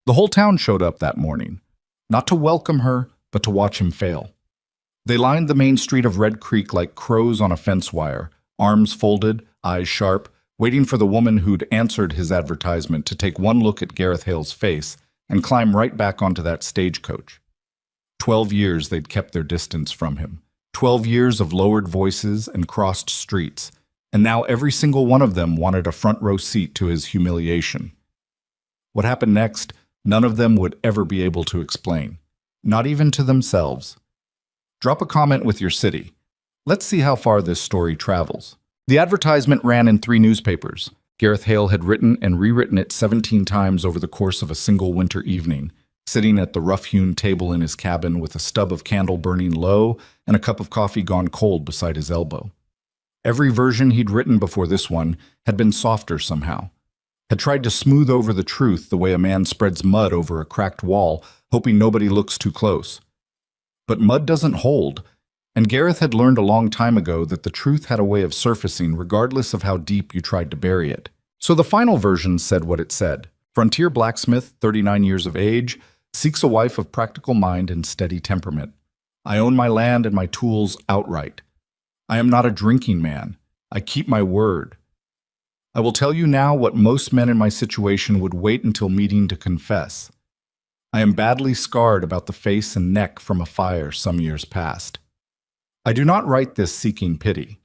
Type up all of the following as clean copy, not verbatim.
The whole town showed up that morning, not to welcome her, but to watch him fail. They lined the main street of Red Creek like crows on a fence wire, arms folded, eyes sharp, waiting for the woman who'd answered his advertisement to take one look at Gareth Hale's face and climb right back onto that stagecoach. 12 years they'd kept their distance from him. 12 years of lowered voices and crossed streets, and now every single one of them wanted a front row seat to his humiliation. What happened next, none of them would ever be able to explain, not even to themselves. Drop a comment with your city. Let's see how far this story travels. The advertisement ran in 3 newspapers. Gareth Hale had written and rewritten it 17 times over the course of a single winter evening, sitting at the rough-hewn table in his cabin with a stub of candle burning low and a cup of coffee gone cold beside his elbow. Every version he'd written before this one had been softer somehow, had tried to smooth over the truth the way a man spreads mud over a cracked wall, hoping nobody looks too close. But mud doesn't hold, and Gareth had learned a long time ago that the truth had a way of surfacing regardless of how deep you tried to bury it. So the final version said what it said. Frontier blacksmith, 39 years of age, seeks a wife of practical mind and steady temperament. I own my land and my tools outright. I am not a drinking man. I keep my word. I will tell you now what most men in my situation would wait until meeting to confess. I am badly scarred about the face and neck from a fire some years past. I do not write this seeking pity.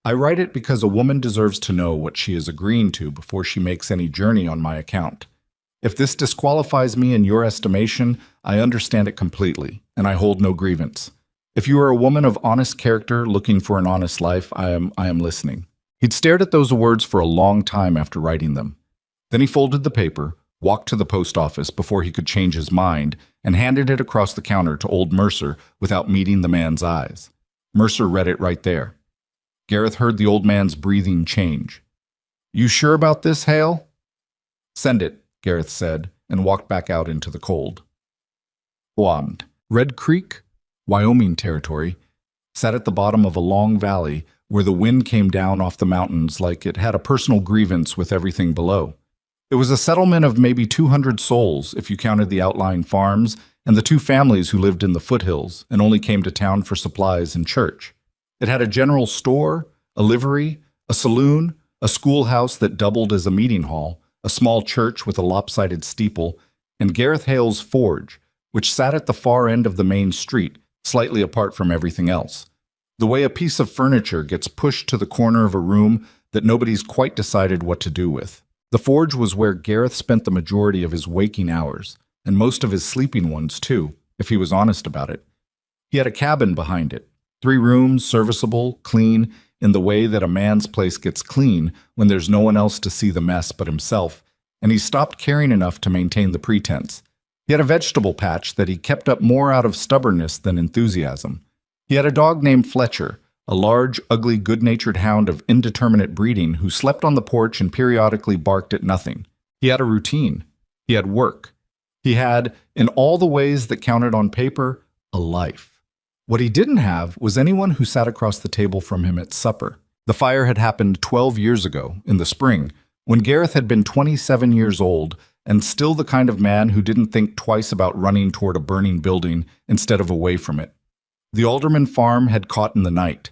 I write it because a woman deserves to know what she is agreeing to before she makes any journey on my account. If this disqualifies me in your estimation, I understand it completely, and I hold no grievance. If you are a woman of honest character looking for an honest life, I am listening. He'd stared at those words for a long time after writing them. Then he folded the paper, walked to the post office before he could change his mind, and handed it across the counter to old Mercer without meeting the man's eyes. Mercer read it right there. Gareth heard the old man's breathing change. "You sure about this, Hale?" "Send it," Gareth said, and walked back out into the cold. Red Creek, Wyoming territory, sat at the bottom of a long valley where the wind came down off the mountains like it had a personal grievance with everything below. It was a settlement of maybe 200 souls if you counted the outlying farms and the 2 families who lived in the foothills and only came to town for supplies and church. It had a general store, a livery, a saloon, a schoolhouse that doubled as a meeting hall, a small church with a lopsided steeple, and Gareth Hale's forge, which sat at the far end of the main street, slightly apart from everything else. The way a piece of furniture gets pushed to the corner of a room that nobody's quite decided what to do with. The forge was where Gareth spent the majority of his waking hours, and most of his sleeping ones too, if he was honest about it. He had a cabin behind it, 3 rooms, serviceable, clean, in the way that a man's place gets clean when there's no one else to see the mess but himself, and he stopped caring enough to maintain the pretense. He had a vegetable patch that he kept up more out of stubbornness than enthusiasm. He had a dog named Fletcher, a large, ugly, good-natured hound of indeterminate breeding who slept on the porch and periodically barked at nothing. He had a routine. He had work. He had, in all the ways that counted on paper, a life. What he didn't have was anyone who sat across the table from him at supper. The fire had happened 12 years ago, in the spring, when Gareth had been 27 years old and still the kind of man who didn't think twice about running toward a burning building instead of away from it. The Alderman farm had caught in the night.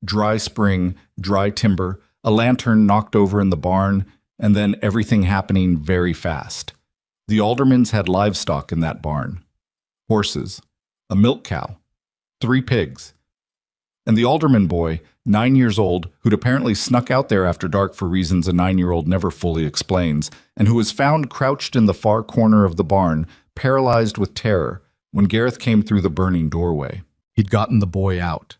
Dry spring, dry timber, a lantern knocked over in the barn, and then everything happening very fast. The Aldermans had livestock in that barn. Horses, a milk cow, 3 pigs. And the Alderman boy, 9 years old, who'd apparently snuck out there after dark for reasons a 9-year-old never fully explains, and who was found crouched in the far corner of the barn, paralyzed with terror, when Gareth came through the burning doorway. He'd gotten the boy out.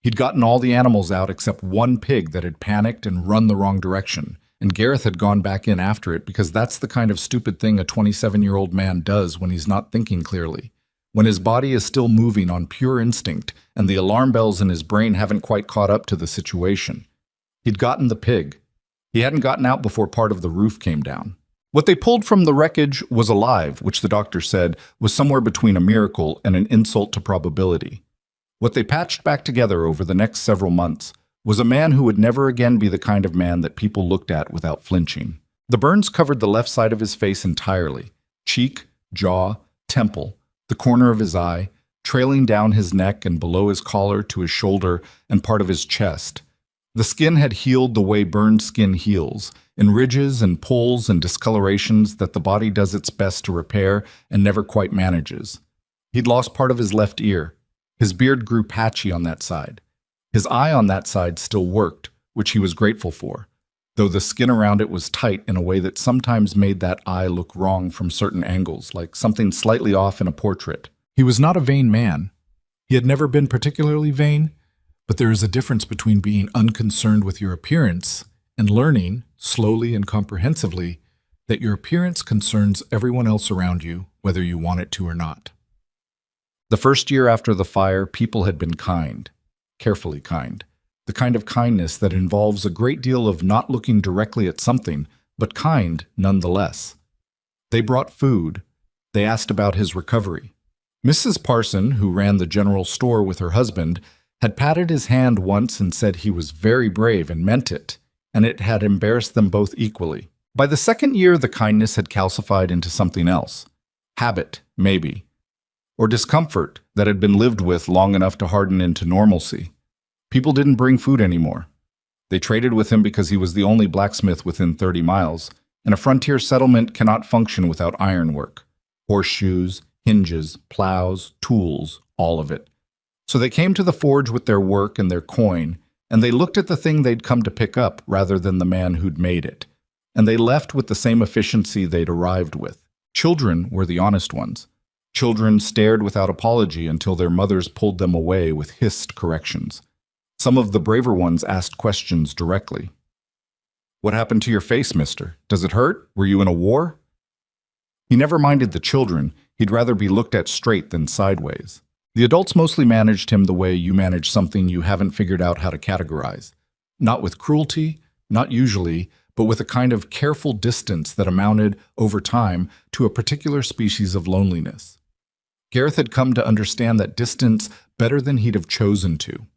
He'd gotten all the animals out except 1 pig that had panicked and run the wrong direction, and Gareth had gone back in after it because that's the kind of stupid thing a 27-year-old man does when he's not thinking clearly, when his body is still moving on pure instinct and the alarm bells in his brain haven't quite caught up to the situation. He'd gotten the pig. He hadn't gotten out before part of the roof came down. What they pulled from the wreckage was alive, which the doctor said was somewhere between a miracle and an insult to probability. What they patched back together over the next several months was a man who would never again be the kind of man that people looked at without flinching. The burns covered the left side of his face entirely, cheek, jaw, temple, the corner of his eye, trailing down his neck and below his collar to his shoulder and part of his chest. The skin had healed the way burned skin heals, in ridges and pulls and discolorations that the body does its best to repair and never quite manages. He'd lost part of his left ear. His beard grew patchy on that side. His eye on that side still worked, which he was grateful for, though the skin around it was tight in a way that sometimes made that eye look wrong from certain angles, like something slightly off in a portrait. He was not a vain man. He had never been particularly vain, but there is a difference between being unconcerned with your appearance and learning, slowly and comprehensively, that your appearance concerns everyone else around you, whether you want it to or not. The first year after the fire, people had been kind, carefully kind, the kind of kindness that involves a great deal of not looking directly at something, but kind nonetheless. They brought food. They asked about his recovery. Mrs. Parson, who ran the general store with her husband, had patted his hand once and said he was very brave and meant it, and it had embarrassed them both equally. By the second year, the kindness had calcified into something else. Habit, maybe. Or discomfort that had been lived with long enough to harden into normalcy. People didn't bring food anymore. They traded with him because he was the only blacksmith within 30 miles, and a frontier settlement cannot function without ironwork. Horseshoes, hinges, plows, tools, all of it. So they came to the forge with their work and their coin, and they looked at the thing they'd come to pick up rather than the man who'd made it. And they left with the same efficiency they'd arrived with. Children were the honest ones. Children stared without apology until their mothers pulled them away with hissed corrections. Some of the braver ones asked questions directly. "What happened to your face, mister? Does it hurt? Were you in a war?" He never minded the children. He'd rather be looked at straight than sideways. The adults mostly managed him the way you manage something you haven't figured out how to categorize. Not with cruelty, not usually, but with a kind of careful distance that amounted, over time, to a particular species of loneliness. Gareth had come to understand that distance better than he'd have chosen to.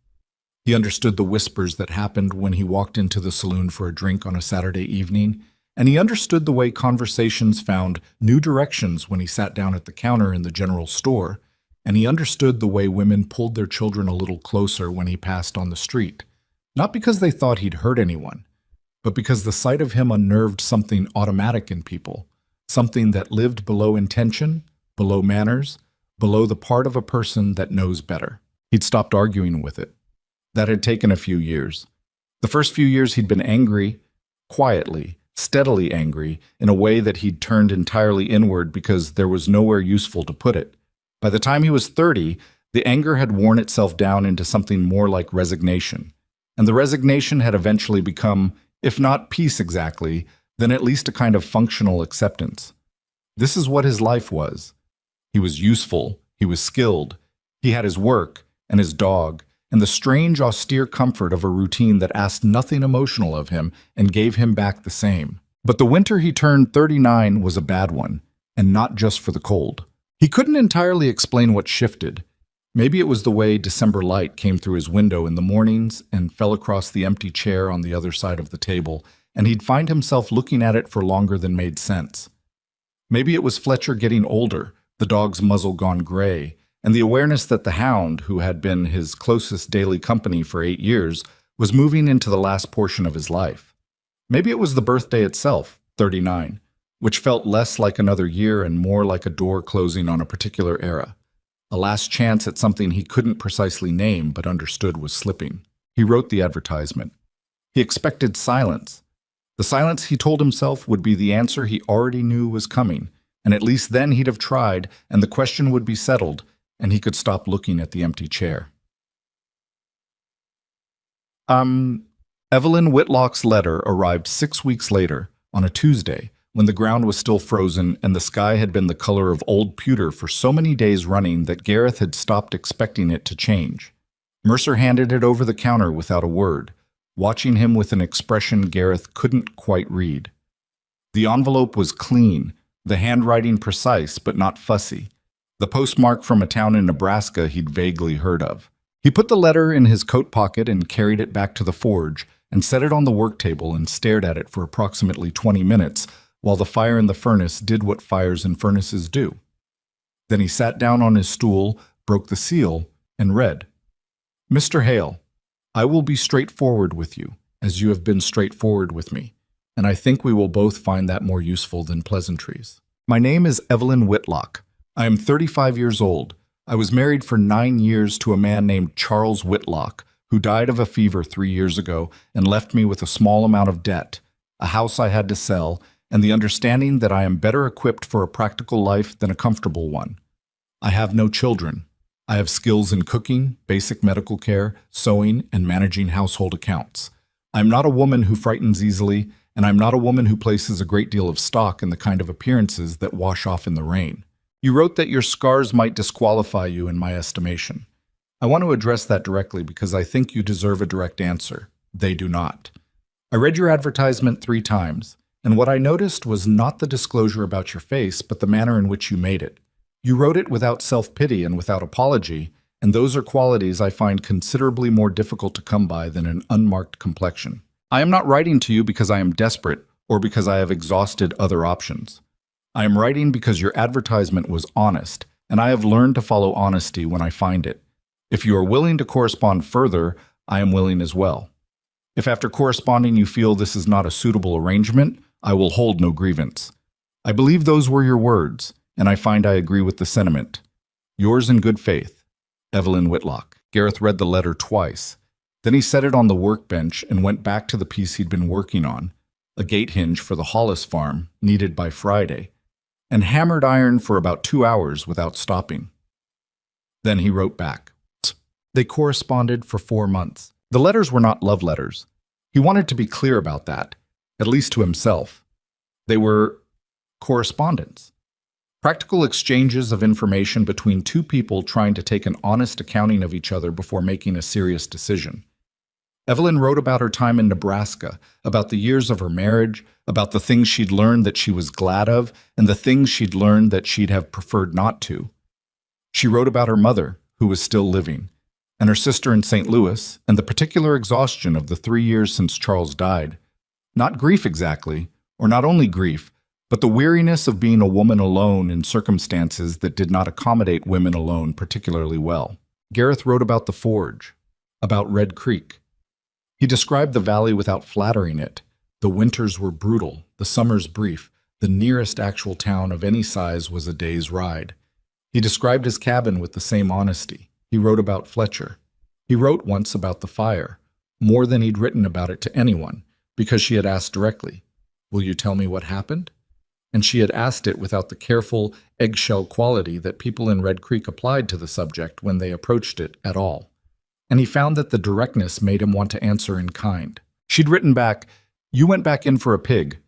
He understood the whispers that happened when he walked into the saloon for a drink on a Saturday evening, and he understood the way conversations found new directions when he sat down at the counter in the general store, and he understood the way women pulled their children a little closer when he passed on the street, not because they thought he'd hurt anyone, but because the sight of him unnerved something automatic in people, something that lived below intention, below manners, below the part of a person that knows better. He'd stopped arguing with it. That had taken a few years. The first few years he'd been angry, quietly, steadily angry, in a way that he'd turned entirely inward because there was nowhere useful to put it. By the time he was 30, the anger had worn itself down into something more like resignation. And the resignation had eventually become, if not peace exactly, then at least a kind of functional acceptance. This is what his life was. He was useful, he was skilled, he had his work and his dog, and the strange, austere comfort of a routine that asked nothing emotional of him and gave him back the same. But the winter he turned 39 was a bad one, and not just for the cold. He couldn't entirely explain what shifted. Maybe it was the way December light came through his window in the mornings and fell across the empty chair on the other side of the table, and he'd find himself looking at it for longer than made sense. Maybe it was Fletcher getting older, the dog's muzzle gone gray, and the awareness that the hound, who had been his closest daily company for 8 years, was moving into the last portion of his life. Maybe it was the birthday itself, 39, which felt less like another year and more like a door closing on a particular era. A last chance at something he couldn't precisely name but understood was slipping. He wrote the advertisement. He expected silence. The silence, he told himself, would be the answer he already knew was coming, and at least then he'd have tried, and the question would be settled, and he could stop looking at the empty chair. Evelyn Whitlock's letter arrived 6 weeks later, on a Tuesday, when the ground was still frozen and the sky had been the color of old pewter for so many days running that Gareth had stopped expecting it to change. Mercer handed it over the counter without a word, watching him with an expression Gareth couldn't quite read. The envelope was clean, the handwriting precise but not fussy, the postmark from a town in Nebraska he'd vaguely heard of. He put the letter in his coat pocket and carried it back to the forge and set it on the work table and stared at it for approximately 20 minutes, while the fire in the furnace did what fires in furnaces do. Then he sat down on his stool, broke the seal, and read, "Mr. Hale, I will be straightforward with you, as you have been straightforward with me, and I think we will both find that more useful than pleasantries. My name is Evelyn Whitlock. I am 35 years old. I was married for 9 years to a man named Charles Whitlock, who died of a fever 3 years ago and left me with a small amount of debt, a house I had to sell, and the understanding that I am better equipped for a practical life than a comfortable one. I have no children. I have skills in cooking, basic medical care, sewing, and managing household accounts. I am not a woman who frightens easily, and I'm not a woman who places a great deal of stock in the kind of appearances that wash off in the rain. You wrote that your scars might disqualify you in my estimation. I want to address that directly because I think you deserve a direct answer. They do not. I read your advertisement 3 times, and what I noticed was not the disclosure about your face, but the manner in which you made it. You wrote it without self-pity and without apology, and those are qualities I find considerably more difficult to come by than an unmarked complexion. I am not writing to you because I am desperate or because I have exhausted other options. I am writing because your advertisement was honest, and I have learned to follow honesty when I find it. If you are willing to correspond further, I am willing as well. If after corresponding you feel this is not a suitable arrangement, I will hold no grievance. I believe those were your words, and I find I agree with the sentiment. Yours in good faith, Evelyn Whitlock." Gareth read the letter twice. Then he set it on the workbench and went back to the piece he'd been working on, a gate hinge for the Hollis farm, needed by Friday, and hammered iron for about 2 hours without stopping. Then he wrote back. They corresponded for 4 months. The letters were not love letters. He wanted to be clear about that, at least to himself. They were correspondence. Practical exchanges of information between 2 people trying to take an honest accounting of each other before making a serious decision. Evelyn wrote about her time in Nebraska, about the years of her marriage, about the things she'd learned that she was glad of, and the things she'd learned that she'd have preferred not to. She wrote about her mother, who was still living, and her sister in St. Louis, and the particular exhaustion of the 3 years since Charles died. Not grief exactly, or not only grief, but the weariness of being a woman alone in circumstances that did not accommodate women alone particularly well. Gareth wrote about the forge, about Red Creek. He described the valley without flattering it. The winters were brutal, the summers brief. The nearest actual town of any size was a day's ride. He described his cabin with the same honesty. He wrote about Fletcher. He wrote once about the fire, more than he'd written about it to anyone, because she had asked directly, "Will you tell me what happened?" And she had asked it without the careful, eggshell quality that people in Red Creek applied to the subject when they approached it at all. And he found that the directness made him want to answer in kind. She'd written back, "You went back in for a pig.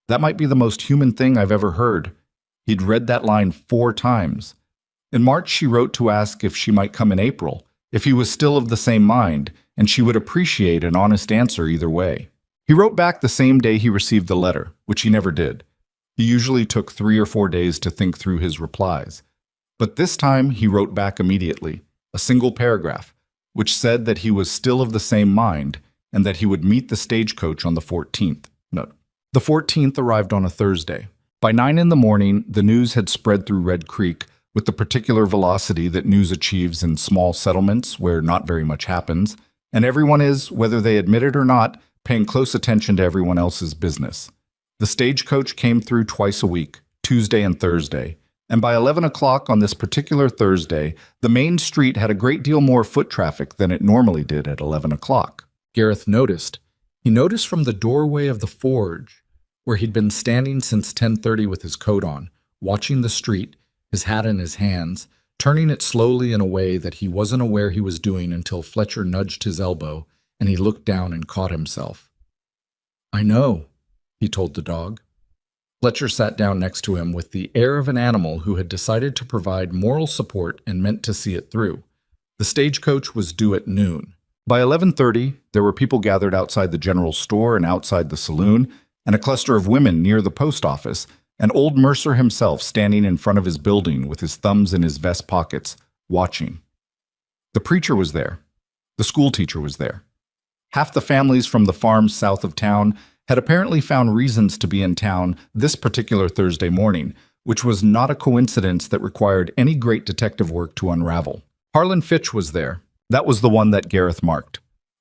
That might be the most human thing I've ever heard." He'd read that line 4 times. In March, she wrote to ask if she might come in April, if he was still of the same mind, and she would appreciate an honest answer either way. He wrote back the same day he received the letter, which he never did. He usually took 3 or 4 days to think through his replies. But this time he wrote back immediately, a single paragraph, which said that he was still of the same mind and that he would meet the stagecoach on the 14th. No, the 14th arrived on a Thursday. By 9 in the morning, the news had spread through Red Creek with the particular velocity that news achieves in small settlements where not very much happens, and everyone is, whether they admit it or not, paying close attention to everyone else's business. The stagecoach came through twice a week, Tuesday and Thursday, and by 11 o'clock on this particular Thursday, the main street had a great deal more foot traffic than it normally did at 11 o'clock. Gareth noticed. He noticed from the doorway of the forge, where he'd been standing since 10:30 with his coat on, watching the street, his hat in his hands, turning it slowly in a way that he wasn't aware he was doing until Fletcher nudged his elbow, and he looked down and caught himself. "I know," he told the dog. Fletcher sat down next to him with the air of an animal who had decided to provide moral support and meant to see it through. The stagecoach was due at noon. By 11:30, there were people gathered outside the general store and outside the saloon, and a cluster of women near the post office, and old Mercer himself standing in front of his building with his thumbs in his vest pockets, watching. The preacher was there. The schoolteacher was there. Half the families from the farms south of town, had apparently found reasons to be in town this particular Thursday morning, which was not a coincidence that required any great detective work to unravel. Harlan Fitch was there. That was the one that Gareth marked.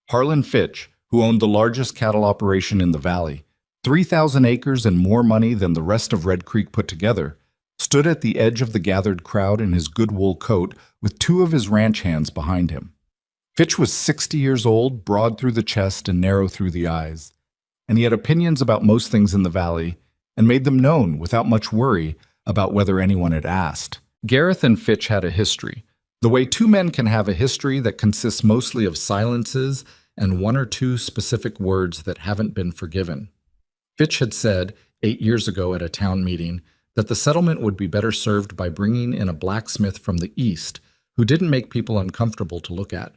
Harlan Fitch, who owned the largest cattle operation in the valley, 3,000 acres and more money than the rest of Red Creek put together, stood at the edge of the gathered crowd in his good wool coat with two of his ranch hands behind him. Fitch was 60 years old, broad through the chest and narrow through the eyes, and he had opinions about most things in the valley and made them known without much worry about whether anyone had asked. Gareth and Fitch had a history, the way two men can have a history that consists mostly of silences and one or two specific words that haven't been forgiven. Fitch had said, 8 years ago at a town meeting, that the settlement would be better served by bringing in a blacksmith from the east who didn't make people uncomfortable to look at.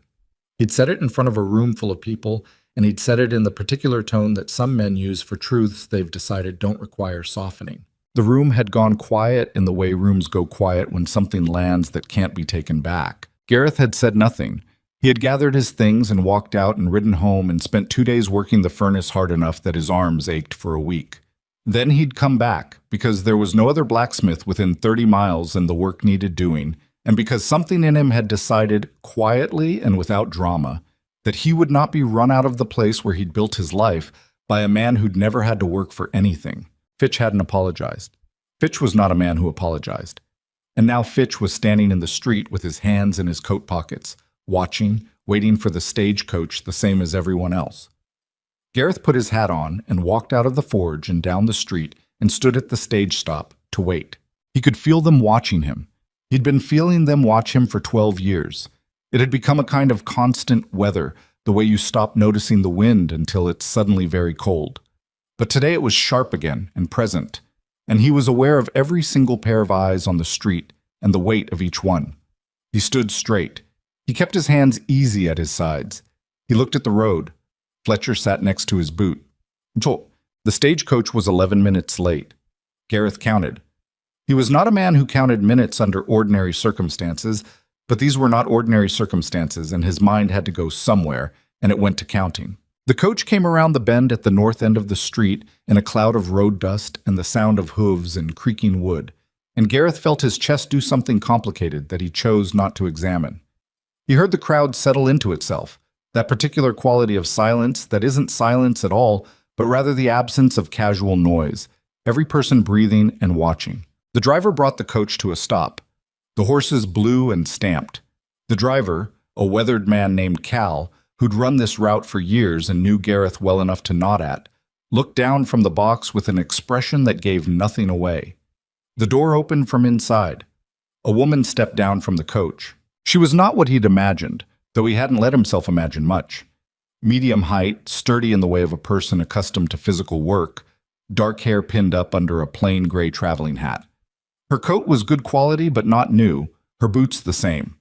He'd said it in front of a room full of people, and he'd said it in the particular tone that some men use for truths they've decided don't require softening. The room had gone quiet in the way rooms go quiet when something lands that can't be taken back. Gareth had said nothing. He had gathered his things and walked out and ridden home and spent 2 days working the furnace hard enough that his arms ached for a week. Then he'd come back, because there was no other blacksmith within 30 miles and the work needed doing, and because something in him had decided, quietly and without drama, that he would not be run out of the place where he'd built his life by a man who'd never had to work for anything. Fitch hadn't apologized. Fitch was not a man who apologized. And now Fitch was standing in the street with his hands in his coat pockets, watching, waiting for the stagecoach the same as everyone else. Gareth put his hat on and walked out of the forge and down the street and stood at the stage stop to wait. He could feel them watching him. He'd been feeling them watch him for 12 years. It had become a kind of constant weather, the way you stop noticing the wind until it's suddenly very cold. But today it was sharp again and present, and he was aware of every single pair of eyes on the street and the weight of each one. He stood straight. He kept his hands easy at his sides. He looked at the road. Fletcher sat next to his boot. The stagecoach was 11 minutes late. Gareth counted. He was not a man who counted minutes under ordinary circumstances, but these were not ordinary circumstances, and his mind had to go somewhere, and it went to counting. The coach came around the bend at the north end of the street in a cloud of road dust and the sound of hooves and creaking wood, and Gareth felt his chest do something complicated that he chose not to examine. He heard the crowd settle into itself, that particular quality of silence that isn't silence at all, but rather the absence of casual noise, every person breathing and watching. The driver brought the coach to a stop. The horses blew and stamped. The driver, a weathered man named Cal, who'd run this route for years and knew Gareth well enough to nod at, looked down from the box with an expression that gave nothing away. The door opened from inside. A woman stepped down from the coach. She was not what he'd imagined, though he hadn't let himself imagine much. Medium height, sturdy in the way of a person accustomed to physical work, dark hair pinned up under a plain gray traveling hat. Her coat was good quality but not new, her boots the same.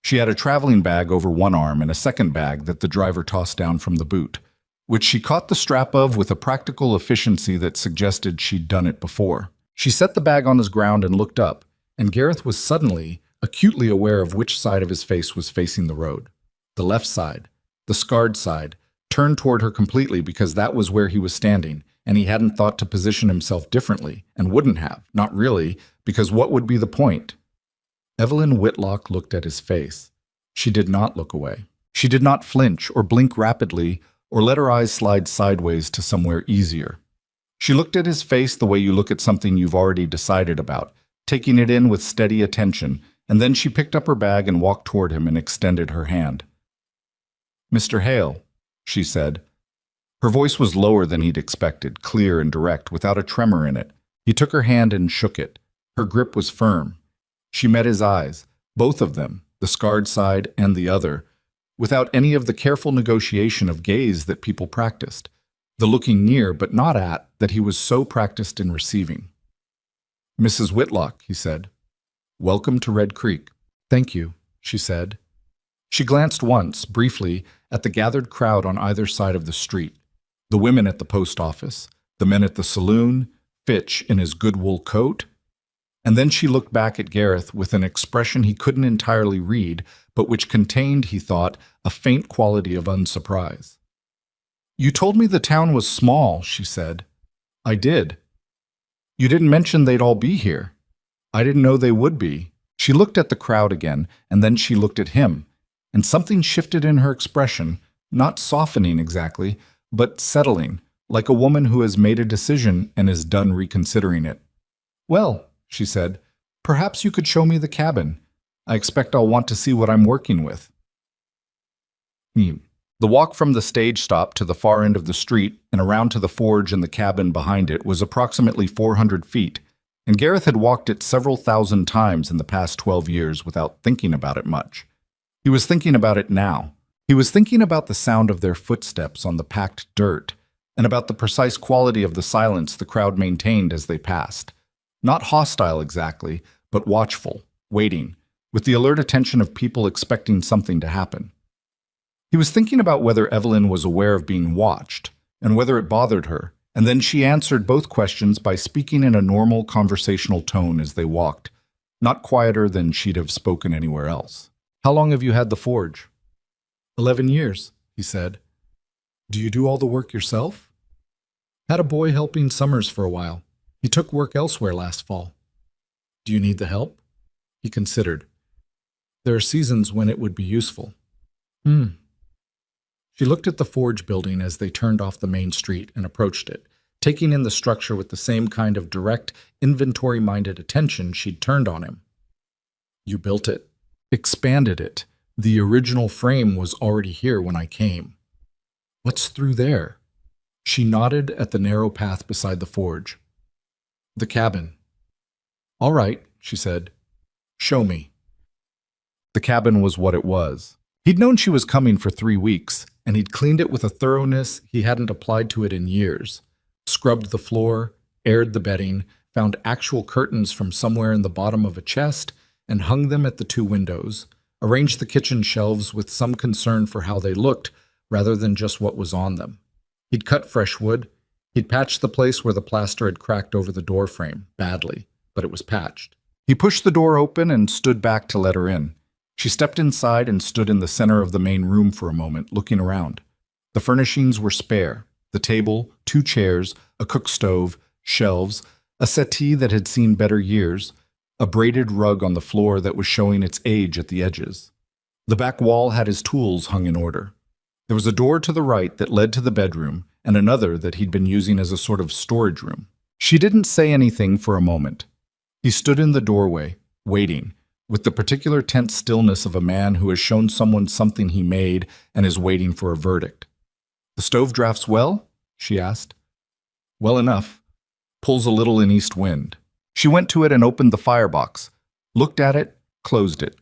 She had a traveling bag over one arm and a second bag that the driver tossed down from the boot, which she caught the strap of with a practical efficiency that suggested she'd done it before. She set the bag on his ground and looked up, and Gareth was suddenly, acutely aware of which side of his face was facing the road. The left side, the scarred side, turned toward her completely because that was where he was standing, and he hadn't thought to position himself differently, and wouldn't have, not really, because what would be the point? Evelyn Whitlock looked at his face. She did not look away. She did not flinch or blink rapidly or let her eyes slide sideways to somewhere easier. She looked at his face the way you look at something you've already decided about, taking it in with steady attention, and then she picked up her bag and walked toward him and extended her hand. "Mr. Hale," she said. Her voice was lower than he'd expected, clear and direct, without a tremor in it. He took her hand and shook it. Her grip was firm. She met his eyes, both of them, the scarred side and the other, without any of the careful negotiation of gaze that people practiced, the looking near but not at that he was so practiced in receiving. "Mrs. Whitlock," he said. "Welcome to Red Creek." "Thank you," she said. She glanced once, briefly, at the gathered crowd on either side of the street, the women at the post office, the men at the saloon, Fitch in his good wool coat, and then she looked back at Gareth with an expression he couldn't entirely read, but which contained, he thought, a faint quality of unsurprise. You told me the town was small, she said. I did. You didn't mention they'd all be here. I didn't know they would be. She looked at the crowd again, and then she looked at him, and something shifted in her expression, not softening exactly, but settling, like a woman who has made a decision and is done reconsidering it. Well, she said, perhaps you could show me the cabin. I expect I'll want to see what I'm working with. The walk from the stage stop to the far end of the street and around to the forge and the cabin behind it was approximately 400 feet, and Gareth had walked it several thousand times in the past 12 years without thinking about it much. He was thinking about it now. He was thinking about the sound of their footsteps on the packed dirt, and about the precise quality of the silence the crowd maintained as they passed. Not hostile exactly, but watchful, waiting, with the alert attention of people expecting something to happen. He was thinking about whether Evelyn was aware of being watched, and whether it bothered her, and then she answered both questions by speaking in a normal conversational tone as they walked, not quieter than she'd have spoken anywhere else. How long have you had the forge? 11 years, he said. Do you do all the work yourself? Had a boy helping summers for a while. He took work elsewhere last fall. Do you need the help? He considered. There are seasons when it would be useful. She looked at the forge building as they turned off the main street and approached it, taking in the structure with the same kind of direct, inventory-minded attention she'd turned on him. You built it. Expanded it. The original frame was already here when I came. What's through there? She nodded at the narrow path beside the forge. The cabin. All right, she said. Show me. The cabin was what it was. He'd known she was coming for 3 weeks, and he'd cleaned it with a thoroughness he hadn't applied to it in years. Scrubbed the floor, aired the bedding, found actual curtains from somewhere in the bottom of a chest, and hung them at the 2 windows, arranged the kitchen shelves with some concern for how they looked rather than just what was on them. He'd cut fresh wood. He'd patched the place where the plaster had cracked over the door frame, badly, but it was patched. He pushed the door open and stood back to let her in. She stepped inside and stood in the center of the main room for a moment, looking around. The furnishings were spare. The table, 2 chairs, a cook stove, shelves, a settee that had seen better years, a braided rug on the floor that was showing its age at the edges. The back wall had his tools hung in order. There was a door to the right that led to the bedroom, and another that he'd been using as a sort of storage room. She didn't say anything for a moment. He stood in the doorway, waiting, with the particular tense stillness of a man who has shown someone something he made and is waiting for a verdict. The stove drafts well? She asked. Well enough. Pulls a little in east wind. She went to it and opened the firebox, looked at it, closed it.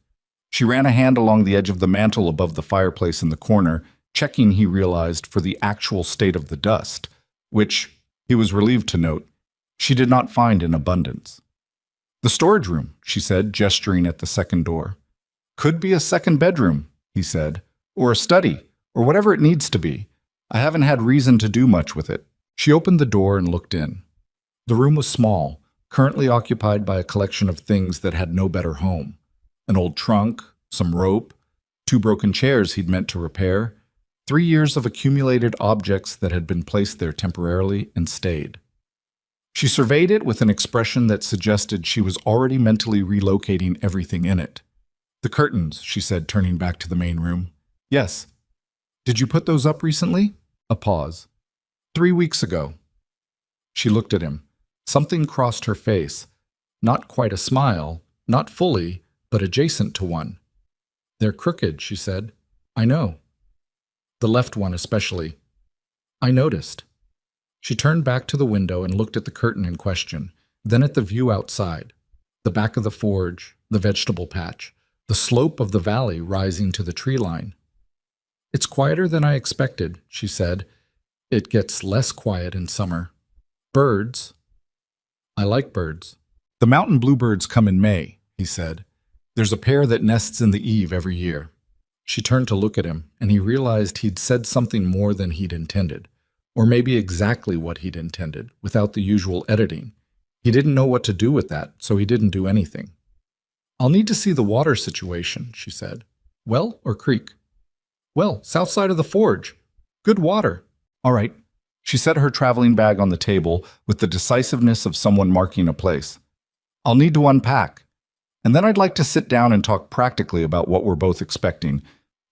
She ran a hand along the edge of the mantel above the fireplace in the corner, checking, he realized, for the actual state of the dust, which, he was relieved to note, she did not find in abundance. The storage room, she said, gesturing at the second door. Could be a second bedroom, he said, or a study, or whatever it needs to be. I haven't had reason to do much with it. She opened the door and looked in. The room was small, currently occupied by a collection of things that had no better home. An old trunk, some rope, 2 broken chairs he'd meant to repair, 3 years of accumulated objects that had been placed there temporarily and stayed. She surveyed it with an expression that suggested she was already mentally relocating everything in it. The curtains, she said, turning back to the main room. Yes. Did you put those up recently? A pause. 3 weeks ago. She looked at him. Something crossed her face. Not quite a smile, not fully, but adjacent to one. They're crooked, she said. I know. The left one especially. I noticed. She turned back to the window and looked at the curtain in question, then at the view outside, the back of the forge, the vegetable patch, the slope of the valley rising to the tree line. It's quieter than I expected, she said. It gets less quiet in summer. Birds. I like birds. The mountain bluebirds come in May, he said. There's a pair that nests in the eave every year. She turned to look at him, and he realized he'd said something more than he'd intended. Or maybe exactly what he'd intended, without the usual editing. He didn't know what to do with that, so he didn't do anything. I'll need to see the water situation, she said. Well or creek? Well, south side of the forge. Good water. All right. She set her traveling bag on the table with the decisiveness of someone marking a place. I'll need to unpack. And then I'd like to sit down and talk practically about what we're both expecting,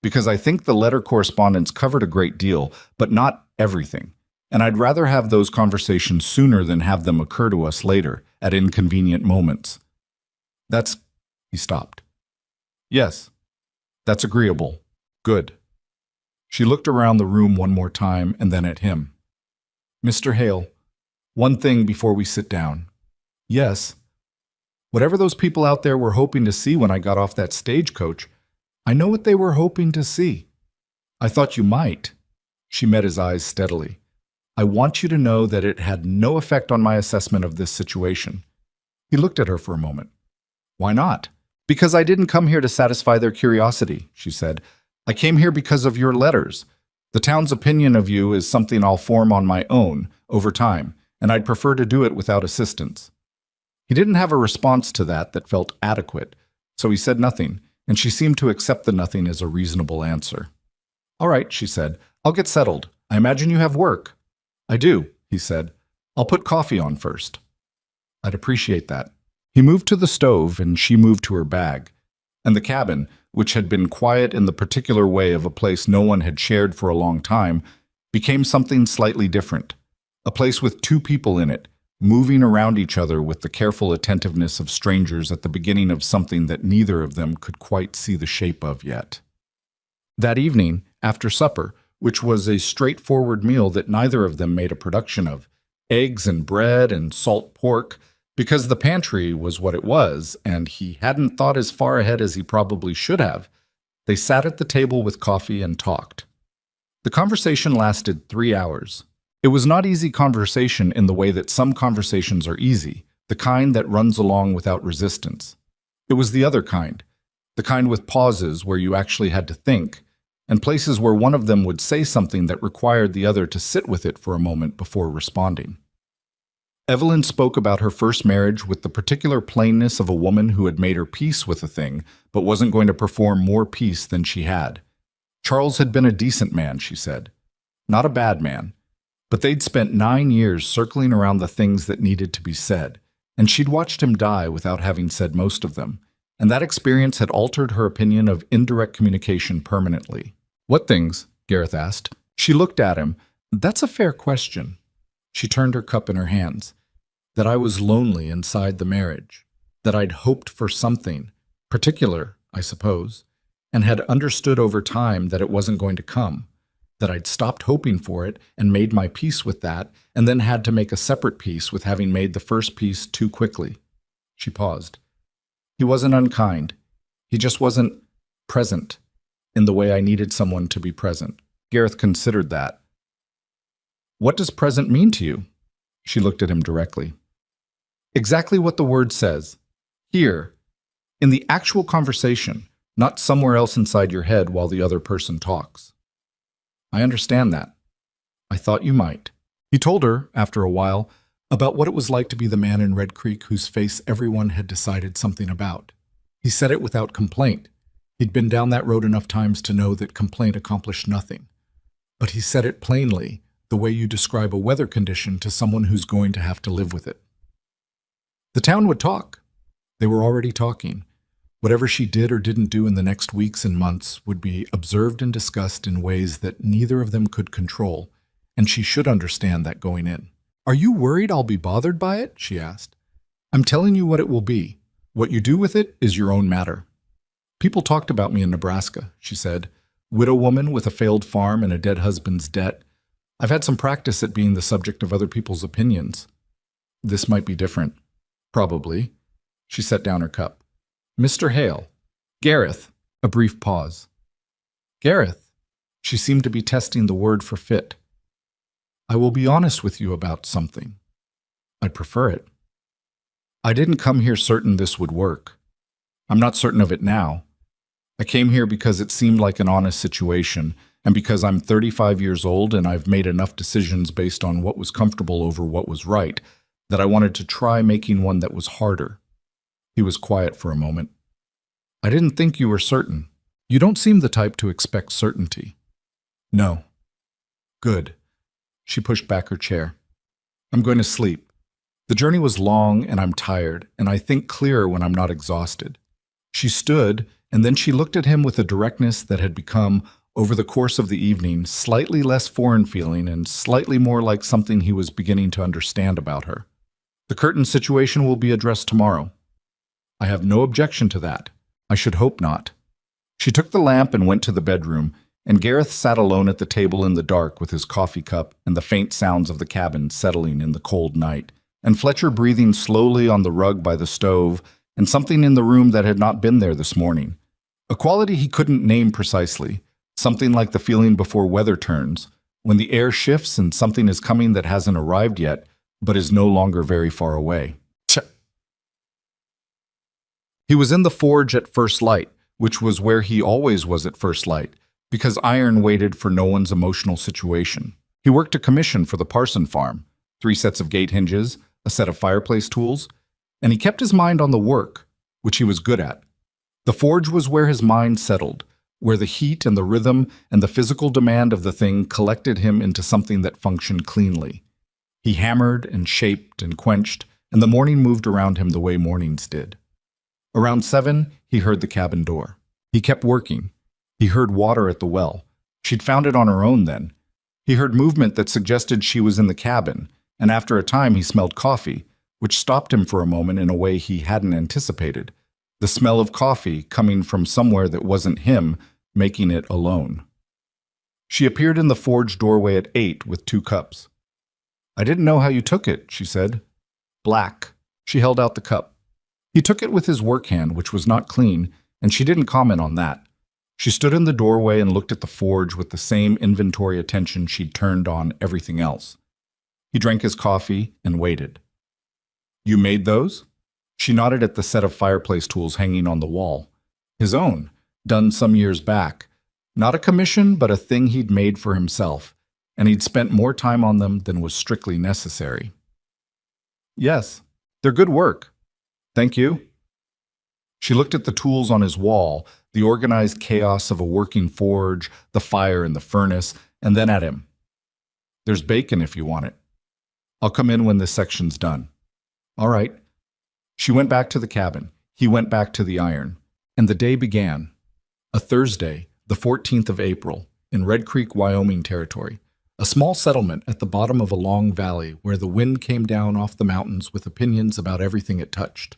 because I think the letter correspondence covered a great deal, but not everything. And I'd rather have those conversations sooner than have them occur to us later, at inconvenient moments. That's... He stopped. Yes, that's agreeable. Good. She looked around the room one more time and then at him. Mr. Hale, one thing before we sit down. Yes. Whatever those people out there were hoping to see when I got off that stagecoach, I know what they were hoping to see. I thought you might. She met his eyes steadily. I want you to know that it had no effect on my assessment of this situation. He looked at her for a moment. Why not? Because I didn't come here to satisfy their curiosity, she said. I came here because of your letters. The town's opinion of you is something I'll form on my own over time, and I'd prefer to do it without assistance. He didn't have a response to that felt adequate, so he said nothing, and she seemed to accept the nothing as a reasonable answer. All right, she said. I'll get settled. I imagine you have work. I do, he said. I'll put coffee on first. I'd appreciate that. He moved to the stove, and she moved to her bag. And the cabin, which had been quiet in the particular way of a place no one had shared for a long time, became something slightly different. A place with two people in it, moving around each other with the careful attentiveness of strangers at the beginning of something that neither of them could quite see the shape of yet. That evening, after supper, which was a straightforward meal that neither of them made a production of, eggs and bread and salt pork, because the pantry was what it was, and he hadn't thought as far ahead as he probably should have, they sat at the table with coffee and talked. The conversation lasted 3 hours. It was not easy conversation in the way that some conversations are easy, the kind that runs along without resistance. It was the other kind, the kind with pauses where you actually had to think, and places where one of them would say something that required the other to sit with it for a moment before responding. Evelyn spoke about her first marriage with the particular plainness of a woman who had made her peace with a thing, but wasn't going to perform more peace than she had. Charles had been a decent man, she said. Not a bad man. But they'd spent 9 years circling around the things that needed to be said, and she'd watched him die without having said most of them, and that experience had altered her opinion of indirect communication permanently. What things? Gareth asked. She looked at him. That's a fair question. She turned her cup in her hands. That I was lonely inside the marriage. That I'd hoped for something, particular, I suppose, and had understood over time that it wasn't going to come. That I'd stopped hoping for it and made my peace with that, and then had to make a separate peace with having made the first peace too quickly. She paused. He wasn't unkind. He just wasn't present in the way I needed someone to be present. Gareth considered that. What does present mean to you? She looked at him directly. Exactly what the word says. Here, in the actual conversation, not somewhere else inside your head while the other person talks. I understand that. I thought you might. He told her, after a while, about what it was like to be the man in Red Creek whose face everyone had decided something about. He said it without complaint. He'd been down that road enough times to know that complaint accomplished nothing. But he said it plainly, the way you describe a weather condition to someone who's going to have to live with it. The town would talk. They were already talking. Whatever she did or didn't do in the next weeks and months would be observed and discussed in ways that neither of them could control, and she should understand that going in. Are you worried I'll be bothered by it? She asked. I'm telling you what it will be. What you do with it is your own matter. People talked about me in Nebraska, she said. Widow woman with a failed farm and a dead husband's debt. I've had some practice at being the subject of other people's opinions. This might be different. Probably. She set down her cup. Mr. Hale. Gareth. A brief pause. Gareth. She seemed to be testing the word for fit. I will be honest with you about something. I'd prefer it. I didn't come here certain this would work. I'm not certain of it now. I came here because it seemed like an honest situation, and because I'm 35 years old and I've made enough decisions based on what was comfortable over what was right, that I wanted to try making one that was harder. He was quiet for a moment. I didn't think you were certain. You don't seem the type to expect certainty. No. Good. She pushed back her chair. I'm going to sleep. The journey was long and I'm tired, and I think clearer when I'm not exhausted. She stood, and then she looked at him with a directness that had become, over the course of the evening, slightly less foreign feeling and slightly more like something he was beginning to understand about her. The curtain situation will be addressed tomorrow. I have no objection to that. I should hope not. She took the lamp and went to the bedroom, and Gareth sat alone at the table in the dark with his coffee cup and the faint sounds of the cabin settling in the cold night, and Fletcher breathing slowly on the rug by the stove, and something in the room that had not been there this morning. A quality he couldn't name precisely, something like the feeling before weather turns, when the air shifts and something is coming that hasn't arrived yet, but is no longer very far away. He was in the forge at first light, which was where he always was at first light, because iron waited for no one's emotional situation. He worked a commission for the Parson farm, 3 sets of gate hinges, a set of fireplace tools, and he kept his mind on the work, which he was good at. The forge was where his mind settled, where the heat and the rhythm and the physical demand of the thing collected him into something that functioned cleanly. He hammered and shaped and quenched, and the morning moved around him the way mornings did. Around 7, he heard the cabin door. He kept working. He heard water at the well. She'd found it on her own then. He heard movement that suggested she was in the cabin, and after a time he smelled coffee, which stopped him for a moment in a way he hadn't anticipated. The smell of coffee coming from somewhere that wasn't him, making it alone. She appeared in the forge doorway at 8 with 2 cups. I didn't know how you took it, she said. Black. She held out the cup. He took it with his work hand, which was not clean, and she didn't comment on that. She stood in the doorway and looked at the forge with the same inventory attention she'd turned on everything else. He drank his coffee and waited. You made those? She nodded at the set of fireplace tools hanging on the wall. His own, done some years back. Not a commission, but a thing he'd made for himself, and he'd spent more time on them than was strictly necessary. Yes, they're good work. Thank you. She looked at the tools on his wall, the organized chaos of a working forge, the fire in the furnace, and then at him. There's bacon if you want it. I'll come in when this section's done. All right. She went back to the cabin. He went back to the iron. And the day began. A Thursday, the 14th of April, in Red Creek, Wyoming territory. A small settlement at the bottom of a long valley where the wind came down off the mountains with opinions about everything it touched.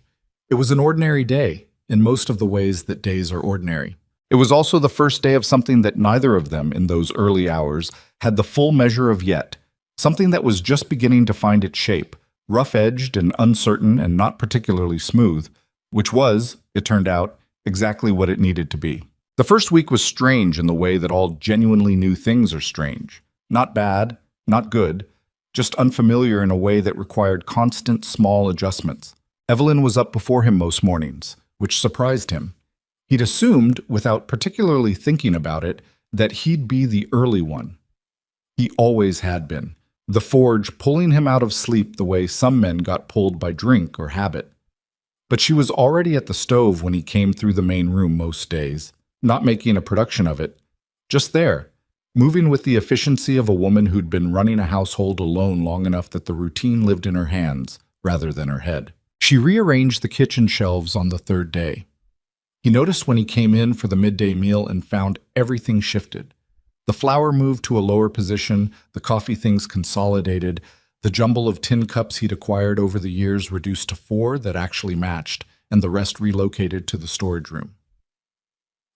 It was an ordinary day, in most of the ways that days are ordinary. It was also the first day of something that neither of them, in those early hours, had the full measure of yet, something that was just beginning to find its shape, rough-edged and uncertain and not particularly smooth, which was, it turned out, exactly what it needed to be. The first week was strange in the way that all genuinely new things are strange. Not bad, not good, just unfamiliar in a way that required constant small adjustments. Evelyn was up before him most mornings, which surprised him. He'd assumed, without particularly thinking about it, that he'd be the early one. He always had been. The forge pulling him out of sleep the way some men got pulled by drink or habit. But she was already at the stove when he came through the main room most days, not making a production of it. Just there, moving with the efficiency of a woman who'd been running a household alone long enough that the routine lived in her hands rather than her head. She rearranged the kitchen shelves on the 3rd day. He noticed when he came in for the midday meal and found everything shifted. The flour moved to a lower position, the coffee things consolidated, the jumble of tin cups he'd acquired over the years reduced to 4 that actually matched, and the rest relocated to the storage room.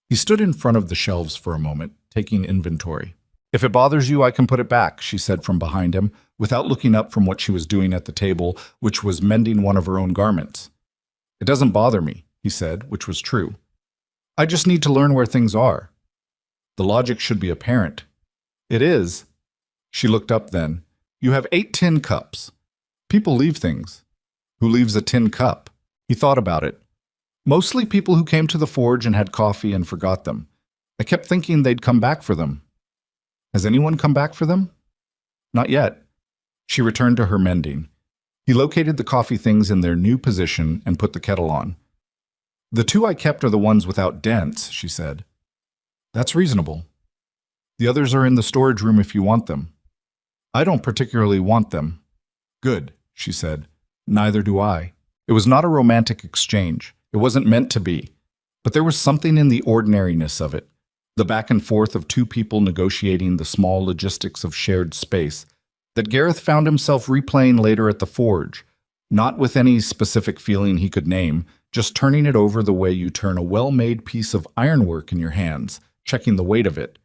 He stood in front of the shelves for a moment, taking inventory. If it bothers you, I can put it back, she said from behind him, without looking up from what she was doing at the table, which was mending one of her own garments. It doesn't bother me, he said, which was true. I just need to learn where things are. The logic should be apparent. It is. She looked up then. You have 8 tin cups. People leave things. Who leaves a tin cup? He thought about it. Mostly people who came to the forge and had coffee and forgot them. I kept thinking they'd come back for them. Has anyone come back for them? Not yet. She returned to her mending. He located the coffee things in their new position and put the kettle on. The 2 I kept are the ones without dents, she said. That's reasonable. The others are in the storage room if you want them. I don't particularly want them. Good, she said. Neither do I. It was not a romantic exchange. It wasn't meant to be. But there was something in the ordinariness of it, the back and forth of two people negotiating the small logistics of shared space, that Gareth found himself replaying later at the forge, not with any specific feeling he could name, just turning it over the way you turn a well-made piece of ironwork in your hands, checking the weight of it.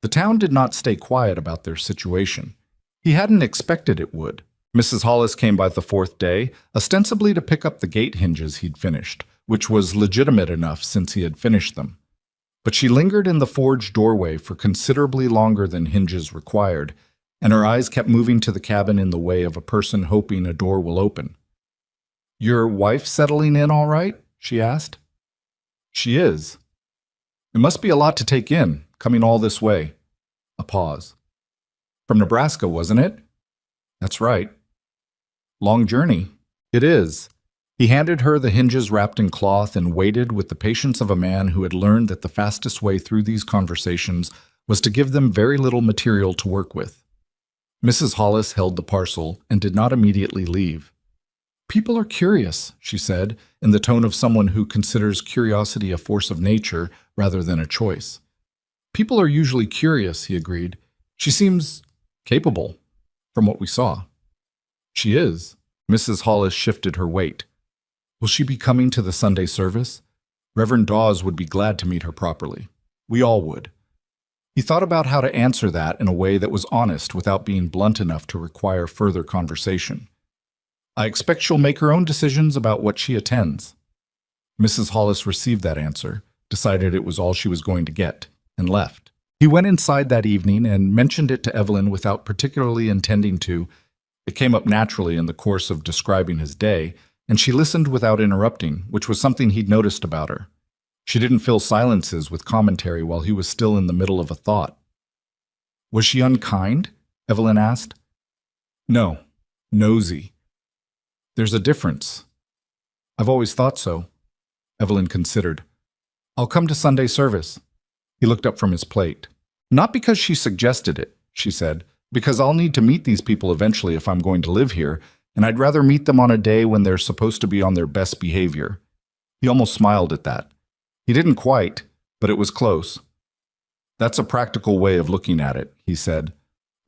The town did not stay quiet about their situation. He hadn't expected it would. Mrs. Hollis came by the fourth day, ostensibly to pick up the gate hinges he'd finished, which was legitimate enough since he had finished them. But she lingered in the forge doorway for considerably longer than hinges required, and her eyes kept moving to the cabin in the way of a person hoping a door will open. "Your wife settling in all right?" she asked. "She is. It must be a lot to take in, coming all this way." A pause. "From Nebraska, wasn't it?" "That's right." "Long journey." "It is." He handed her the hinges wrapped in cloth and waited with the patience of a man who had learned that the fastest way through these conversations was to give them very little material to work with. Mrs. Hollis held the parcel and did not immediately leave. "People are curious," she said, in the tone of someone who considers curiosity a force of nature rather than a choice. "People are usually curious," he agreed. "She seems capable, from what we saw." "She is." Mrs. Hollis shifted her weight. "Will she be coming to the Sunday service? Reverend Dawes would be glad to meet her properly. We all would." He thought about how to answer that in a way that was honest without being blunt enough to require further conversation. "I expect she'll make her own decisions about what she attends." Mrs. Hollis received that answer, decided it was all she was going to get, and left. He went inside that evening and mentioned it to Evelyn without particularly intending to. It came up naturally in the course of describing his day, and she listened without interrupting, which was something he'd noticed about her. She didn't fill silences with commentary while he was still in the middle of a thought. "Was she unkind?" Evelyn asked. "No. Nosy. There's a difference." "I've always thought so." Evelyn considered. "I'll come to Sunday service." He looked up from his plate. "Not because she suggested it," she said, "because I'll need to meet these people eventually if I'm going to live here, and I'd rather meet them on a day when they're supposed to be on their best behavior." He almost smiled at that. He didn't quite, but it was close. "That's a practical way of looking at it," he said.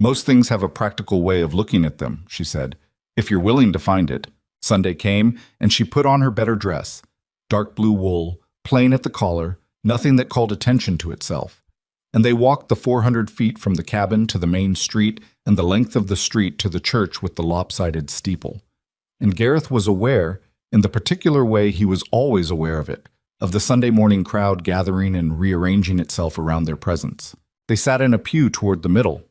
"Most things have a practical way of looking at them," she said, "if you're willing to find it." Sunday came, and she put on her better dress. Dark blue wool, plain at the collar, nothing that called attention to itself. And they walked the 400 feet from the cabin to the main street and the length of the street to the church with the lopsided steeple. And Gareth was aware, in the particular way he was always aware of the Sunday morning crowd gathering and rearranging itself around their presence. They sat in a pew toward the middle.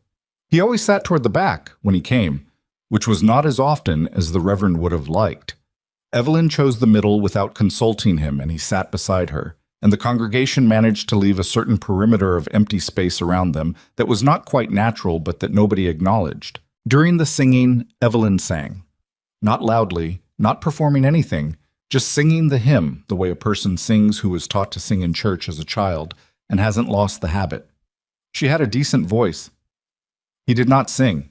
He always sat toward the back when he came, which was not as often as the Reverend would have liked. Evelyn chose the middle without consulting him, and he sat beside her, and the congregation managed to leave a certain perimeter of empty space around them that was not quite natural but that nobody acknowledged. During the singing, Evelyn sang. Not loudly, not performing anything, just singing the hymn the way a person sings who was taught to sing in church as a child and hasn't lost the habit. She had a decent voice. He did not sing.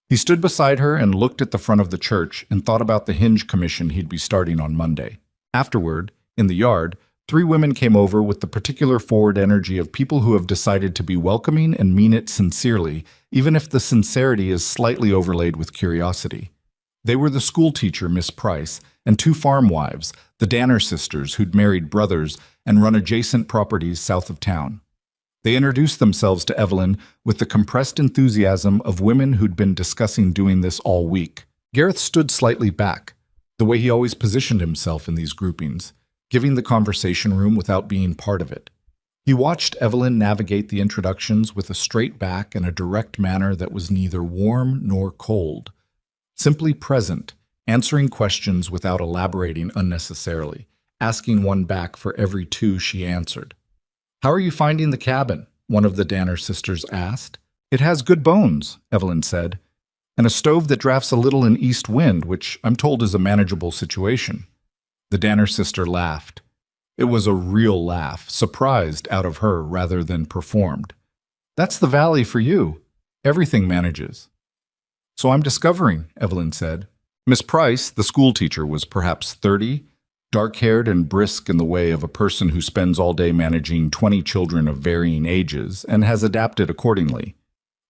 He stood beside her and looked at the front of the church and thought about the hinge commission he'd be starting on Monday. Afterward, in the yard, 3 women came over with the particular forward energy of people who have decided to be welcoming and mean it sincerely, even if the sincerity is slightly overlaid with curiosity. They were the schoolteacher, Miss Price, and 2 farm wives, the Danner sisters who'd married brothers and run adjacent properties south of town. They introduced themselves to Evelyn with the compressed enthusiasm of women who'd been discussing doing this all week. Gareth stood slightly back, the way he always positioned himself in these groupings, giving the conversation room without being part of it. He watched Evelyn navigate the introductions with a straight back and a direct manner that was neither warm nor cold, simply present, answering questions without elaborating unnecessarily, asking one back for every 2 she answered. "How are you finding the cabin?" one of the Danner sisters asked. "It has good bones," Evelyn said, "and a stove that drafts a little in east wind, which I'm told is a manageable situation." The Danner sister laughed. It was a real laugh, surprised out of her rather than performed. "That's the valley for you. Everything manages." So I'm discovering, Evelyn said. Miss Price, the school teacher, was perhaps 30, dark-haired and brisk in the way of a person who spends all day managing 20 children of varying ages and has adapted accordingly.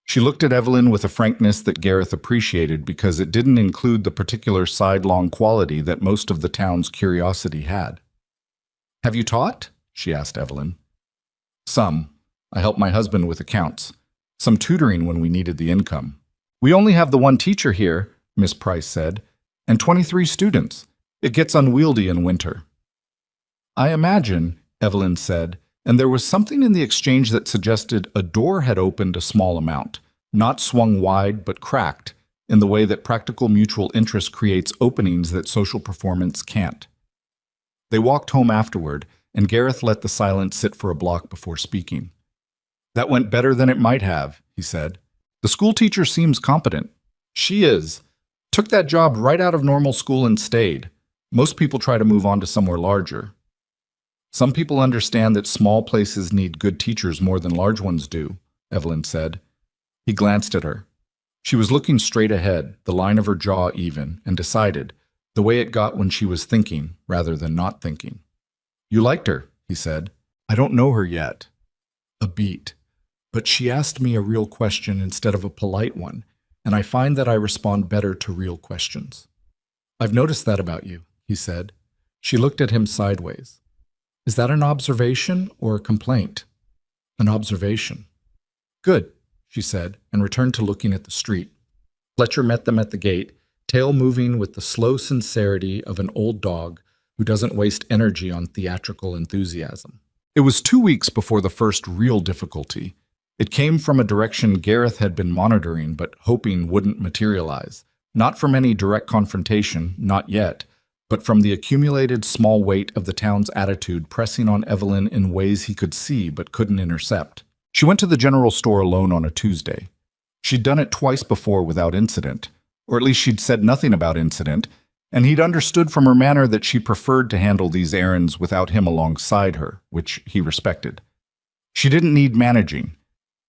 She looked at Evelyn with a frankness that Gareth appreciated because it didn't include the particular sidelong quality that most of the town's curiosity had. Have you taught? She asked Evelyn. Some. I helped my husband with accounts. Some tutoring when we needed the income. We only have the one teacher here, Miss Price said, and 23 students. It gets unwieldy in winter. I imagine, Evelyn said, and there was something in the exchange that suggested a door had opened a small amount, not swung wide but cracked, in the way that practical mutual interest creates openings that social performance can't. They walked home afterward, and Gareth let the silence sit for a block before speaking. That went better than it might have, he said. The school teacher seems competent. She is. Took that job right out of normal school and stayed. Most people try to move on to somewhere larger. Some people understand that small places need good teachers more than large ones do, Evelyn said. He glanced at her. She was looking straight ahead, the line of her jaw even, and decided, the way it got when she was thinking rather than not thinking. You liked her, he said. I don't know her yet. A beat. But she asked me a real question instead of a polite one, and I find that I respond better to real questions. I've noticed that about you, he said. She looked at him sideways. Is that an observation or a complaint? An observation. Good, she said, and returned to looking at the street. Fletcher met them at the gate, tail moving with the slow sincerity of an old dog who doesn't waste energy on theatrical enthusiasm. It was 2 weeks before the first real difficulty. It came from a direction Gareth had been monitoring but hoping wouldn't materialize. Not from any direct confrontation, not yet, but from the accumulated small weight of the town's attitude pressing on Evelyn in ways he could see but couldn't intercept. She went to the general store alone on a Tuesday. She'd done it twice before without incident, or at least she'd said nothing about incident, and he'd understood from her manner that she preferred to handle these errands without him alongside her, which he respected. She didn't need managing.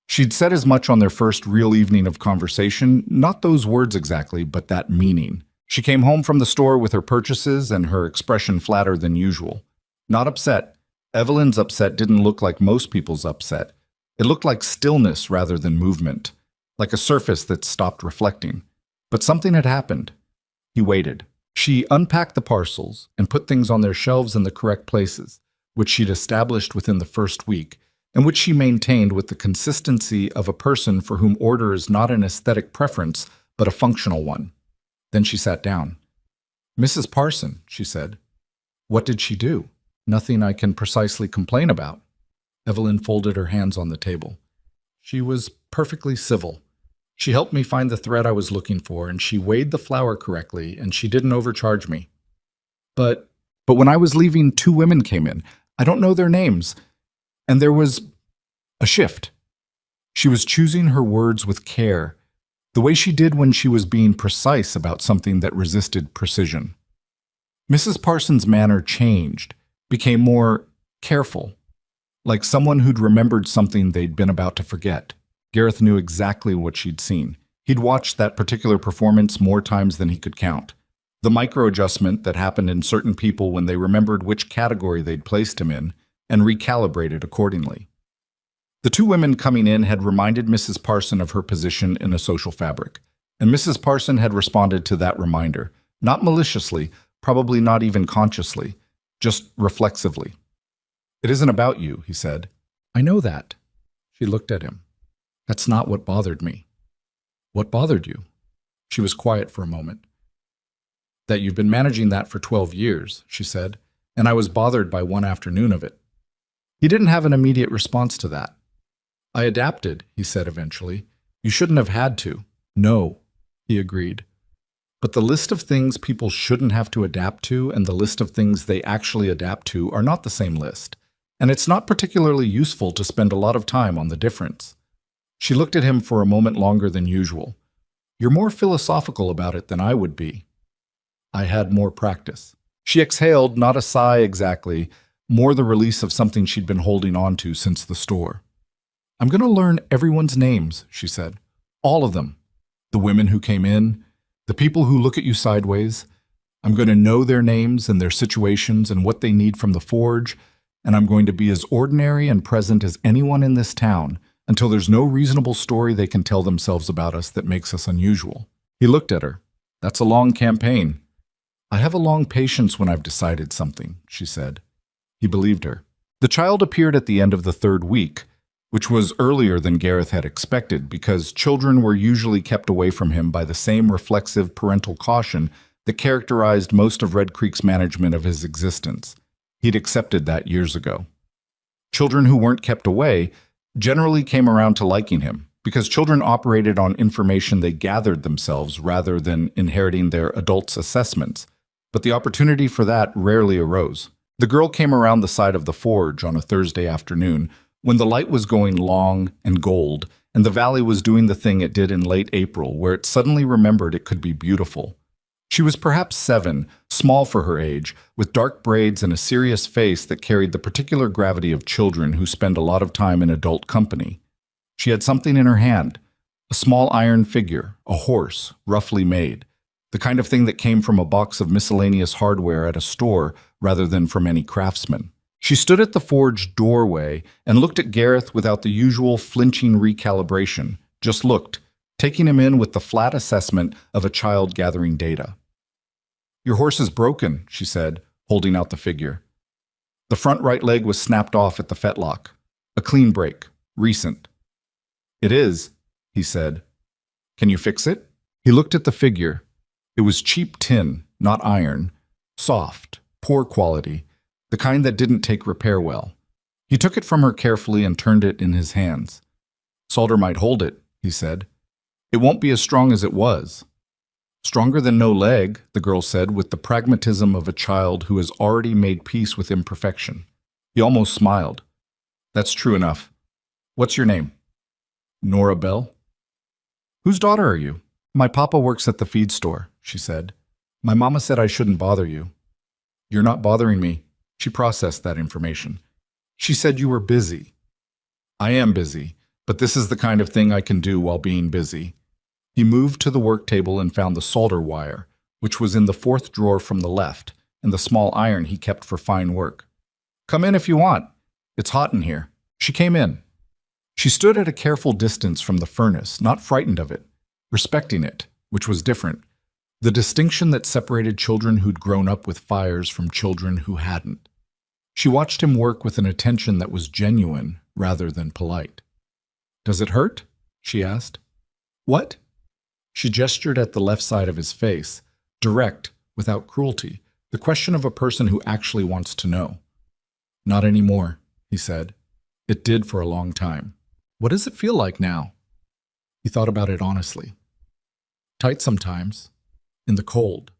She'd said as much on their first real evening of conversation, not those words exactly, but that meaning. She came home from the store with her purchases and her expression flatter than usual. Not upset. Evelyn's upset didn't look like most people's upset. It looked like stillness rather than movement, like a surface that stopped reflecting. But something had happened. He waited. She unpacked the parcels and put things on their shelves in the correct places, which she'd established within the first week, and which she maintained with the consistency of a person for whom order is not an aesthetic preference, but a functional one. Then she sat down. Mrs. Parson, she said. What did she do? Nothing I can precisely complain about. Evelyn folded her hands on the table. She was perfectly civil. She helped me find the thread I was looking for, and she weighed the flour correctly, and she didn't overcharge me. But when I was leaving, 2 women came in. I don't know their names. And there was a shift. She was choosing her words with care, the way she did when she was being precise about something that resisted precision. Mrs. Parsons' manner changed, became more careful, like someone who'd remembered something they'd been about to forget. Gareth knew exactly what she'd seen. He'd watched that particular performance more times than he could count. The micro-adjustment that happened in certain people when they remembered which category they'd placed him in, and recalibrated accordingly. The 2 women coming in had reminded Mrs. Parson of her position in a social fabric, and Mrs. Parson had responded to that reminder, not maliciously, probably not even consciously, just reflexively. It isn't about you, he said. I know that. She looked at him. That's not what bothered me. What bothered you? She was quiet for a moment. That you've been managing that for 12 years, she said, and I was bothered by one afternoon of it. He didn't have an immediate response to that. I adapted, he said eventually. You shouldn't have had to. No, he agreed. But the list of things people shouldn't have to adapt to and the list of things they actually adapt to are not the same list, and it's not particularly useful to spend a lot of time on the difference. She looked at him for a moment longer than usual. You're more philosophical about it than I would be. I had more practice. She exhaled, not a sigh exactly, more the release of something she'd been holding on to since the store. I'm going to learn everyone's names, she said. All of them. The women who came in, the people who look at you sideways. I'm going to know their names and their situations and what they need from the forge, and I'm going to be as ordinary and present as anyone in this town until there's no reasonable story they can tell themselves about us that makes us unusual. He looked at her. That's a long campaign. I have a long patience when I've decided something, she said. He believed her. The child appeared at the end of the third week, which was earlier than Gareth had expected because children were usually kept away from him by the same reflexive parental caution that characterized most of Red Creek's management of his existence. He'd accepted that years ago. Children who weren't kept away generally came around to liking him because children operated on information they gathered themselves rather than inheriting their adults' assessments, but the opportunity for that rarely arose. The girl came around the side of the forge on a Thursday afternoon when the light was going long and gold and the valley was doing the thing it did in late April where it suddenly remembered it could be beautiful. She was perhaps 7, small for her age, with dark braids and a serious face that carried the particular gravity of children who spend a lot of time in adult company. She had something in her hand, a small iron figure, a horse, roughly made, the kind of thing that came from a box of miscellaneous hardware at a store rather than from any craftsman. She stood at the forge doorway and looked at Gareth without the usual flinching recalibration, just looked, taking him in with the flat assessment of a child gathering data. Your horse is broken, she said, holding out the figure. The front right leg was snapped off at the fetlock. A clean break, recent. It is, he said. Can you fix it? He looked at the figure. It was cheap tin, not iron, soft, poor quality, the kind that didn't take repair well. He took it from her carefully and turned it in his hands. Solder might hold it, he said. It won't be as strong as it was. Stronger than no leg, the girl said with the pragmatism of a child who has already made peace with imperfection. He almost smiled. That's true enough. What's your name? Nora Bell. Whose daughter are you? My papa works at the feed store, she said. My mama said I shouldn't bother you. You're not bothering me. She processed that information. She said you were busy. I am busy, but this is the kind of thing I can do while being busy. He moved to the work table and found the solder wire, which was in the 4th drawer from the left, and the small iron he kept for fine work. Come in if you want. It's hot in here. She came in. She stood at a careful distance from the furnace, not frightened of it, respecting it, which was different. The distinction that separated children who'd grown up with fires from children who hadn't. She watched him work with an attention that was genuine rather than polite. Does it hurt? She asked. What? She gestured at the left side of his face, direct, without cruelty, the question of a person who actually wants to know. Not anymore, he said. It did for a long time. What does it feel like now? He thought about it honestly. Tight sometimes, in the cold.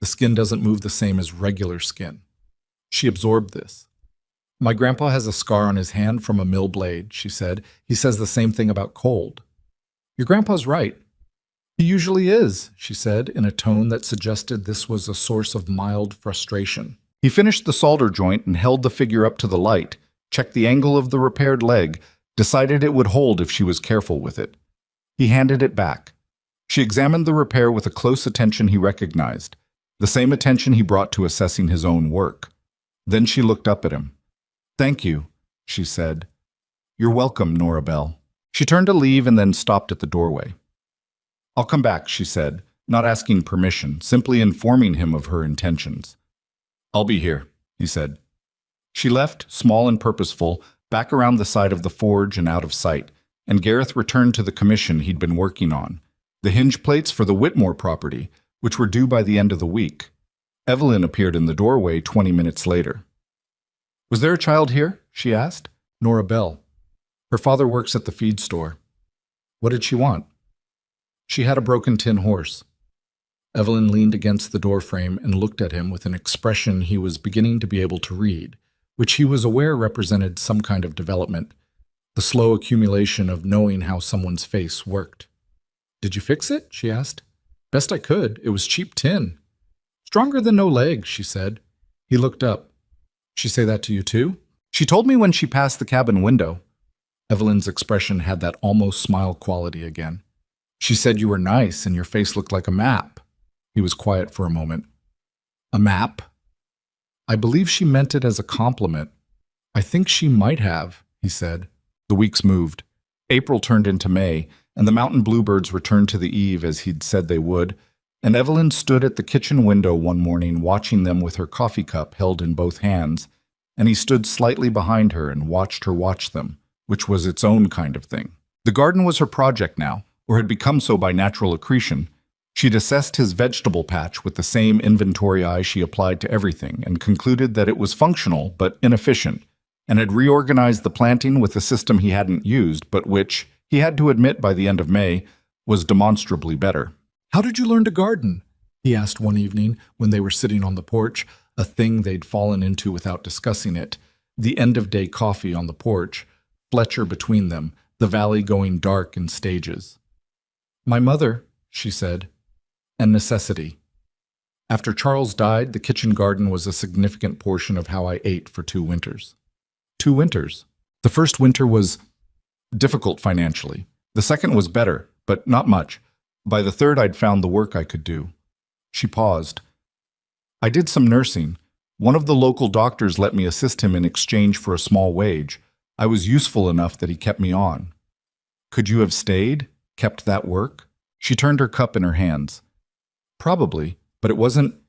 The skin doesn't move the same as regular skin. She absorbed this. My grandpa has a scar on his hand from a mill blade, she said. He says the same thing about cold. Your grandpa's right. He usually is, she said, in a tone that suggested this was a source of mild frustration. He finished the solder joint and held the figure up to the light, checked the angle of the repaired leg, decided it would hold if she was careful with it. He handed it back. She examined the repair with a close attention he recognized, the same attention he brought to assessing his own work. Then she looked up at him. Thank you, she said. You're welcome, Nora Bell. She turned to leave and then stopped at the doorway. I'll come back, she said, not asking permission, simply informing him of her intentions. I'll be here, he said. She left, small and purposeful, back around the side of the forge and out of sight, and Gareth returned to the commission he'd been working on, the hinge plates for the Whitmore property, which were due by the end of the week. Evelyn appeared in the doorway 20 minutes later. Was there a child here? She asked. Nora Bell. Her father works at the feed store. What did she want? She had a broken tin horse. Evelyn leaned against the doorframe and looked at him with an expression he was beginning to be able to read, which he was aware represented some kind of development, the slow accumulation of knowing how someone's face worked. Did you fix it? She asked. Best I could. It was cheap tin. Stronger than no leg, she said. He looked up. She say that to you too? She told me when she passed the cabin window. Evelyn's expression had that almost smile quality again. She said you were nice and your face looked like a map. He was quiet for a moment. A map? I believe she meant it as a compliment. I think she might have, he said. The weeks moved. April turned into May, and the mountain bluebirds returned to the eave as he'd said they would, and Evelyn stood at the kitchen window one morning watching them with her coffee cup held in both hands, and he stood slightly behind her and watched her watch them, which was its own kind of thing. The garden was her project now, or had become so by natural accretion. She'd assessed his vegetable patch with the same inventory eye she applied to everything and concluded that it was functional but inefficient, and had reorganized the planting with a system he hadn't used, but which, he had to admit by the end of May, was demonstrably better. "How did you learn to garden?" he asked one evening when they were sitting on the porch, a thing they'd fallen into without discussing it, the end-of-day coffee on the porch, Fletcher between them, the valley going dark in stages. "My mother," she said, "and necessity. After Charles died, the kitchen garden was a significant portion of how I ate for 2 winters. 2 winters. The first winter was difficult financially. The second was better, but not much. By the third, I'd found the work I could do." She paused. "I did some nursing. One of the local doctors let me assist him in exchange for a small wage. I was useful enough that he kept me on." "Could you have stayed? Kept that work?" She turned her cup in her hands. "Probably, but it wasn't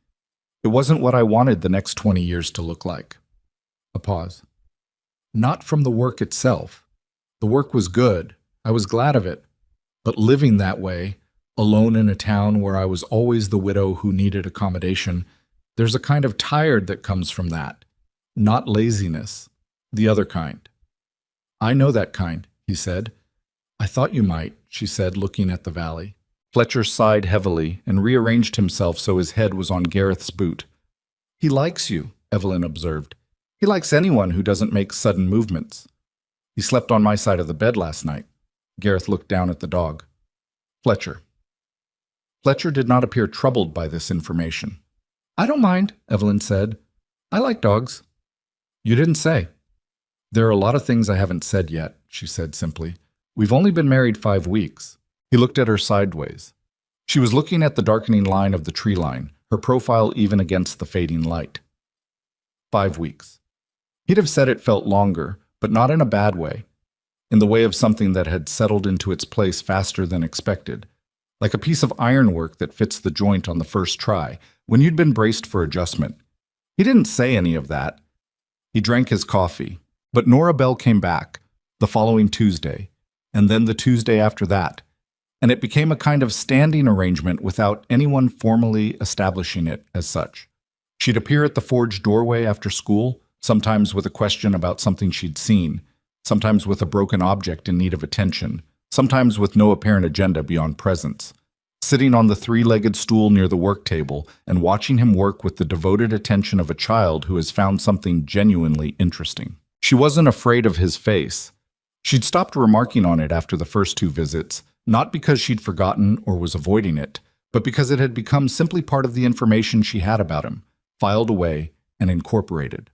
what I wanted the next 20 years to look like." A pause. "Not from the work itself. The work was good. I was glad of it. But living that way, alone in a town where I was always the widow who needed accommodation, there's a kind of tired that comes from that. Not laziness. The other kind." "I know that kind," he said. "I thought you might," she said, looking at the valley. Fletcher sighed heavily and rearranged himself so his head was on Gareth's boot. "He likes you," Evelyn observed. "He likes anyone who doesn't make sudden movements." "He slept on my side of the bed last night." Gareth looked down at the dog. "Fletcher." Fletcher did not appear troubled by this information. "I don't mind," Evelyn said. "I like dogs." "You didn't say." "There are a lot of things I haven't said yet," she said simply. "We've only been married 5 weeks. He looked at her sideways. She was looking at the darkening line of the tree line, her profile even against the fading light. 5 weeks. He'd have said it felt longer, but not in a bad way, in the way of something that had settled into its place faster than expected, like a piece of ironwork that fits the joint on the first try, when you'd been braced for adjustment. He didn't say any of that. He drank his coffee, but Nora Bell came back, the following Tuesday, and then the Tuesday after that, and it became a kind of standing arrangement without anyone formally establishing it as such. She'd appear at the forge doorway after school, sometimes with a question about something she'd seen, sometimes with a broken object in need of attention, sometimes with no apparent agenda beyond presence, sitting on the 3-legged stool near the work table and watching him work with the devoted attention of a child who has found something genuinely interesting. She wasn't afraid of his face. She'd stopped remarking on it after the first 2 visits, not because she'd forgotten or was avoiding it, but because it had become simply part of the information she had about him, filed away and incorporated.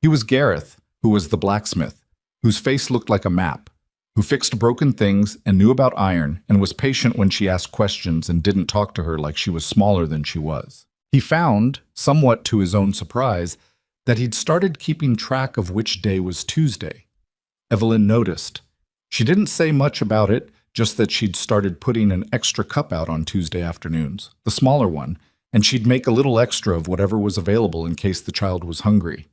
He was Gareth, who was the blacksmith, whose face looked like a map, who fixed broken things and knew about iron and was patient when she asked questions and didn't talk to her like she was smaller than she was. He found, somewhat to his own surprise, that he'd started keeping track of which day was Tuesday. Evelyn noticed. She didn't say much about it, just that she'd started putting an extra cup out on Tuesday afternoons, the smaller one, and she'd make a little extra of whatever was available in case the child was hungry.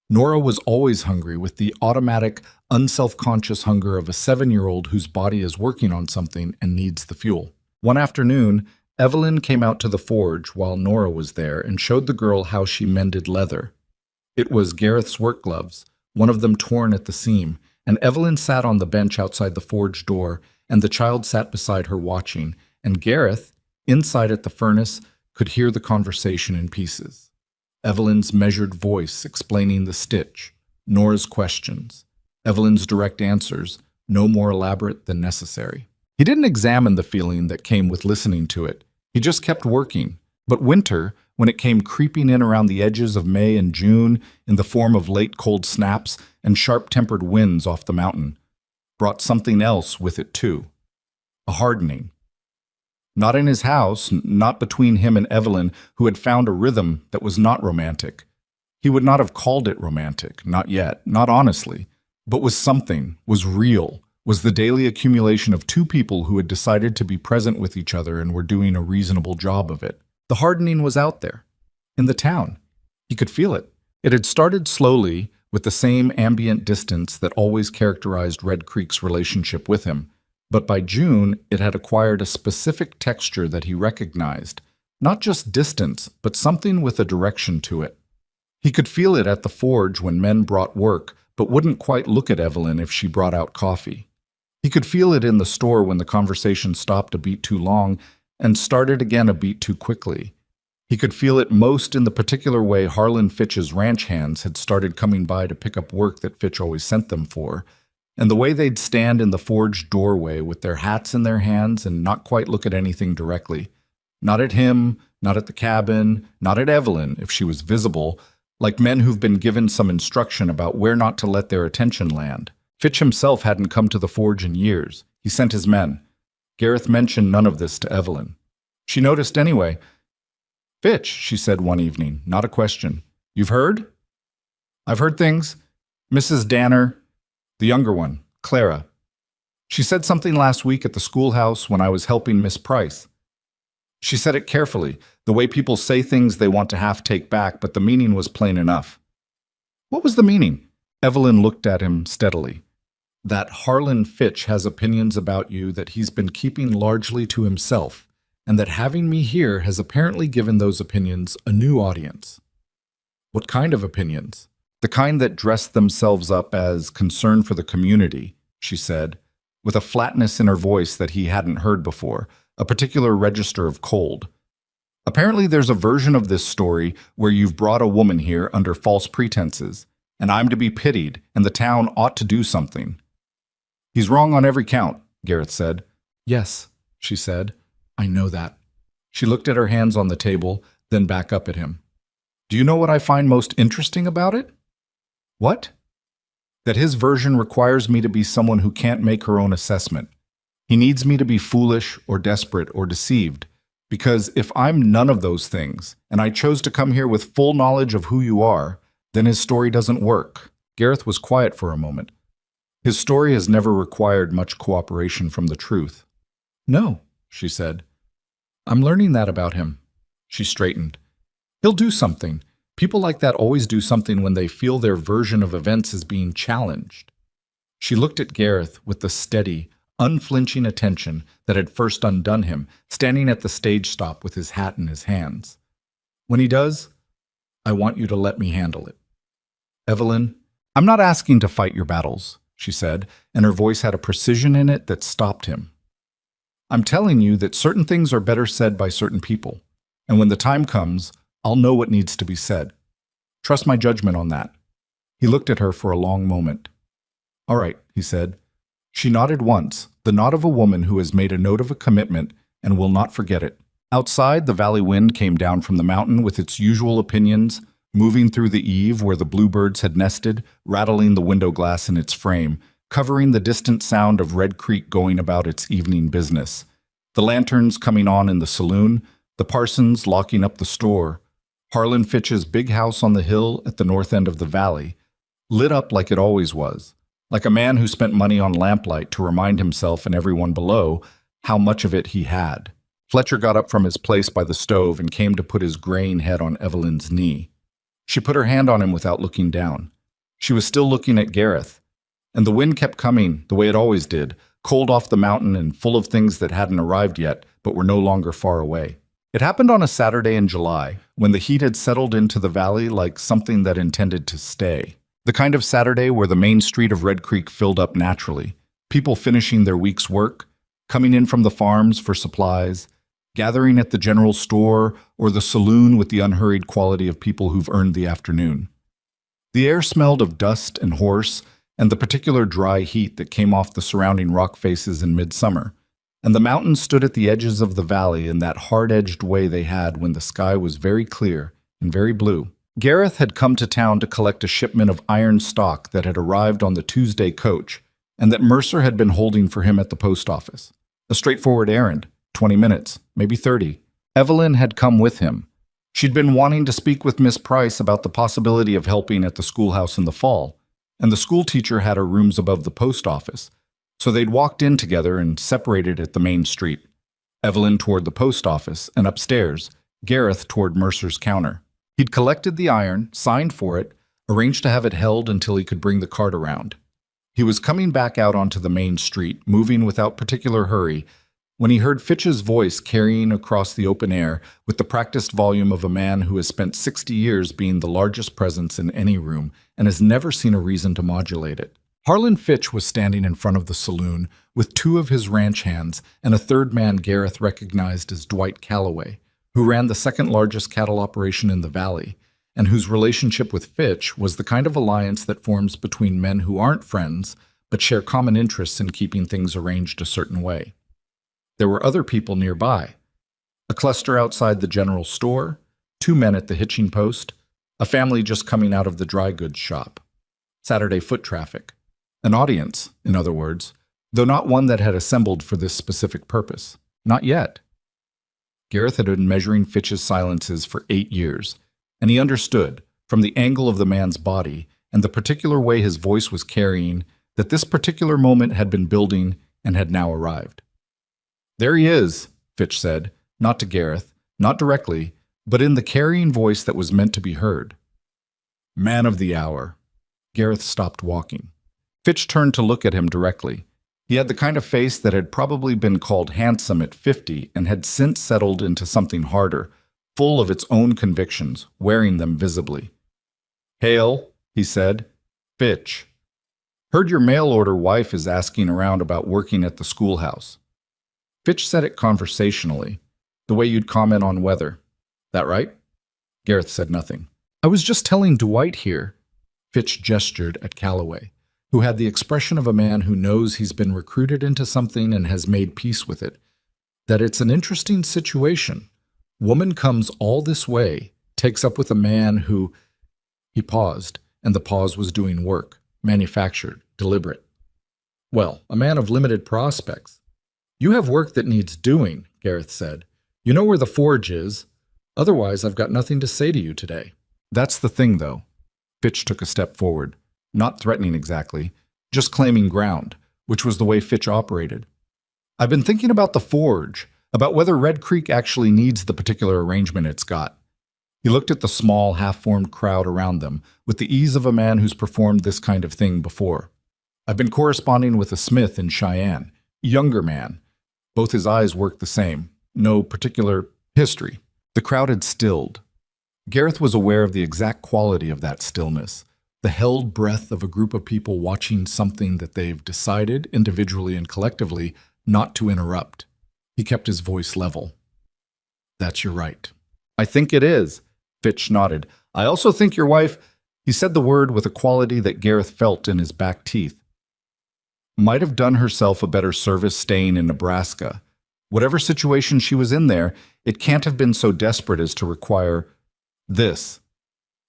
Nora was always hungry, with the automatic, unself-conscious hunger of a 7-year-old whose body is working on something and needs the fuel. One afternoon, Evelyn came out to the forge while Nora was there and showed the girl how she mended leather. It was Gareth's work gloves, one of them torn at the seam, and Evelyn sat on the bench outside the forge door, and the child sat beside her watching, and Gareth, inside at the furnace, could hear the conversation in pieces. Evelyn's measured voice explaining the stitch, Nora's questions, Evelyn's direct answers, no more elaborate than necessary. He didn't examine the feeling that came with listening to it. He just kept working. But winter, when it came creeping in around the edges of May and June in the form of late cold snaps and sharp-tempered winds off the mountain, brought something else with it too. a hardening. Not in his house, not between him and Evelyn, who had found a rhythm that was not romantic. He would not have called it romantic, not yet, not honestly, but was something, was real, was the daily accumulation of two people who had decided to be present with each other and were doing a reasonable job of it. The hardening was out there, in the town. He could feel it. It had started slowly, with the same ambient distance that always characterized Red Creek's relationship with him. But by June, it had acquired a specific texture that he recognized, not just distance, but something with a direction to it. He could feel it at the forge when men brought work, but wouldn't quite look at Evelyn if she brought out coffee. He could feel it in the store when the conversation stopped a beat too long and started again a beat too quickly. He could feel it most in the particular way Harlan Fitch's ranch hands had started coming by to pick up work that Fitch always sent them for, and the way they'd stand in the forge doorway with their hats in their hands and not quite look at anything directly. Not at him, not at the cabin, not at Evelyn, if she was visible, like men who've been given some instruction about where not to let their attention land. Fitch himself hadn't come to the forge in years. He sent his men. Gareth mentioned none of this to Evelyn. She noticed anyway. "Fitch," she said one evening, not a question. "You've heard?" "I've heard things. Mrs. Danner, the younger one, Clara. She said something last week at the schoolhouse when I was helping Miss Price. She said it carefully, the way people say things they want to half take back, but the meaning was plain enough." "What was the meaning?" Evelyn looked at him steadily. "That Harlan Fitch has opinions about you that he's been keeping largely to himself, and that having me here has apparently given those opinions a new audience." "What kind of opinions?" "The kind that dress themselves up as concern for the community," she said, with a flatness in her voice that he hadn't heard before, a particular register of cold. "Apparently there's a version of this story where you've brought a woman here under false pretenses, and I'm to be pitied, and the town ought to do something." "He's wrong on every count," Gareth said. "Yes," she said. "I know that." She looked at her hands on the table, then back up at him. "Do you know what I find most interesting about it?" "What?" "That his version requires me to be someone who can't make her own assessment. He needs me to be foolish or desperate or deceived, because if I'm none of those things, and I chose to come here with full knowledge of who you are, then his story doesn't work." Gareth was quiet for a moment. "His story has never required much cooperation from the truth." "No," she said. "I'm learning that about him." She straightened. "He'll do something. People like that always do something when they feel their version of events is being challenged." She looked at Gareth with the steady, unflinching attention that had first undone him, standing at the stage stop with his hat in his hands. "When he does, I want you to let me handle it." "Evelyn, I'm not asking to fight your battles," she said, and her voice had a precision in it that stopped him. "I'm telling you that certain things are better said by certain people, and when the time comes, I'll know what needs to be said. Trust my judgment on that." He looked at her for a long moment. "All right," he said. She nodded once, the nod of a woman who has made a note of a commitment and will not forget it. Outside, the valley wind came down from the mountain with its usual opinions, moving through the eave where the bluebirds had nested, rattling the window glass in its frame, covering the distant sound of Red Creek going about its evening business. The lanterns coming on in the saloon, the parsons locking up the store, Harlan Fitch's big house on the hill at the north end of the valley, lit up like it always was, like a man who spent money on lamplight to remind himself and everyone below how much of it he had. Fletcher got up from his place by the stove and came to put his graying head on Evelyn's knee. She put her hand on him without looking down. She was still looking at Gareth, and the wind kept coming the way it always did, cold off the mountain and full of things that hadn't arrived yet but were no longer far away. It happened on a Saturday in July, when the heat had settled into the valley like something that intended to stay. The kind of Saturday where the main street of Red Creek filled up naturally, people finishing their week's work, coming in from the farms for supplies, gathering at the general store or the saloon with the unhurried quality of people who've earned the afternoon. The air smelled of dust and horse and the particular dry heat that came off the surrounding rock faces in midsummer, and the mountains stood at the edges of the valley in that hard-edged way they had when the sky was very clear and very blue. Gareth had come to town to collect a shipment of iron stock that had arrived on the Tuesday coach and that Mercer had been holding for him at the post office. A straightforward errand, 20 minutes, maybe 30. Evelyn had come with him. She'd been wanting to speak with Miss Price about the possibility of helping at the schoolhouse in the fall, and the school teacher had her rooms above the post office, so they'd walked in together and separated at the main street. Evelyn toward the post office, and upstairs, Gareth toward Mercer's counter. He'd collected the iron, signed for it, arranged to have it held until he could bring the cart around. He was coming back out onto the main street, moving without particular hurry, when he heard Fitch's voice carrying across the open air with the practiced volume of a man who has spent 60 years being the largest presence in any room and has never seen a reason to modulate it. Harlan Fitch was standing in front of the saloon with two of his ranch hands and a third man Gareth recognized as Dwight Calloway, who ran the second largest cattle operation in the valley, and whose relationship with Fitch was the kind of alliance that forms between men who aren't friends but share common interests in keeping things arranged a certain way. There were other people nearby. A cluster outside the general store, two men at the hitching post, a family just coming out of the dry goods shop. Saturday foot traffic. An audience, in other words, though not one that had assembled for this specific purpose. Not yet. Gareth had been measuring Fitch's silences for 8 years, and he understood, from the angle of the man's body and the particular way his voice was carrying, that this particular moment had been building and had now arrived. "There he is," Fitch said, not to Gareth, not directly, but in the carrying voice that was meant to be heard. "Man of the hour." Gareth stopped walking. Fitch turned to look at him directly. He had the kind of face that had probably been called handsome at 50 and had since settled into something harder, full of its own convictions, wearing them visibly. "Hail," he said. "Fitch. Heard your mail-order wife is asking around about working at the schoolhouse." Fitch said it conversationally, the way you'd comment on weather. "That right?" Gareth said nothing. "I was just telling Dwight here." Fitch gestured at Calloway, who had the expression of a man who knows he's been recruited into something and has made peace with it, that it's an interesting situation. Woman comes all this way, takes up with a man who... He paused, and the pause was doing work, manufactured, deliberate. "Well, a man of limited prospects." "You have work that needs doing," Gareth said. "You know where the forge is. Otherwise, I've got nothing to say to you today." "That's the thing, though." Fitch took a step forward, not threatening exactly, just claiming ground, which was the way Fitch operated. "I've been thinking about the forge, about whether Red Creek actually needs the particular arrangement it's got." He looked at the small, half-formed crowd around them with the ease of a man who's performed this kind of thing before. "I've been corresponding with a smith in Cheyenne, younger man. Both his eyes worked the same. No particular history." The crowd had stilled. Gareth was aware of the exact quality of that stillness, the held breath of a group of people watching something that they've decided, individually and collectively, not to interrupt. He kept his voice level. "That's your right." "I think it is." Fitch nodded. "I also think your wife..." He said the word with a quality that Gareth felt in his back teeth. "Might have done herself a better service staying in Nebraska. Whatever situation she was in there, it can't have been so desperate as to require this."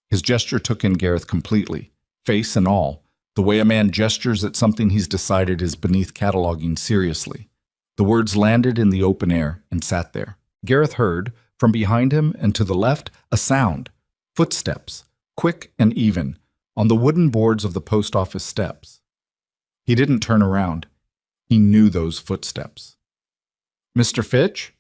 His gesture took in Gareth completely, face and all, the way a man gestures at something he's decided is beneath cataloging seriously. The words landed in the open air and sat there. Gareth heard, from behind him and to the left, a sound, footsteps, quick and even, on the wooden boards of the post office steps. He didn't turn around. He knew those footsteps. "Mr. Fitch?"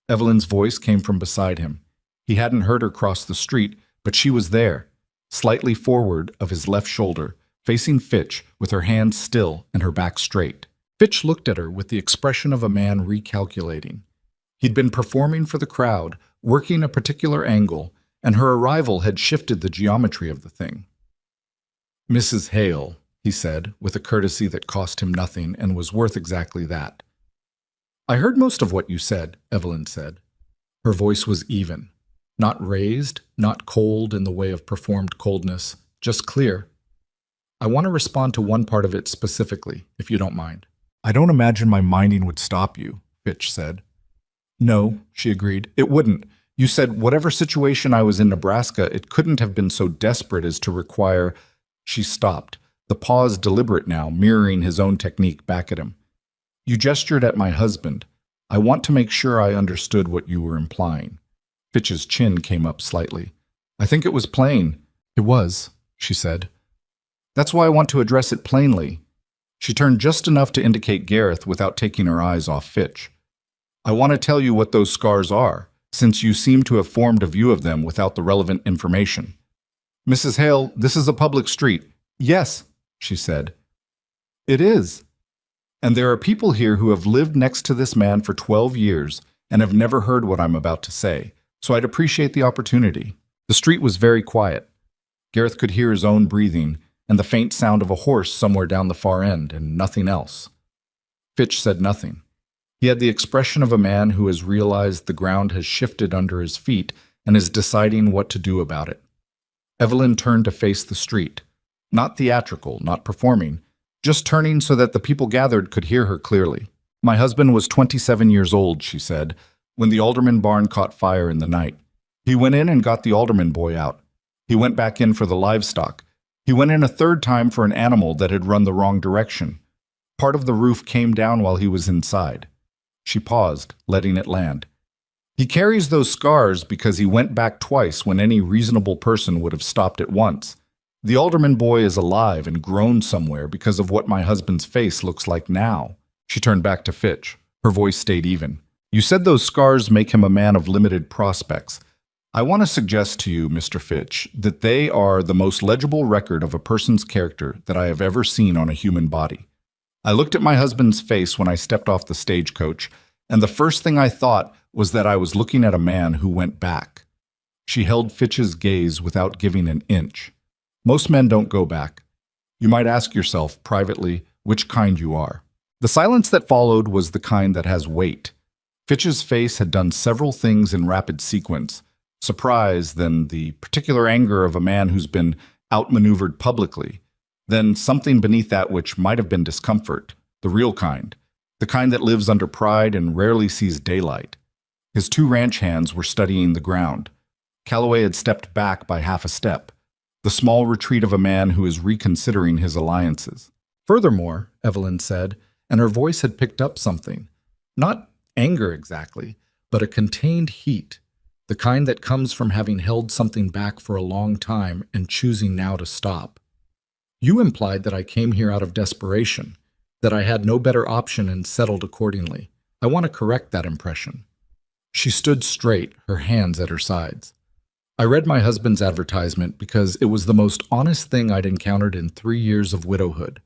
Evelyn's voice came from beside him. He hadn't heard her cross the street, but she was there, slightly forward of his left shoulder, facing Fitch with her hands still and her back straight. Fitch looked at her with the expression of a man recalculating. He'd been performing for the crowd, working a particular angle, and her arrival had shifted the geometry of the thing. "Mrs. Hale," he said, with a courtesy that cost him nothing and was worth exactly that. "I heard most of what you said," Evelyn said. Her voice was even. Not raised, not cold in the way of performed coldness, just clear. "I want to respond to one part of it specifically, if you don't mind." "I don't imagine my minding would stop you," Fitch said. "No," she agreed, "it wouldn't. You said whatever situation I was in Nebraska, it couldn't have been so desperate as to require..." She stopped, the pause deliberate now, mirroring his own technique back at him. "You gestured at my husband, I want to make sure I understood what you were implying. Fitch's chin came up slightly. I think it was plain. It was, she said. That's why I want to address it plainly. She turned just enough to indicate Gareth without taking her eyes off Fitch. I want to tell you what those scars are, since you seem to have formed a view of them without the relevant information. Mrs. Hale, this is a public street. Yes, she said. It is. And there are people here who have lived next to this man for 12 years and have never heard what I'm about to say, so I'd appreciate the opportunity. The street was very quiet. Gareth could hear his own breathing and the faint sound of a horse somewhere down the far end, and nothing else. Fitch said nothing. He had the expression of a man who has realized the ground has shifted under his feet and is deciding what to do about it. Evelyn turned to face the street. Not theatrical, not performing, just turning so that the people gathered could hear her clearly. My husband was 27 years old, she said, when the alderman barn caught fire in the night. He went in and got the alderman boy out. He went back in for the livestock. He went in a third time for an animal that had run the wrong direction. Part of the roof came down while he was inside. She paused, letting it land. He carries those scars because he went back twice when any reasonable person would have stopped at once. The alderman boy is alive and grown somewhere because of what my husband's face looks like now. She turned back to Fitch. Her voice stayed even. You said those scars make him a man of limited prospects. I want to suggest to you, Mr. Fitch, that they are the most legible record of a person's character that I have ever seen on a human body. I looked at my husband's face when I stepped off the stagecoach, and the first thing I thought was that I was looking at a man who went back. She held Fitch's gaze without giving an inch. Most men don't go back. You might ask yourself, privately, which kind you are. The silence that followed was the kind that has weight. Fitch's face had done several things in rapid sequence. Surprise, then the particular anger of a man who's been outmaneuvered publicly, then something beneath that which might have been discomfort, the real kind, the kind that lives under pride and rarely sees daylight. His two ranch hands were studying the ground. Calloway had stepped back by half a step, the small retreat of a man who is reconsidering his alliances. Furthermore, Evelyn said, and her voice had picked up something, not anger exactly, but a contained heat, the kind that comes from having held something back for a long time and choosing now to stop. You implied that I came here out of desperation, that I had no better option and settled accordingly. I want to correct that impression. She stood straight, her hands at her sides. I read my husband's advertisement because it was the most honest thing I'd encountered in 3 years of widowhood.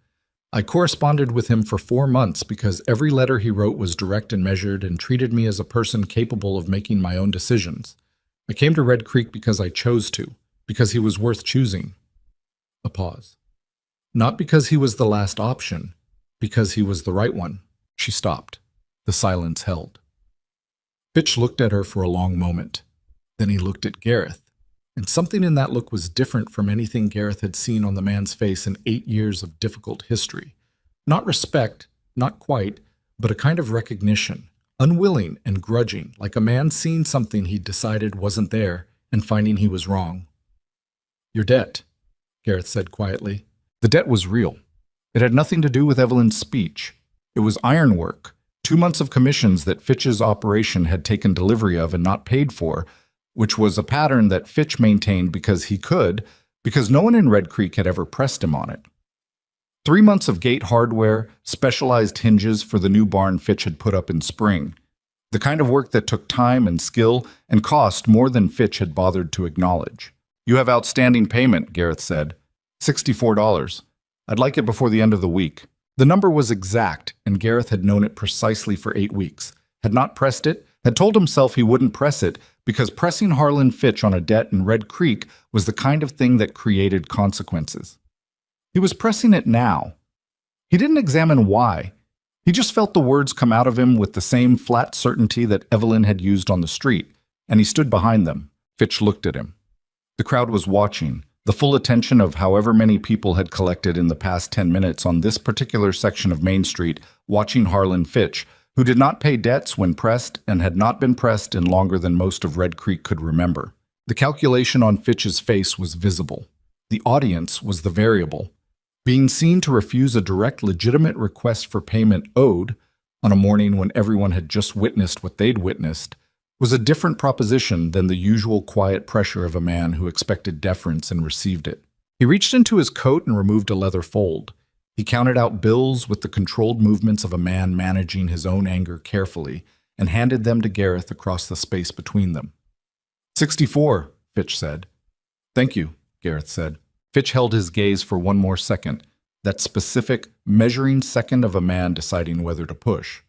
I corresponded with him for 4 months because every letter he wrote was direct and measured and treated me as a person capable of making my own decisions. I came to Red Creek because I chose to, because he was worth choosing. A pause. Not because he was the last option, because he was the right one. She stopped. The silence held. Fitch looked at her for a long moment. Then he looked at Gareth, and something in that look was different from anything Gareth had seen on the man's face in 8 years of difficult history. Not respect, not quite, but a kind of recognition, unwilling and grudging, like a man seeing something he'd decided wasn't there and finding he was wrong. Your debt, Gareth said quietly. The debt was real. It had nothing to do with Evelyn's speech. It was ironwork, 2 months of commissions that Fitch's operation had taken delivery of and not paid for, which was a pattern that Fitch maintained because he could, because no one in Red Creek had ever pressed him on it. 3 months of gate hardware, specialized hinges for the new barn Fitch had put up in spring. The kind of work that took time and skill and cost more than Fitch had bothered to acknowledge. You have outstanding payment, Gareth said. $64. I'd like it before the end of the week. The number was exact, and Gareth had known it precisely for 8 weeks, had not pressed it, had told himself he wouldn't press it because pressing Harlan Fitch on a debt in Red Creek was the kind of thing that created consequences. He was pressing it now. He didn't examine why. He just felt the words come out of him with the same flat certainty that Evelyn had used on the street, and he stood behind them. Fitch looked at him. The crowd was watching, the full attention of however many people had collected in the past 10 minutes on this particular section of Main Street, watching Harlan Fitch, who did not pay debts when pressed and had not been pressed in longer than most of Red Creek could remember. The calculation on Fitch's face was visible. The audience was the variable. Being seen to refuse a direct, legitimate request for payment owed, on a morning when everyone had just witnessed what they'd witnessed, was a different proposition than the usual quiet pressure of a man who expected deference and received it. He reached into his coat and removed a leather fold. He counted out bills with the controlled movements of a man managing his own anger carefully and handed them to Gareth across the space between them. 64, Fitch said. Thank you, Gareth said. Fitch held his gaze for one more second, that specific, measuring second of a man deciding whether to push.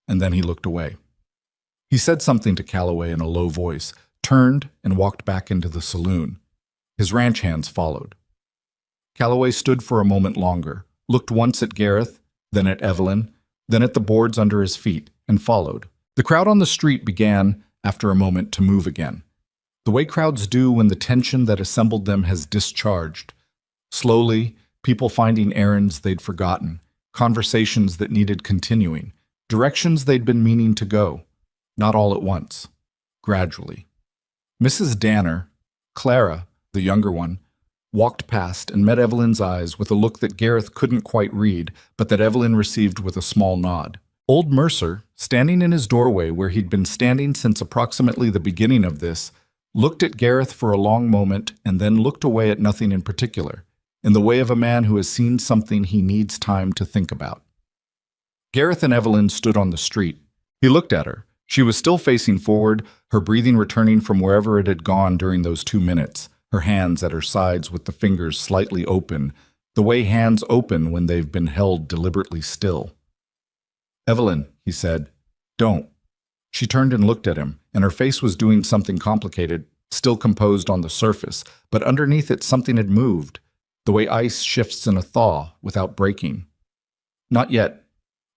And then he looked away. He said something to Calloway in a low voice, turned, and walked back into the saloon. His ranch hands followed. Calloway stood for a moment longer, looked once at Gareth, then at Evelyn, then at the boards under his feet, and followed. The crowd on the street began, after a moment, to move again. The way crowds do when the tension that assembled them has discharged. Slowly, people finding errands they'd forgotten, conversations that needed continuing, directions they'd been meaning to go. Not all at once. Gradually. Mrs. Danner, Clara, the younger one, walked past and met Evelyn's eyes with a look that Gareth couldn't quite read, but that Evelyn received with a small nod. Old Mercer, standing in his doorway where he'd been standing since approximately the beginning of this, looked at Gareth for a long moment and then looked away at nothing in particular, in the way of a man who has seen something he needs time to think about. Gareth and Evelyn stood on the street. He looked at her. She was still facing forward, her breathing returning from wherever it had gone during those 2 minutes, her hands at her sides with the fingers slightly open, the way hands open when they've been held deliberately still. "Evelyn," he said, "don't." She turned and looked at him, and her face was doing something complicated, still composed on the surface, but underneath it something had moved, the way ice shifts in a thaw without breaking. "Not yet.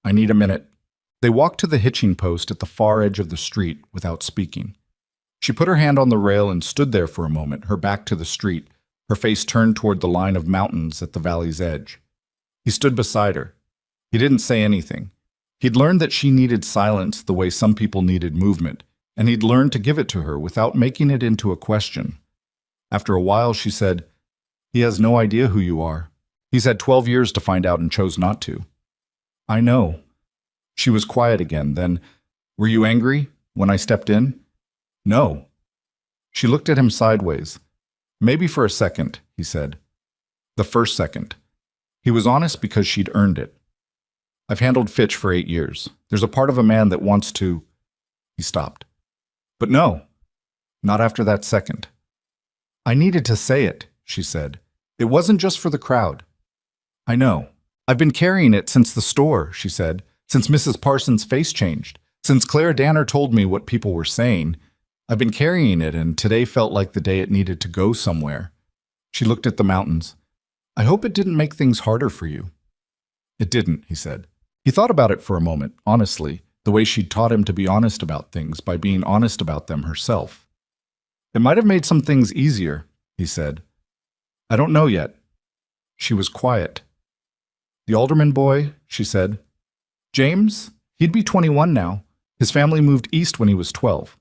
I need a minute." They walked to the hitching post at the far edge of the street without speaking. She put her hand on the rail and stood there for a moment, her back to the street, her face turned toward the line of mountains at the valley's edge. He stood beside her. He didn't say anything. He'd learned that she needed silence the way some people needed movement, and he'd learned to give it to her without making it into a question. After a while, she said, "He has no idea who you are. He's had 12 years to find out and chose not to." "I know." She was quiet again, then, "Were you angry when I stepped in?" "No." She looked at him sideways. "Maybe for a second," he said. The first second. He was honest because she'd earned it. "I've handled Fitch for 8 years. There's a part of a man that wants to—" He stopped. "But no, not after that second." "I needed to say it," she said. "It wasn't just for the crowd." "I know. I've been carrying it since the store," she said, "since Mrs. Parsons' face changed, since Claire Danner told me what people were saying. I've been carrying it, and today felt like the day it needed to go somewhere." She looked at the mountains. "I hope it didn't make things harder for you." "It didn't," he said. He thought about it for a moment, honestly, the way she'd taught him to be honest about things by being honest about them herself. "It might have made some things easier," he said. "I don't know yet." She was quiet. "The alderman boy," she said. "James? He'd be 21 now. His family moved east when he was 12.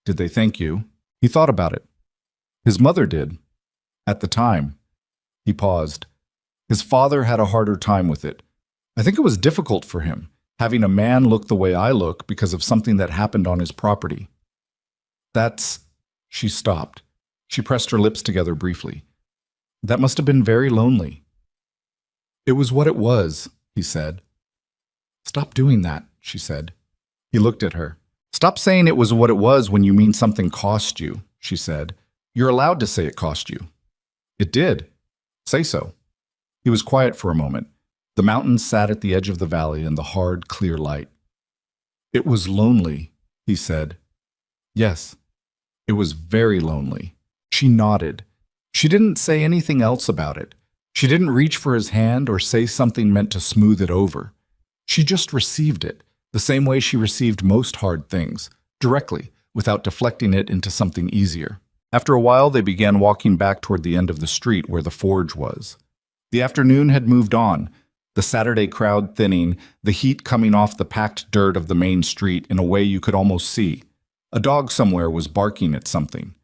"Did they thank you?" He thought about it. "His mother did. At the time." He paused. "His father had a harder time with it. I think it was difficult for him, having a man look the way I look because of something that happened on his property." "That's—" She stopped. She pressed her lips together briefly. "That must have been very lonely." "It was what it was," he said. "Stop doing that," she said. He looked at her. "Stop saying it was what it was when you mean something cost you," she said. "You're allowed to say it cost you." "It did. Say so." He was quiet for a moment. The mountains sat at the edge of the valley in the hard, clear light. "It was lonely," he said. "Yes, it was very lonely." She nodded. She didn't say anything else about it. She didn't reach for his hand or say something meant to smooth it over. She just received it, the same way she received most hard things, directly, without deflecting it into something easier. After a while, they began walking back toward the end of the street where the forge was. The afternoon had moved on, the Saturday crowd thinning, the heat coming off the packed dirt of the main street in a way you could almost see. A dog somewhere was barking at something.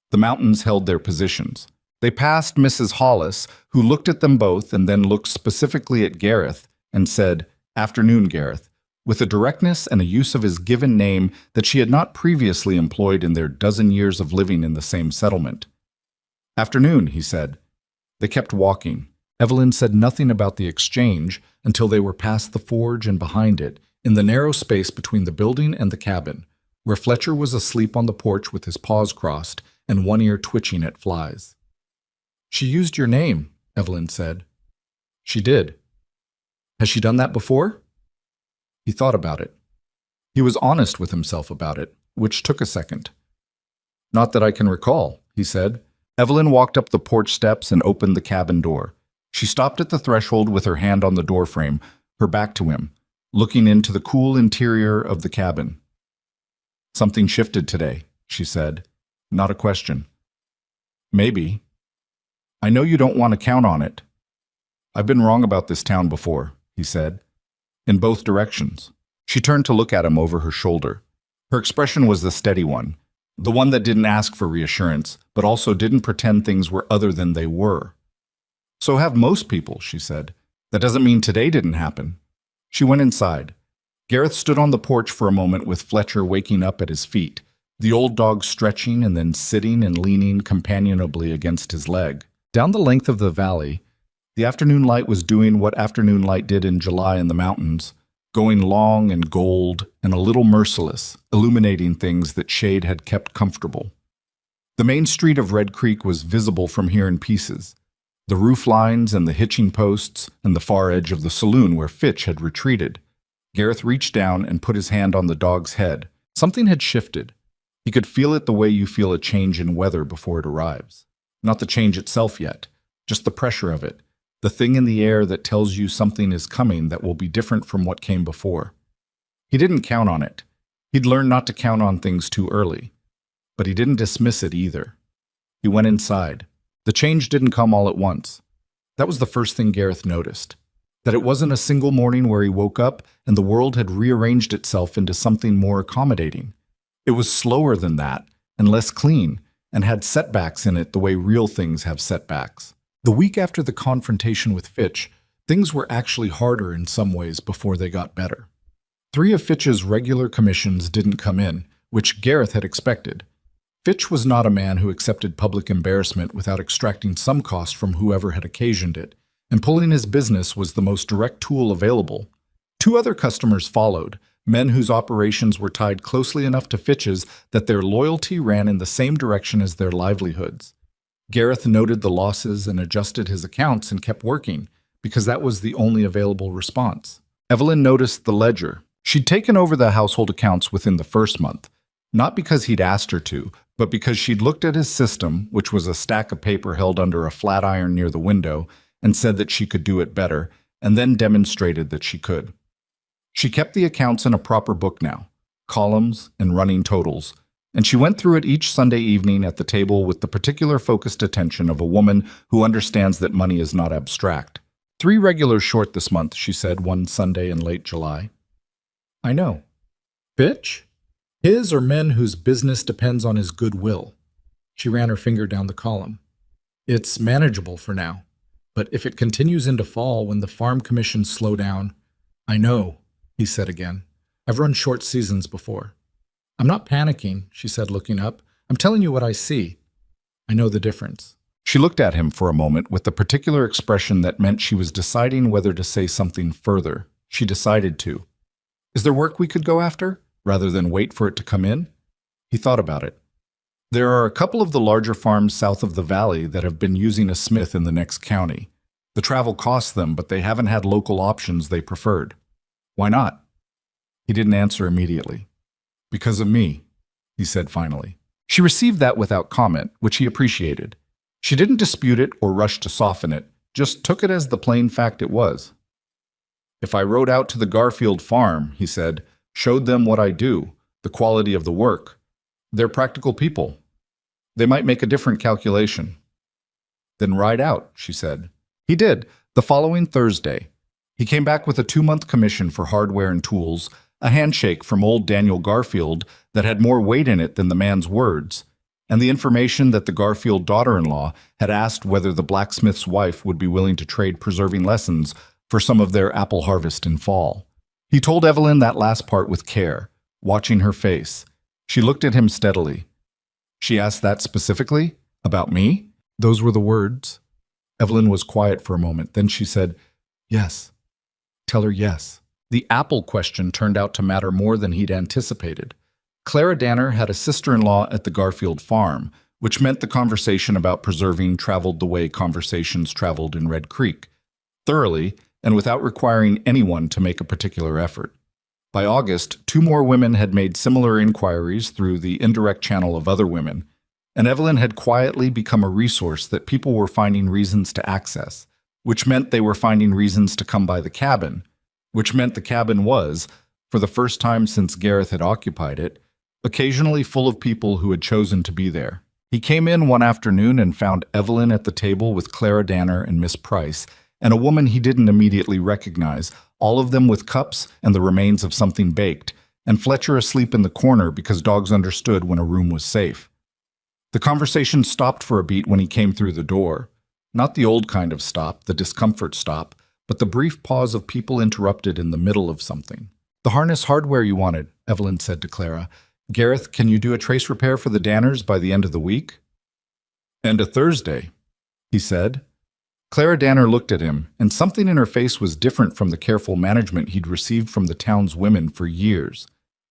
The mountains held their positions. They passed Mrs. Hollis, who looked at them both and then looked specifically at Gareth and said, "Afternoon, Gareth," with a directness and a use of his given name that she had not previously employed in their dozen years of living in the same settlement. "Afternoon," he said. They kept walking. Evelyn said nothing about the exchange until they were past the forge and behind it, in the narrow space between the building and the cabin, where Fletcher was asleep on the porch with his paws crossed and one ear twitching at flies. "She used your name," Evelyn said. "She did. Has she done that before?" He thought about it. He was honest with himself about it, which took a second. "Not that I can recall," he said. Evelyn walked up the porch steps and opened the cabin door. She stopped at the threshold with her hand on the doorframe, her back to him, looking into the cool interior of the cabin. "Something shifted today," she said. Not a question. "Maybe. I know you don't want to count on it. I've been wrong about this town before," he said. "In both directions." She turned to look at him over her shoulder. Her expression was the steady one, the one that didn't ask for reassurance, but also didn't pretend things were other than they were. "So have most people," she said. "That doesn't mean today didn't happen." She went inside. Gareth stood on the porch for a moment with Fletcher waking up at his feet, the old dog stretching and then sitting and leaning companionably against his leg. Down the length of the valley, the afternoon light was doing what afternoon light did in July in the mountains, going long and gold and a little merciless, illuminating things that shade had kept comfortable. The main street of Red Creek was visible from here in pieces. The roof lines and the hitching posts and the far edge of the saloon where Fitch had retreated. Gareth reached down and put his hand on the dog's head. Something had shifted. He could feel it the way you feel a change in weather before it arrives. Not the change itself yet, just the pressure of it, the thing in the air that tells you something is coming that will be different from what came before. He didn't count on it. He'd learned not to count on things too early. But he didn't dismiss it either. He went inside. The change didn't come all at once. That was the first thing Gareth noticed. That it wasn't a single morning where he woke up and the world had rearranged itself into something more accommodating. It was slower than that, and less clean, and had setbacks in it the way real things have setbacks. The week after the confrontation with Fitch, things were actually harder in some ways before they got better. 3 of Fitch's regular commissions didn't come in, which Gareth had expected. Fitch was not a man who accepted public embarrassment without extracting some cost from whoever had occasioned it, and pulling his business was the most direct tool available. 2 other customers followed, men whose operations were tied closely enough to Fitch's that their loyalty ran in the same direction as their livelihoods. Gareth noted the losses and adjusted his accounts and kept working, because that was the only available response. Evelyn noticed the ledger. She'd taken over the household accounts within the first month, not because he'd asked her to, but because she'd looked at his system, which was a stack of paper held under a flat iron near the window, and said that she could do it better, and then demonstrated that she could. She kept the accounts in a proper book now, columns and running totals, and she went through it each Sunday evening at the table with the particular focused attention of a woman who understands that money is not abstract. 3 regulars short this month, she said one Sunday in late July. "I know. Fitch? His or men whose business depends on his goodwill." She ran her finger down the column. "It's manageable for now, but if it continues into fall when the farm commissions slow down—" "I know," he said again. "I've run short seasons before." "I'm not panicking," she said, looking up. "I'm telling you what I see. I know the difference." She looked at him for a moment with the particular expression that meant she was deciding whether to say something further. She decided to. "Is there work we could go after, rather than wait for it to come in?" He thought about it. "There are a couple of the larger farms south of the valley that have been using a smith in the next county. The travel costs them, but they haven't had local options they preferred." "Why not?" He didn't answer immediately. "Because of me," he said finally. She received that without comment, which he appreciated. She didn't dispute it or rush to soften it, just took it as the plain fact it was. "If I rode out to the Garfield farm," he said, "showed them what I do, the quality of the work. They're practical people. They might make a different calculation." "Then ride out," she said. He did, the following Thursday. He came back with a 2-month commission for hardware and tools, a handshake from old Daniel Garfield that had more weight in it than the man's words, and the information that the Garfield daughter-in-law had asked whether the blacksmith's wife would be willing to trade preserving lessons for some of their apple harvest in fall. He told Evelyn that last part with care, watching her face. She looked at him steadily. She asked that specifically? About me? Those were the words. Evelyn was quiet for a moment. Then she said, yes. Tell her yes. The apple question turned out to matter more than he'd anticipated. Clara Danner had a sister-in-law at the Garfield farm, which meant the conversation about preserving traveled the way conversations traveled in Red Creek, thoroughly and without requiring anyone to make a particular effort. By August, 2 more women had made similar inquiries through the indirect channel of other women, and Evelyn had quietly become a resource that people were finding reasons to access, which meant they were finding reasons to come by the cabin, which meant the cabin was, for the first time since Gareth had occupied it, occasionally full of people who had chosen to be there. He came in one afternoon and found Evelyn at the table with Clara Danner and Miss Price, and a woman he didn't immediately recognize, all of them with cups and the remains of something baked, and Fletcher asleep in the corner because dogs understood when a room was safe. The conversation stopped for a beat when he came through the door. Not the old kind of stop, the discomfort stop, but the brief pause of people interrupted in the middle of something. The harness hardware you wanted, Evelyn said to Clara. Gareth, can you do a trace repair for the Danners by the end of the week? And a Thursday, he said. Clara Danner looked at him, and something in her face was different from the careful management he'd received from the town's women for years.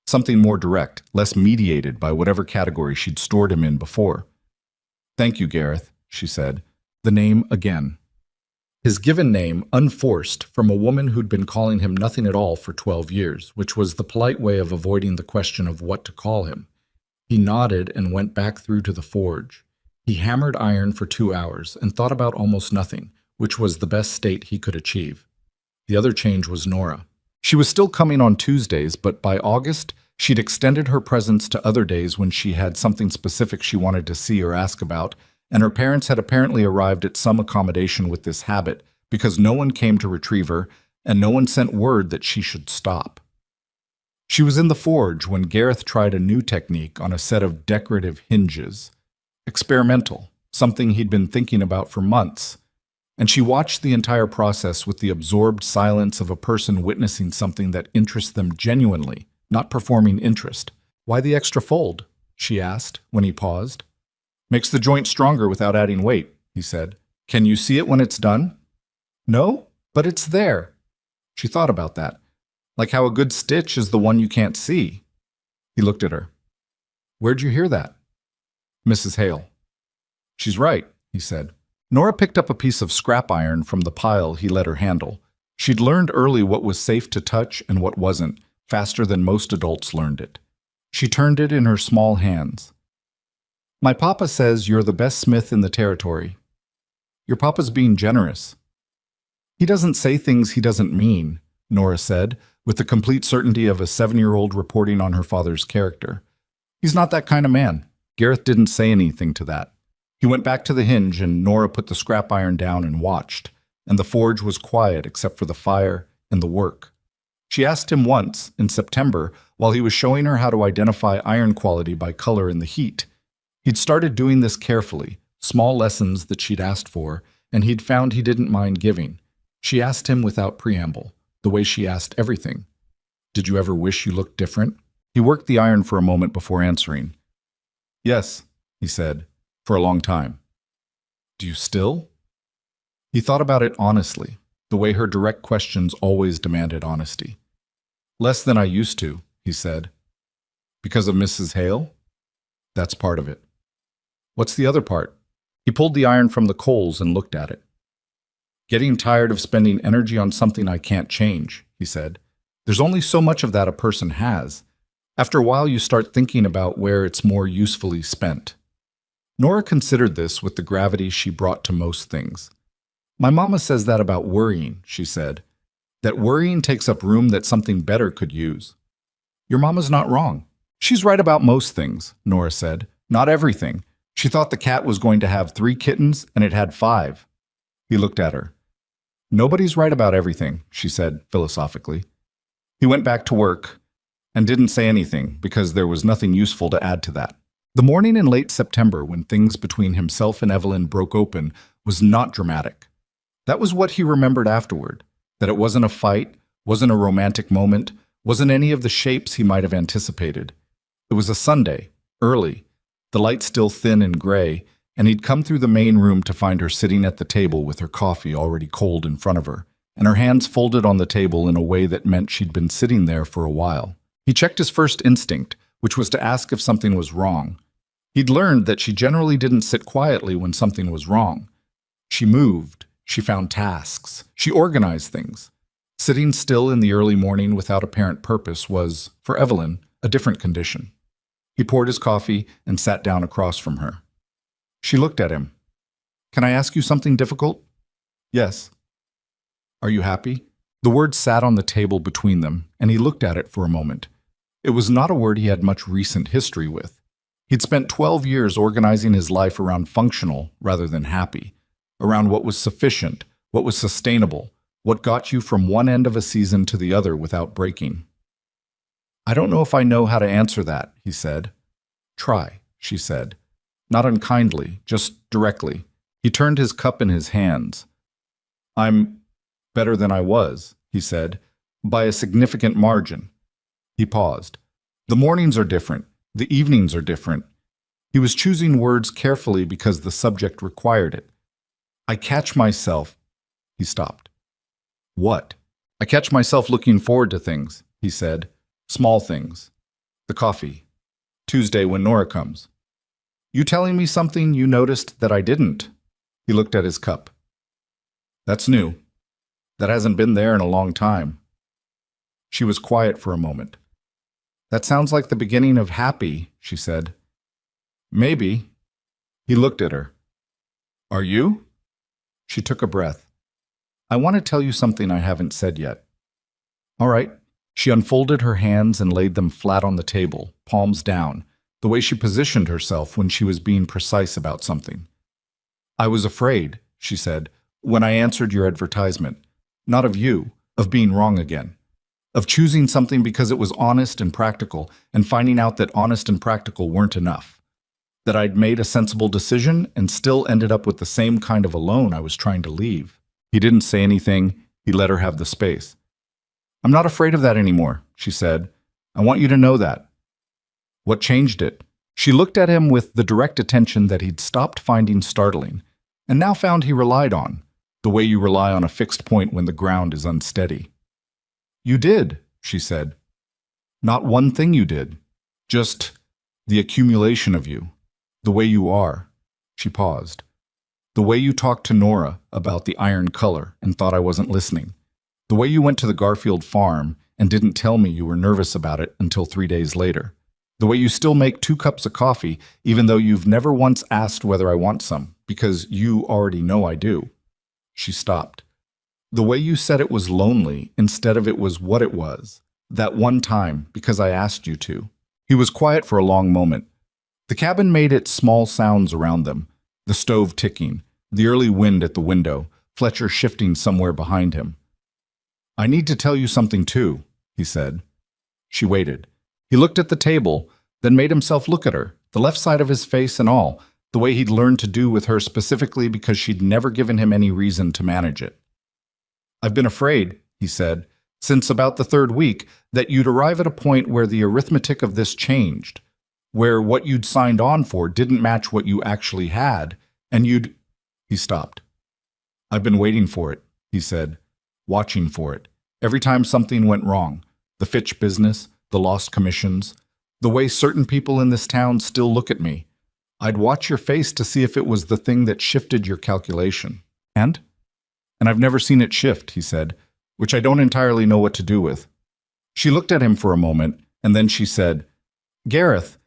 Something more direct, less mediated by whatever category she'd stored him in before. Thank you, Gareth, she said. The name again. His given name, unforced, from a woman who'd been calling him nothing at all for 12 years, which was the polite way of avoiding the question of what to call him. He nodded and went back through to the forge. He hammered iron for 2 hours and thought about almost nothing, which was the best state he could achieve. The other change was Nora. She was still coming on Tuesdays, but by August, she'd extended her presence to other days when she had something specific she wanted to see or ask about, and her parents had apparently arrived at some accommodation with this habit because no one came to retrieve her and no one sent word that she should stop. She was in the forge when Gareth tried a new technique on a set of decorative hinges. Experimental, something he'd been thinking about for months, and she watched the entire process with the absorbed silence of a person witnessing something that interests them genuinely, not performing interest. Why the extra fold? She asked when he paused. Makes the joint stronger without adding weight, he said. Can you see it when it's done? No, but it's there. She thought about that. Like how a good stitch is the one you can't see. He looked at her. Where'd you hear that? Mrs. Hale. She's right, he said. Nora picked up a piece of scrap iron from the pile he let her handle. She'd learned early what was safe to touch and what wasn't, faster than most adults learned it. She turned it in her small hands. My papa says you're the best smith in the territory. Your papa's being generous. He doesn't say things he doesn't mean, Nora said, with the complete certainty of a 7-year-old reporting on her father's character. He's not that kind of man. Gareth didn't say anything to that. He went back to the hinge and Nora put the scrap iron down and watched, and the forge was quiet except for the fire and the work. She asked him once, in September, while he was showing her how to identify iron quality by color in the heat. He'd started doing this carefully, small lessons that she'd asked for, and he'd found he didn't mind giving. She asked him without preamble, the way she asked everything. Did you ever wish you looked different? He worked the iron for a moment before answering. Yes, he said, for a long time. Do you still? He thought about it honestly, the way her direct questions always demanded honesty. Less than I used to, he said. Because of Mrs. Hale? That's part of it. What's the other part? He pulled the iron from the coals and looked at it. Getting tired of spending energy on something I can't change, he said. There's only so much of that a person has. After a while, you start thinking about where it's more usefully spent. Nora considered this with the gravity she brought to most things. My mama says that about worrying, she said. That worrying takes up room that something better could use. Your mama's not wrong. She's right about most things, Nora said. Not everything. She thought the cat was going to have 3 kittens, and it had 5. He looked at her. Nobody's right about everything, she said philosophically. He went back to work and didn't say anything because there was nothing useful to add to that. The morning in late September when things between himself and Evelyn broke open was not dramatic. That was what he remembered afterward, that it wasn't a fight Wasn't a romantic moment, wasn't any of the shapes he might have anticipated. It was a Sunday, early, the light still thin and gray, and he'd come through the main room to find her sitting at the table with her coffee already cold in front of her, and her hands folded on the table in a way that meant she'd been sitting there for a while. He checked his first instinct, which was to ask if something was wrong. He'd learned that she generally didn't sit quietly when something was wrong. She moved, she found tasks, she organized things. Sitting still in the early morning without apparent purpose was, for Evelyn, a different condition. He poured his coffee and sat down across from her. She looked at him. "Can I ask you something difficult?" "Yes." "Are you happy?" The word sat on the table between them, and he looked at it for a moment. It was not a word he had much recent history with. He'd spent 12 years organizing his life around functional rather than happy, around what was sufficient, what was sustainable, what got you from one end of a season to the other without breaking. "I don't know if I know how to answer that," he said. "Try," she said. Not unkindly, just directly. He turned his cup in his hands. "I'm better than I was," he said, "by a significant margin." He paused. "The mornings are different. The evenings are different." He was choosing words carefully because the subject required it. "I catch myself—" He stopped. "What?" "I catch myself looking forward to things," he said. "Small things. The coffee. Tuesday when Nora comes. You telling me something you noticed that I didn't?" He looked at his cup. "That's new. That hasn't been there in a long time." She was quiet for a moment. "That sounds like the beginning of happy," she said. "Maybe." He looked at her. "Are you?" She took a breath. "I want to tell you something I haven't said yet." "All right." She unfolded her hands and laid them flat on the table, palms down, the way she positioned herself when she was being precise about something. "I was afraid," she said, "when I answered your advertisement. Not of you, of being wrong again. Of choosing something because it was honest and practical, and finding out that honest and practical weren't enough. That I'd made a sensible decision and still ended up with the same kind of alone I was trying to leave." He didn't say anything. He let her have the space. "I'm not afraid of that anymore," she said. "I want you to know that." "What changed it?" She looked at him with the direct attention that he'd stopped finding startling, and now found he relied on, the way you rely on a fixed point when the ground is unsteady. "You did," she said. "Not one thing you did. Just the accumulation of you. The way you are." She paused. "The way you talked to Nora about the iron color and thought I wasn't listening. The way you went to the Garfield farm and didn't tell me you were nervous about it until 3 days later. The way you still make 2 cups of coffee even though you've never once asked whether I want some, because you already know I do." She stopped. "The way you said it was lonely instead of it was what it was. That one time, because I asked you to." He was quiet for a long moment. The cabin made its small sounds around them, the stove ticking, the early wind at the window, Fletcher shifting somewhere behind him. "I need to tell you something too," he said. She waited. He looked at the table, then made himself look at her, the left side of his face and all, the way he'd learned to do with her specifically because she'd never given him any reason to manage it. "I've been afraid," he said, "since about the 3rd week, that you'd arrive at a point where the arithmetic of this changed, where what you'd signed on for didn't match what you actually had, and you'd—" He stopped. "I've been waiting for it," he said, "watching for it. Every time something went wrong, the Fitch business, the lost commissions, the way certain people in this town still look at me. I'd watch your face to see if it was the thing that shifted your calculation. And I've never seen it shift," he said, "which I don't entirely know what to do with." She looked at him for a moment, and then she said, "Gareth,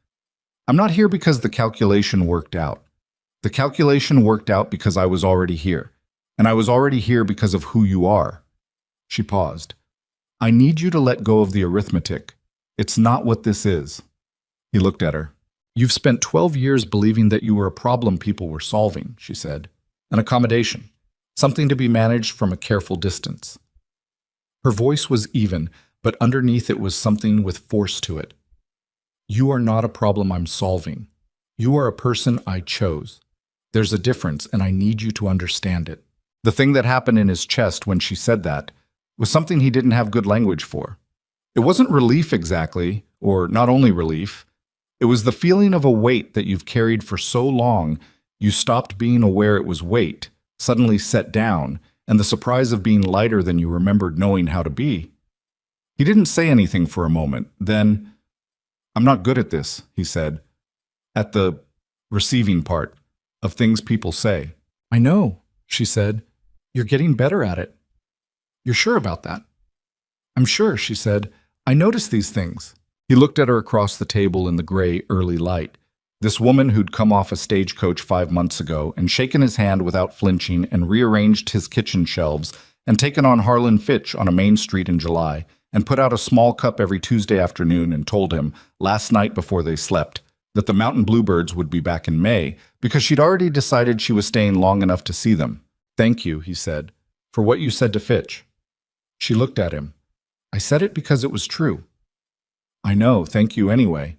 I'm not here because the calculation worked out. The calculation worked out because I was already here, and I was already here because of who you are." She paused. "I need you to let go of the arithmetic. It's not what this is." He looked at her. "You've spent 12 years believing that you were a problem people were solving," she said. "An accommodation. Something to be managed from a careful distance." Her voice was even, but underneath it was something with force to it. "You are not a problem I'm solving. You are a person I chose. There's a difference, and I need you to understand it." The thing that happened in his chest when she said that, was something he didn't have good language for. It wasn't relief exactly, or not only relief. It was the feeling of a weight that you've carried for so long you stopped being aware it was weight, suddenly set down, and the surprise of being lighter than you remembered knowing how to be. He didn't say anything for a moment. Then, "I'm not good at this," he said, at the receiving part of things people say. "I know," she said. "You're getting better at it." "You're sure about that?" "I'm sure," she said. "I notice these things." He looked at her across the table in the gray, early light. This woman who'd come off a stagecoach 5 months ago and shaken his hand without flinching and rearranged his kitchen shelves and taken on Harlan Fitch on a main street in July and put out a small cup every Tuesday afternoon and told him, last night before they slept, that the mountain bluebirds would be back in May because she'd already decided she was staying long enough to see them. "Thank you," he said, "for what you said to Fitch." She looked at him. "I said it because it was true." "I know, thank you anyway."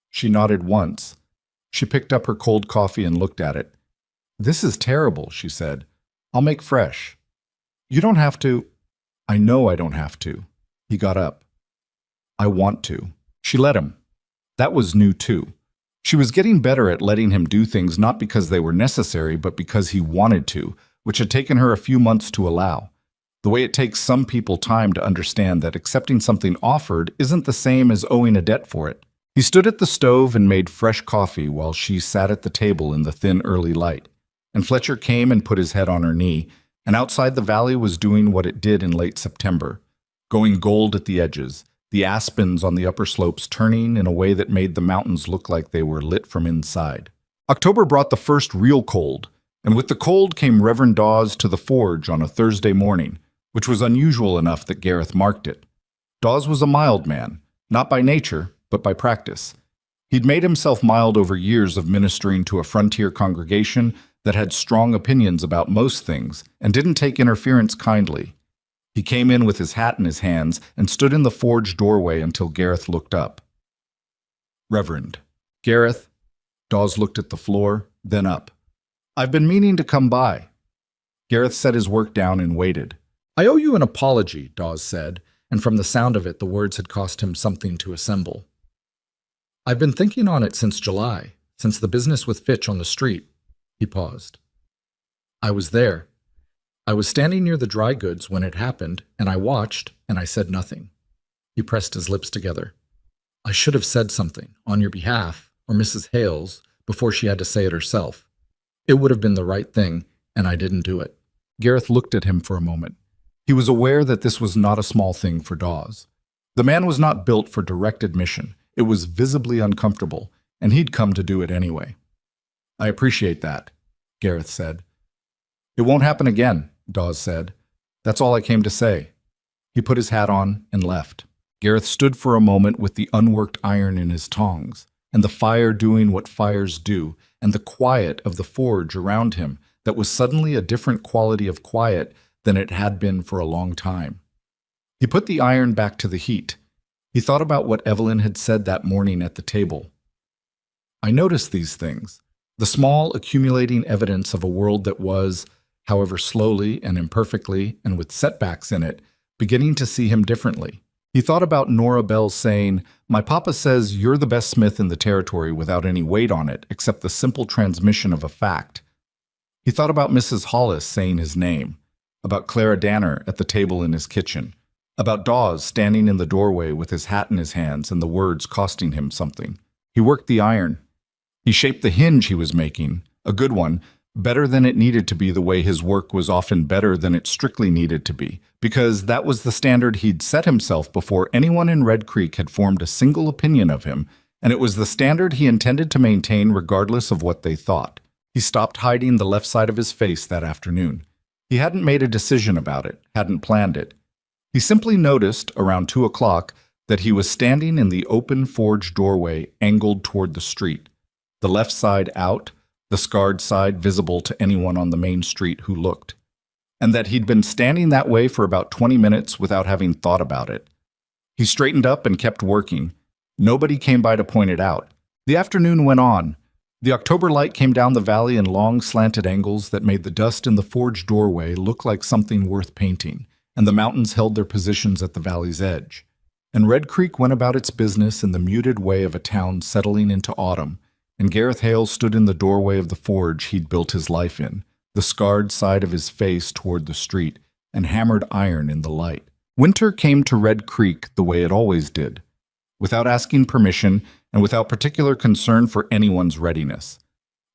She nodded once. She picked up her cold coffee and looked at it. "This is terrible," she said. "I'll make fresh." "You don't have to." "I know I don't have to." He got up. "I want to." She let him. That was new too. She was getting better at letting him do things not because they were necessary, but because he wanted to, which had taken her a few months to allow. The way it takes some people time to understand that accepting something offered isn't the same as owing a debt for it. He stood at the stove and made fresh coffee while she sat at the table in the thin early light. And Fletcher came and put his head on her knee, and outside the valley was doing what it did in late September, going gold at the edges, the aspens on the upper slopes turning in a way that made the mountains look like they were lit from inside. October brought the first real cold, and with the cold came Reverend Dawes to the forge on a Thursday morning, which was unusual enough that Gareth marked it. Dawes was a mild man, not by nature, but by practice. He'd made himself mild over years of ministering to a frontier congregation that had strong opinions about most things and didn't take interference kindly. He came in with his hat in his hands and stood in the forge doorway until Gareth looked up. "Reverend." "Gareth." Dawes looked at the floor, then up. "I've been meaning to come by." Gareth set his work down and waited. "I owe you an apology," Dawes said, and from the sound of it the words had cost him something to assemble. "I've been thinking on it since July, since the business with Fitch on the street." He paused. "I was there. I was standing near the dry goods when it happened, and I watched, and I said nothing." He pressed his lips together. "I should have said something, on your behalf, or Mrs. Hale's, before she had to say it herself. It would have been the right thing, and I didn't do it." Gareth looked at him for a moment. He was aware that this was not a small thing for Dawes. The man was not built for direct admission. It was visibly uncomfortable, and he'd come to do it anyway. "I appreciate that," Gareth said. "It won't happen again," Dawes said. "That's all I came to say." He put his hat on and left. Gareth stood for a moment with the unworked iron in his tongs, and the fire doing what fires do, and the quiet of the forge around him that was suddenly a different quality of quiet than it had been for a long time. He put the iron back to the heat. He thought about what Evelyn had said that morning at the table. "I noticed these things, the small accumulating evidence of a world that was, however slowly and imperfectly and with setbacks in it, beginning to see him differently." He thought about Nora Bell saying, "My papa says you're the best smith in the territory without any weight on it except the simple transmission of a fact." He thought about Mrs. Hollis saying his name, about Clara Danner at the table in his kitchen, about Dawes standing in the doorway with his hat in his hands and the words costing him something. He worked the iron. He shaped the hinge he was making, a good one, better than it needed to be the way his work was often better than it strictly needed to be, because that was the standard he'd set himself before anyone in Red Creek had formed a single opinion of him, and it was the standard he intended to maintain regardless of what they thought. He stopped hiding the left side of his face that afternoon. He hadn't made a decision about it, hadn't planned it. He simply noticed, around 2 o'clock, that he was standing in the open forge doorway angled toward the street, the left side out, the scarred side visible to anyone on the main street who looked, and that he'd been standing that way for about 20 minutes without having thought about it. He straightened up and kept working. Nobody came by to point it out. The afternoon went on. The October light came down the valley in long slanted angles that made the dust in the forge doorway look like something worth painting, and the mountains held their positions at the valley's edge. And Red Creek went about its business in the muted way of a town settling into autumn, and Gareth Hale stood in the doorway of the forge he'd built his life in, the scarred side of his face toward the street, and hammered iron in the light. Winter came to Red Creek the way it always did, without asking permission and without particular concern for anyone's readiness.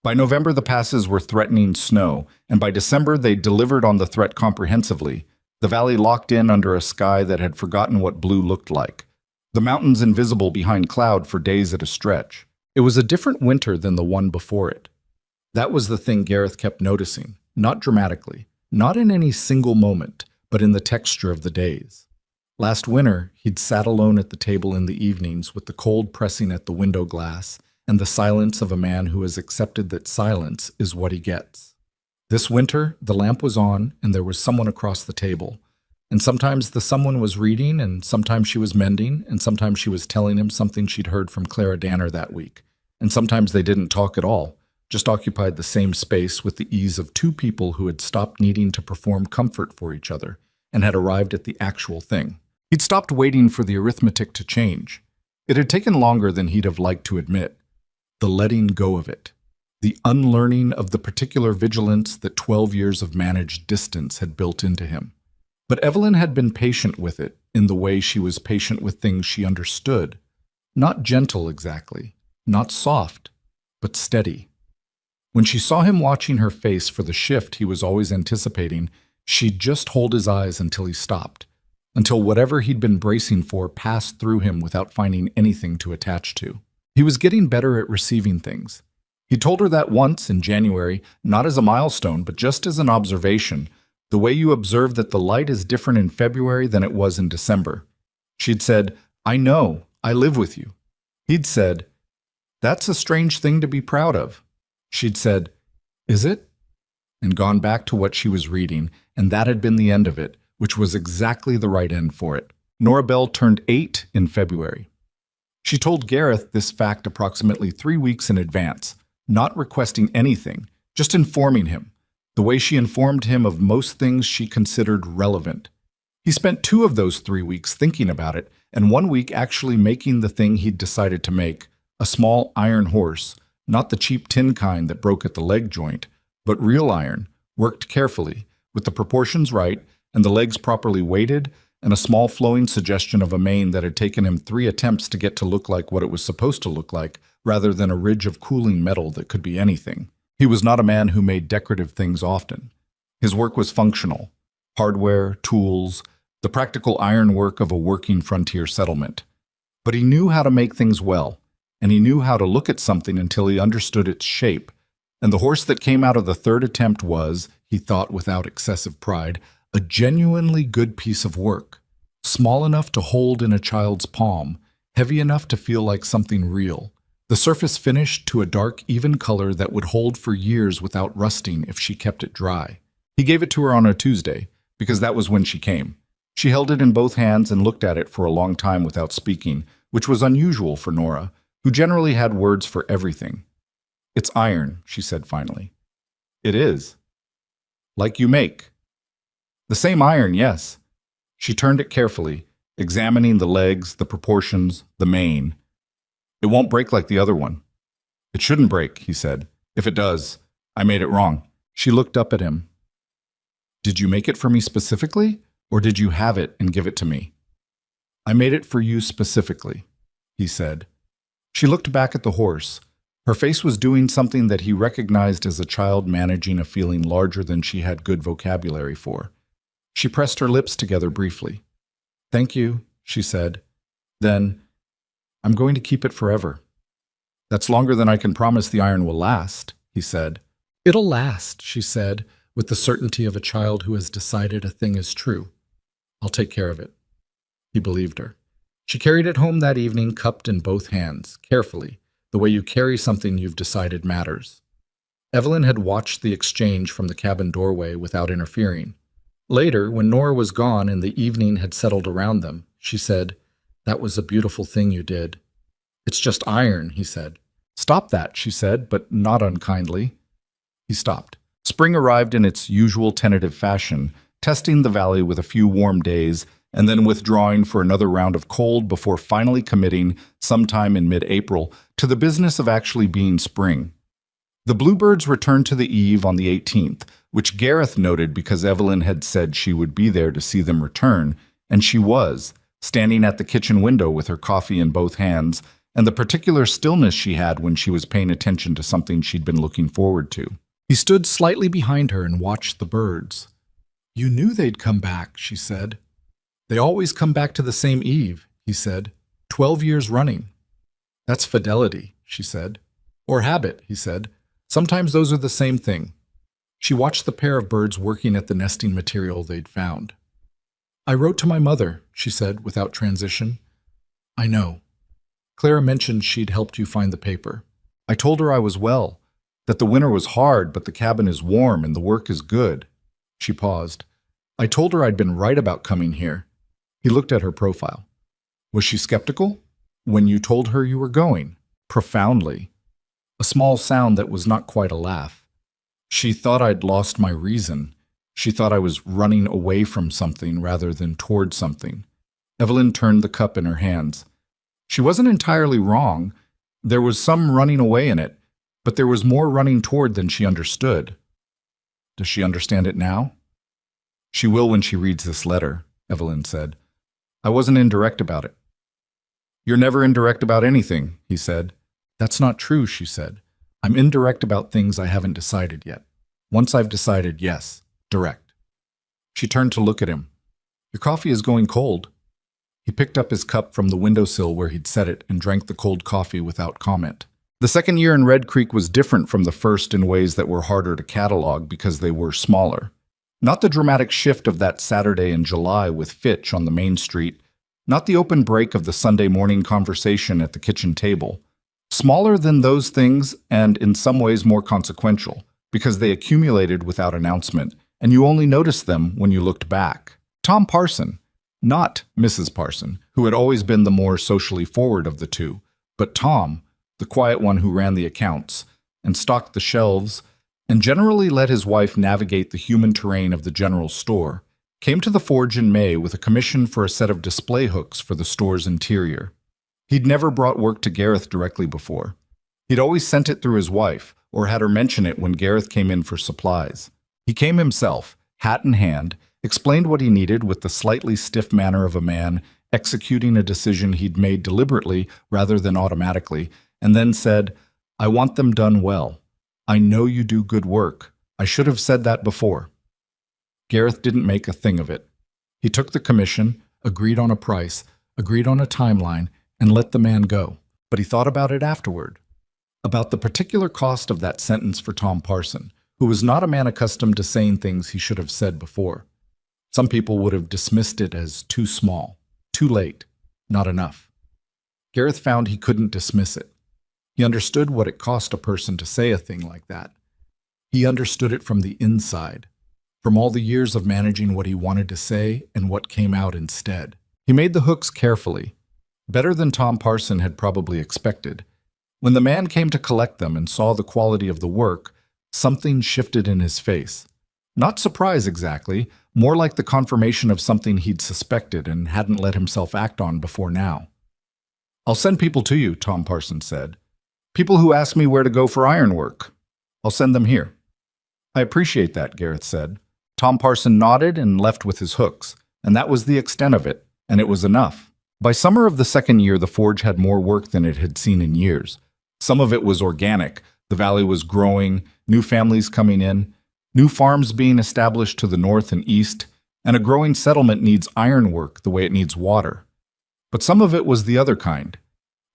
By November, the passes were threatening snow, and by December they delivered on the threat comprehensively, the valley locked in under a sky that had forgotten what blue looked like, the mountains invisible behind cloud for days at a stretch. It was a different winter than the one before it. That was the thing Gareth kept noticing, not dramatically, not in any single moment, but in the texture of the days. Last winter, he'd sat alone at the table in the evenings with the cold pressing at the window glass and the silence of a man who has accepted that silence is what he gets. This winter, the lamp was on and there was someone across the table. And sometimes the someone was reading, and sometimes she was mending, and sometimes she was telling him something she'd heard from Clara Danner that week. And sometimes they didn't talk at all, just occupied the same space with the ease of two people who had stopped needing to perform comfort for each other and had arrived at the actual thing. He'd stopped waiting for the arithmetic to change. It had taken longer than he'd have liked to admit. The letting go of it. The unlearning of the particular vigilance that 12 years of managed distance had built into him. But Evelyn had been patient with it in the way she was patient with things she understood. Not gentle exactly, not soft, but steady. When she saw him watching her face for the shift he was always anticipating, she'd just hold his eyes until he stopped, until whatever he'd been bracing for passed through him without finding anything to attach to. He was getting better at receiving things. He told her that once in January, not as a milestone, but just as an observation, the way you observe that the light is different in February than it was in December. She'd said, "I know, I live with you." He'd said, "That's a strange thing to be proud of." She'd said, "Is it?" and gone back to what she was reading, and that had been the end of it, which was exactly the right end for it. Nora Bell turned 8 in February. She told Gareth this fact approximately 3 weeks in advance, not requesting anything, just informing him, the way she informed him of most things she considered relevant. He spent 2 of those 3 weeks thinking about it, and 1 week actually making the thing he'd decided to make, a small iron horse, not the cheap tin kind that broke at the leg joint, but real iron, worked carefully, with the proportions right, and the legs properly weighted, and a small flowing suggestion of a mane that had taken him 3 attempts to get to look like what it was supposed to look like, rather than a ridge of cooling metal that could be anything. He was not a man who made decorative things often. His work was functional. Hardware, tools, the practical ironwork of a working frontier settlement. But he knew how to make things well, and he knew how to look at something until he understood its shape. And the horse that came out of the 3rd attempt was, he thought without excessive pride, a genuinely good piece of work. Small enough to hold in a child's palm, heavy enough to feel like something real. The surface finished to a dark, even color that would hold for years without rusting if she kept it dry. He gave it to her on a Tuesday, because that was when she came. She held it in both hands and looked at it for a long time without speaking, which was unusual for Nora, who generally had words for everything. "It's iron," she said finally. "It is." "Like you make." "The same iron, yes." She turned it carefully, examining the legs, the proportions, the mane. "It won't break like the other one." "It shouldn't break," he said. "If it does, I made it wrong." She looked up at him. "Did you make it for me specifically, or did you have it and give it to me?" "I made it for you specifically," he said. She looked back at the horse. Her face was doing something that he recognized as a child managing a feeling larger than she had good vocabulary for. She pressed her lips together briefly. "Thank you," she said. Then, "I'm going to keep it forever." "That's longer than I can promise the iron will last," he said. "It'll last," she said, with the certainty of a child who has decided a thing is true. "I'll take care of it." He believed her. She carried it home that evening, cupped in both hands, carefully, the way you carry something you've decided matters. Evelyn had watched the exchange from the cabin doorway without interfering. Later, when Nora was gone and the evening had settled around them, she said, "That was a beautiful thing you did." "It's just iron," he said. "Stop that," she said, but not unkindly. He stopped. Spring arrived in its usual tentative fashion, testing the valley with a few warm days, and then withdrawing for another round of cold before finally committing, sometime in mid-April, to the business of actually being spring. The bluebirds returned to the Eve on the 18th, which Gareth noted because Evelyn had said she would be there to see them return, and she was, standing at the kitchen window with her coffee in both hands, and the particular stillness she had when she was paying attention to something she'd been looking forward to. He stood slightly behind her and watched the birds. "You knew they'd come back," she said. "They always come back to the same eve," he said. 12 years running." "That's fidelity," she said. "Or habit," he said. "Sometimes those are the same thing." She watched the pair of birds working at the nesting material they'd found. "I wrote to my mother," she said without transition. "I know. Clara mentioned she'd helped you find the paper. I told her I was well, that the winter was hard, but the cabin is warm and the work is good." She paused. "I told her I'd been right about coming here." He looked at her profile. "Was she skeptical? When you told her you were going?" "Profoundly." A small sound that was not quite a laugh. "She thought I'd lost my reason. She thought I was running away from something rather than toward something." Evelyn turned the cup in her hands. She wasn't entirely wrong. There was some running away in it, but there was more running toward than she understood. Does she understand it now? "She will when she reads this letter," Evelyn said. "I wasn't indirect about it." "You're never indirect about anything," he said. "That's not true," she said. "I'm indirect about things I haven't decided yet. Once I've decided, yes, direct." She turned to look at him. "Your coffee is going cold." He picked up his cup from the windowsill where he'd set it and drank the cold coffee without comment. The second year in Red Creek was different from the first in ways that were harder to catalog because they were smaller. Not the dramatic shift of that Saturday in July with Fitch on the main street, not the open break of the Sunday morning conversation at the kitchen table. Smaller than those things and in some ways more consequential, because they accumulated without announcement, and you only noticed them when you looked back. Tom Parson, not Mrs. Parson, who had always been the more socially forward of the two, but Tom, the quiet one who ran the accounts and stocked the shelves and generally let his wife navigate the human terrain of the general store, came to the forge in May with a commission for a set of display hooks for the store's interior. He'd never brought work to Gareth directly before. He'd always sent it through his wife, or had her mention it when Gareth came in for supplies. He came himself, hat in hand, explained what he needed with the slightly stiff manner of a man executing a decision he'd made deliberately rather than automatically, and then said, "I want them done well. I know you do good work. I should have said that before." Gareth didn't make a thing of it. He took the commission, agreed on a price, agreed on a timeline, and let the man go. But he thought about it afterward. About the particular cost of that sentence for Tom Parson, who was not a man accustomed to saying things he should have said before. Some people would have dismissed it as too small, too late, not enough. Gareth found he couldn't dismiss it. He understood what it cost a person to say a thing like that. He understood it from the inside, from all the years of managing what he wanted to say and what came out instead. He made the hooks carefully, better than Tom Parson had probably expected. When the man came to collect them and saw the quality of the work, something shifted in his face. Not surprise exactly, more like the confirmation of something he'd suspected and hadn't let himself act on before now. "I'll send people to you," Tom Parson said. "People who ask me where to go for ironwork. I'll send them here." "I appreciate that," Gareth said. Tom Parson nodded and left with his hooks, and that was the extent of it, and it was enough. By summer of the second year, the forge had more work than it had seen in years. Some of it was organic. The valley was growing, new families coming in, new farms being established to the north and east, and a growing settlement needs ironwork the way it needs water. But some of it was the other kind,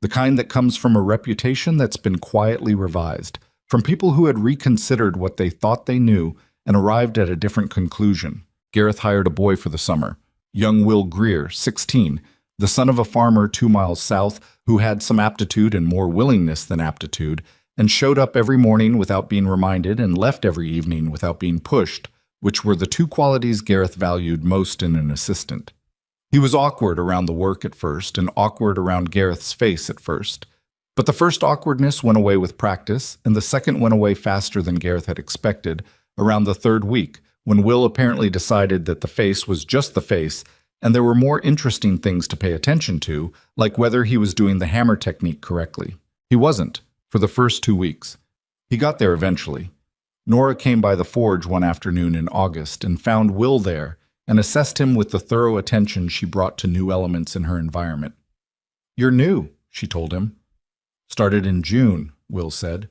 the kind that comes from a reputation that's been quietly revised, from people who had reconsidered what they thought they knew and arrived at a different conclusion. Gareth hired a boy for the summer, young Will Greer, 16, the son of a farmer 2 miles south who had some aptitude and more willingness than aptitude, and showed up every morning without being reminded and left every evening without being pushed, which were the two qualities Gareth valued most in an assistant. He was awkward around the work at first and awkward around Gareth's face at first. But the first awkwardness went away with practice, and the second went away faster than Gareth had expected, around the third week, when Will apparently decided that the face was just the face and there were more interesting things to pay attention to, like whether he was doing the hammer technique correctly. He wasn't, for the first 2 weeks. He got there eventually. Nora came by the forge one afternoon in August and found Will there and assessed him with the thorough attention she brought to new elements in her environment. "You're new," she told him. "Started in June," Will said.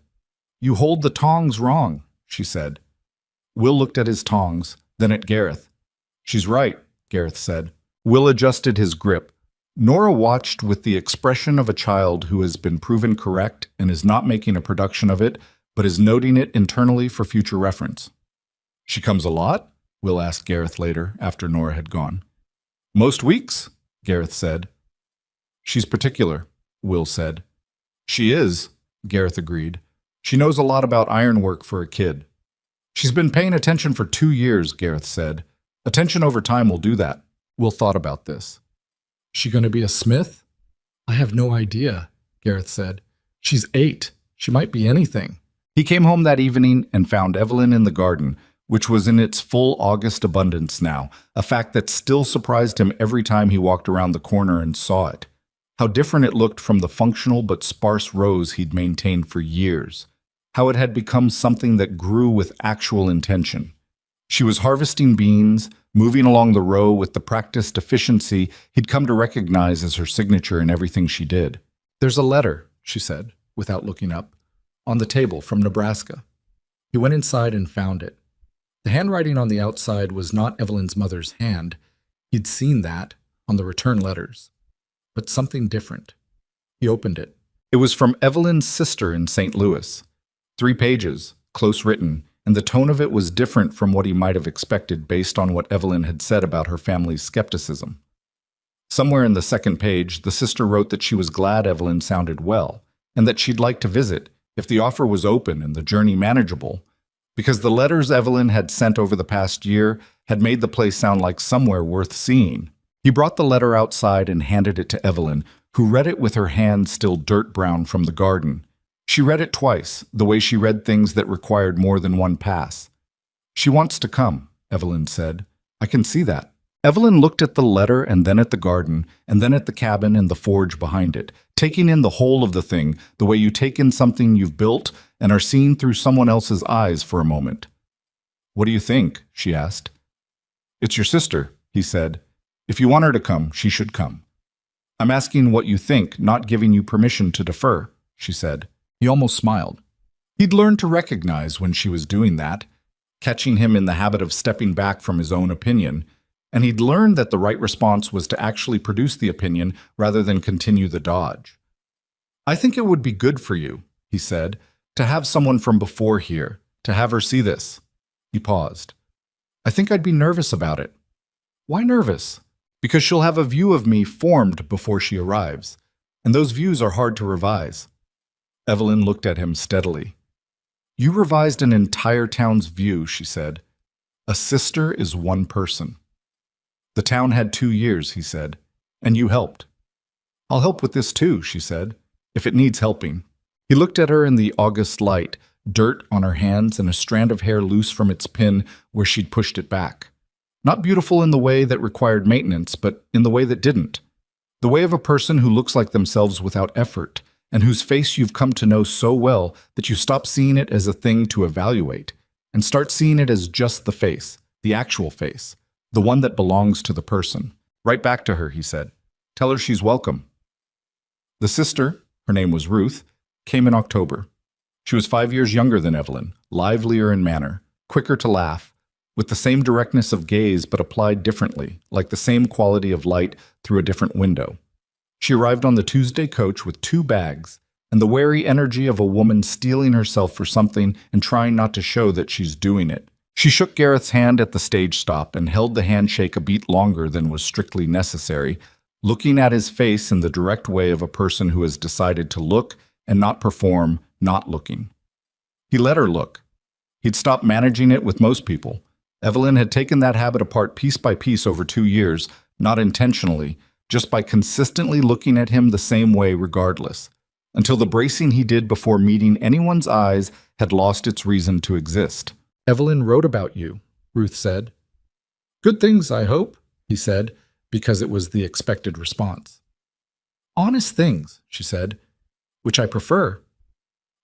"You hold the tongs wrong," she said. Will looked at his tongs, then at Gareth. "She's right," Gareth said. Will adjusted his grip. Nora watched with the expression of a child who has been proven correct and is not making a production of it, but is noting it internally for future reference. "She comes a lot?" Will asked Gareth later, after Nora had gone. "Most weeks," Gareth said. "She's particular," Will said. "She is," Gareth agreed. "She knows a lot about ironwork for a kid." "She's been paying attention for 2 years," Gareth said. "Attention over time will do that." Will thought about this. "She going to be a smith?" "I have no idea," Gareth said. "She's 8. She might be anything." He came home that evening and found Evelyn in the garden, which was in its full August abundance now, a fact that still surprised him every time he walked around the corner and saw it. How different it looked from the functional but sparse rows he'd maintained for years. How it had become something that grew with actual intention. She was harvesting beans, moving along the row with the practiced efficiency he'd come to recognize as her signature in everything she did. "There's a letter," she said, without looking up, "on the table from Nebraska." He went inside and found it. The handwriting on the outside was not Evelyn's mother's hand. He'd seen that on the return letters. But something different. He opened it. It was from Evelyn's sister in St. Louis. 3 pages, close written, and the tone of it was different from what he might have expected based on what Evelyn had said about her family's skepticism. Somewhere in the second page, the sister wrote that she was glad Evelyn sounded well, and that she'd like to visit, if the offer was open and the journey manageable, because the letters Evelyn had sent over the past year had made the place sound like somewhere worth seeing. He brought the letter outside and handed it to Evelyn, who read it with her hand still dirt brown from the garden. She read it twice, the way she read things that required more than one pass. "She wants to come," Evelyn said. "I can see that." Evelyn looked at the letter and then at the garden, and then at the cabin and the forge behind it, taking in the whole of the thing, the way you take in something you've built and are seeing through someone else's eyes for a moment. "What do you think?" she asked. "It's your sister," he said. "If you want her to come, she should come." "I'm asking what you think, not giving you permission to defer," she said. He almost smiled. He'd learned to recognize when she was doing that, catching him in the habit of stepping back from his own opinion, and he'd learned that the right response was to actually produce the opinion rather than continue the dodge. "I think it would be good for you," he said, "to have someone from before here, to have her see this." He paused. "I think I'd be nervous about it." "Why nervous?" "Because she'll have a view of me formed before she arrives, and those views are hard to revise." Evelyn looked at him steadily. "You revised an entire town's view," she said. "A sister is one person." "The town had 2 years," he said, "and you helped." "I'll help with this too," she said, "if it needs helping." He looked at her in the August light, dirt on her hands and a strand of hair loose from its pin where she'd pushed it back. Not beautiful in the way that required maintenance, but in the way that didn't. The way of a person who looks like themselves without effort, and whose face you've come to know so well that you stop seeing it as a thing to evaluate, and start seeing it as just the face, the actual face, the one that belongs to the person. "Right back to her," he said. "Tell her she's welcome." The sister, her name was Ruth, came in October. She was 5 years younger than Evelyn, livelier in manner, quicker to laugh, with the same directness of gaze but applied differently, like the same quality of light through a different window. She arrived on the Tuesday coach with 2 bags, and the wary energy of a woman steeling herself for something and trying not to show that she's doing it. She shook Gareth's hand at the stage stop and held the handshake a beat longer than was strictly necessary, looking at his face in the direct way of a person who has decided to look and not perform not looking. He let her look. He'd stopped managing it with most people. Evelyn had taken that habit apart piece by piece over 2 years, not intentionally, just by consistently looking at him the same way regardless, until the bracing he did before meeting anyone's eyes had lost its reason to exist. "Evelyn wrote about you," Ruth said. Good things, I hope, he said, because it was the expected response. Honest things, she said, which I prefer.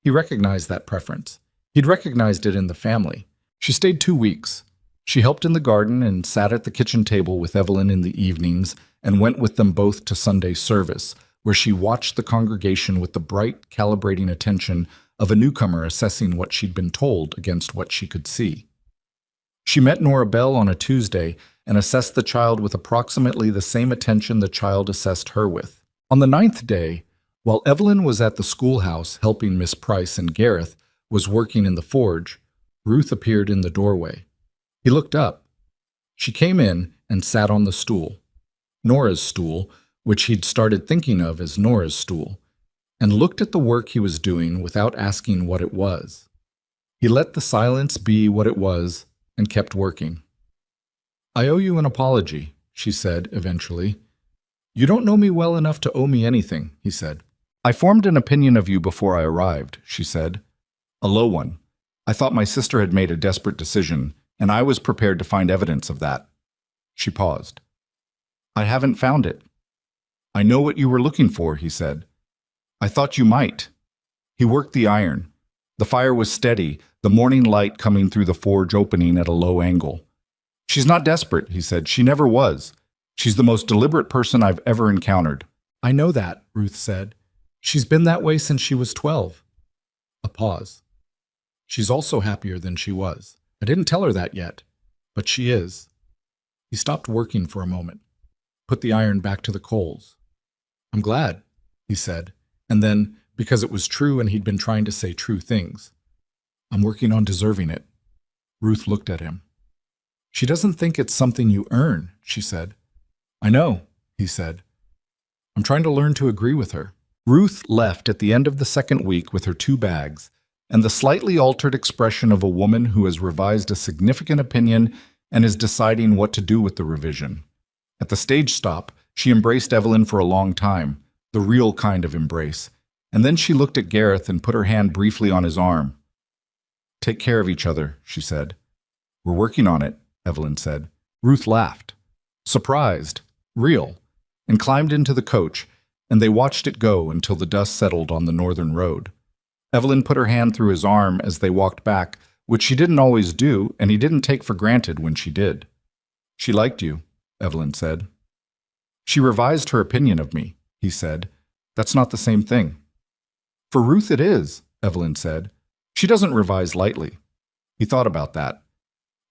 He recognized that preference. He'd recognized it in the family. She stayed 2 weeks. She helped in the garden and sat at the kitchen table with Evelyn in the evenings and went with them both to Sunday service, where she watched the congregation with the bright, calibrating attention of a newcomer assessing what she'd been told against what she could see. She met Nora Bell on a Tuesday and assessed the child with approximately the same attention the child assessed her with. On the 9th day, while Evelyn was at the schoolhouse helping Miss Price and Gareth was working in the forge, Ruth appeared in the doorway. He looked up. She came in and sat on the stool, Nora's stool, which he'd started thinking of as Nora's stool, and looked at the work he was doing without asking what it was. He let the silence be what it was and kept working. I owe you an apology, she said eventually. You don't know me well enough to owe me anything, he said. I formed an opinion of you before I arrived, she said. A low one. I thought my sister had made a desperate decision, and I was prepared to find evidence of that. She paused. I haven't found it. I know what you were looking for, he said. I thought you might. He worked the iron. The fire was steady, the morning light coming through the forge opening at a low angle. She's not desperate, he said. She never was. She's the most deliberate person I've ever encountered. I know that, Ruth said. She's been that way since she was 12. A pause. She's also happier than she was. I didn't tell her that yet, but she is. He stopped working for a moment, put the iron back to the coals. I'm glad, he said, and then, because it was true and he'd been trying to say true things, I'm working on deserving it. Ruth looked at him. She doesn't think it's something you earn, she said. I know, he said. I'm trying to learn to agree with her. Ruth left at the end of the second week with her 2 bags, and the slightly altered expression of a woman who has revised a significant opinion and is deciding what to do with the revision. At the stage stop, she embraced Evelyn for a long time, the real kind of embrace, and then she looked at Gareth and put her hand briefly on his arm. Take care of each other, she said. We're working on it, Evelyn said. Ruth laughed, surprised, real, and climbed into the coach, and they watched it go until the dust settled on the northern road. Evelyn put her hand through his arm as they walked back, which she didn't always do, and he didn't take for granted when she did. She liked you, Evelyn said. She revised her opinion of me, he said. That's not the same thing. For Ruth it is, Evelyn said. She doesn't revise lightly. He thought about that.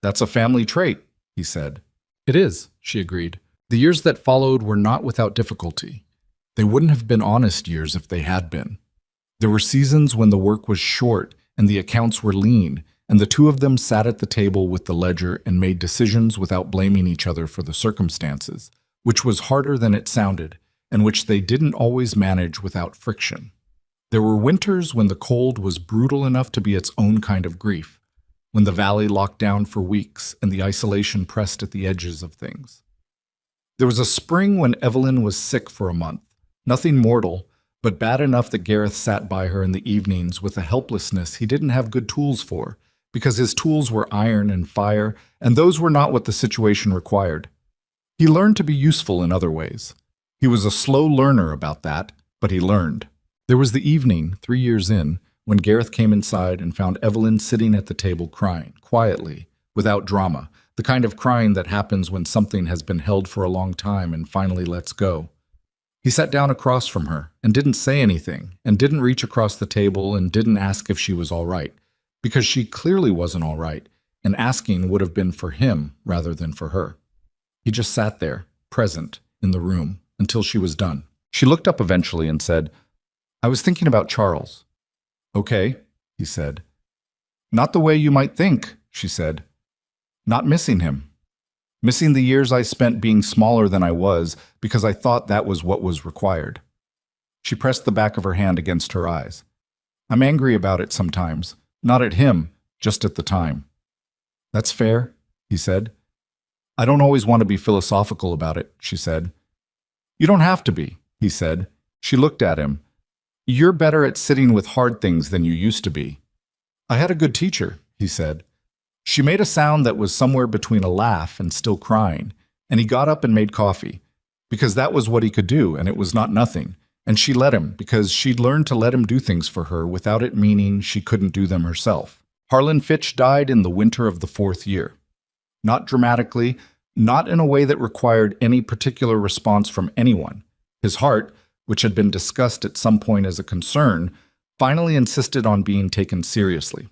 That's a family trait, he said. It is, she agreed. The years that followed were not without difficulty. They wouldn't have been honest years if they had been. There were seasons when the work was short and the accounts were lean, and the 2 of them sat at the table with the ledger and made decisions without blaming each other for the circumstances, which was harder than it sounded, and which they didn't always manage without friction. There were winters when the cold was brutal enough to be its own kind of grief, when the valley locked down for weeks and the isolation pressed at the edges of things. There was a spring when Evelyn was sick for a month, nothing mortal, but bad enough that Gareth sat by her in the evenings with a helplessness he didn't have good tools for, because his tools were iron and fire, and those were not what the situation required. He learned to be useful in other ways. He was a slow learner about that, but he learned. There was the evening, 3 years in, when Gareth came inside and found Evelyn sitting at the table crying, quietly, without drama, the kind of crying that happens when something has been held for a long time and finally lets go. He sat down across from her and didn't say anything, and didn't reach across the table and didn't ask if she was all right, because she clearly wasn't all right, and asking would have been for him rather than for her. He just sat there, present, in the room, until she was done. She looked up eventually and said, I was thinking about Charles. Okay, he said. Not the way you might think, she said. Not missing him. Missing the years I spent being smaller than I was because I thought that was what was required. She pressed the back of her hand against her eyes. I'm angry about it sometimes, not at him, just at the time. That's fair, he said. I don't always want to be philosophical about it, she said. You don't have to be, he said. She looked at him. You're better at sitting with hard things than you used to be. I had a good teacher, he said. She made a sound that was somewhere between a laugh and still crying, and he got up and made coffee, because that was what he could do, and it was not nothing. And she let him, because she'd learned to let him do things for her without it meaning she couldn't do them herself. Harlan Fitch died in the winter of the 4th year. Not dramatically, not in a way that required any particular response from anyone. His heart, which had been discussed at some point as a concern, finally insisted on being taken seriously.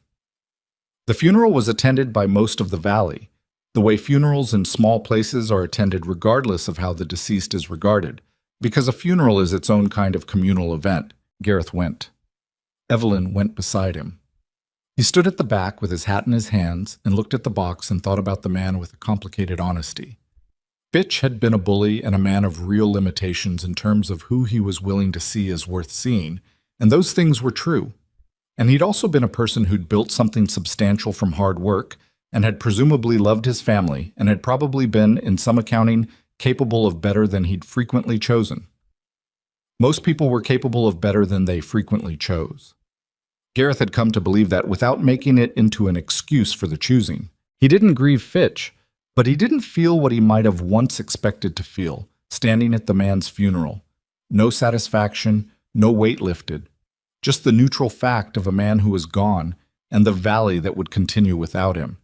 The funeral was attended by most of the valley, the way funerals in small places are attended regardless of how the deceased is regarded, because a funeral is its own kind of communal event. Gareth went. Evelyn went beside him. He stood at the back with his hat in his hands and looked at the box and thought about the man with a complicated honesty. Fitch had been a bully and a man of real limitations in terms of who he was willing to see as worth seeing, and those things were true. And he'd also been a person who'd built something substantial from hard work and had presumably loved his family and had probably been, in some accounting, capable of better than he'd frequently chosen. Most people were capable of better than they frequently chose. Gareth had come to believe that without making it into an excuse for the choosing. He didn't grieve Fitch, but he didn't feel what he might have once expected to feel, standing at the man's funeral. No satisfaction, no weight lifted. Just the neutral fact of a man who was gone and the valley that would continue without him,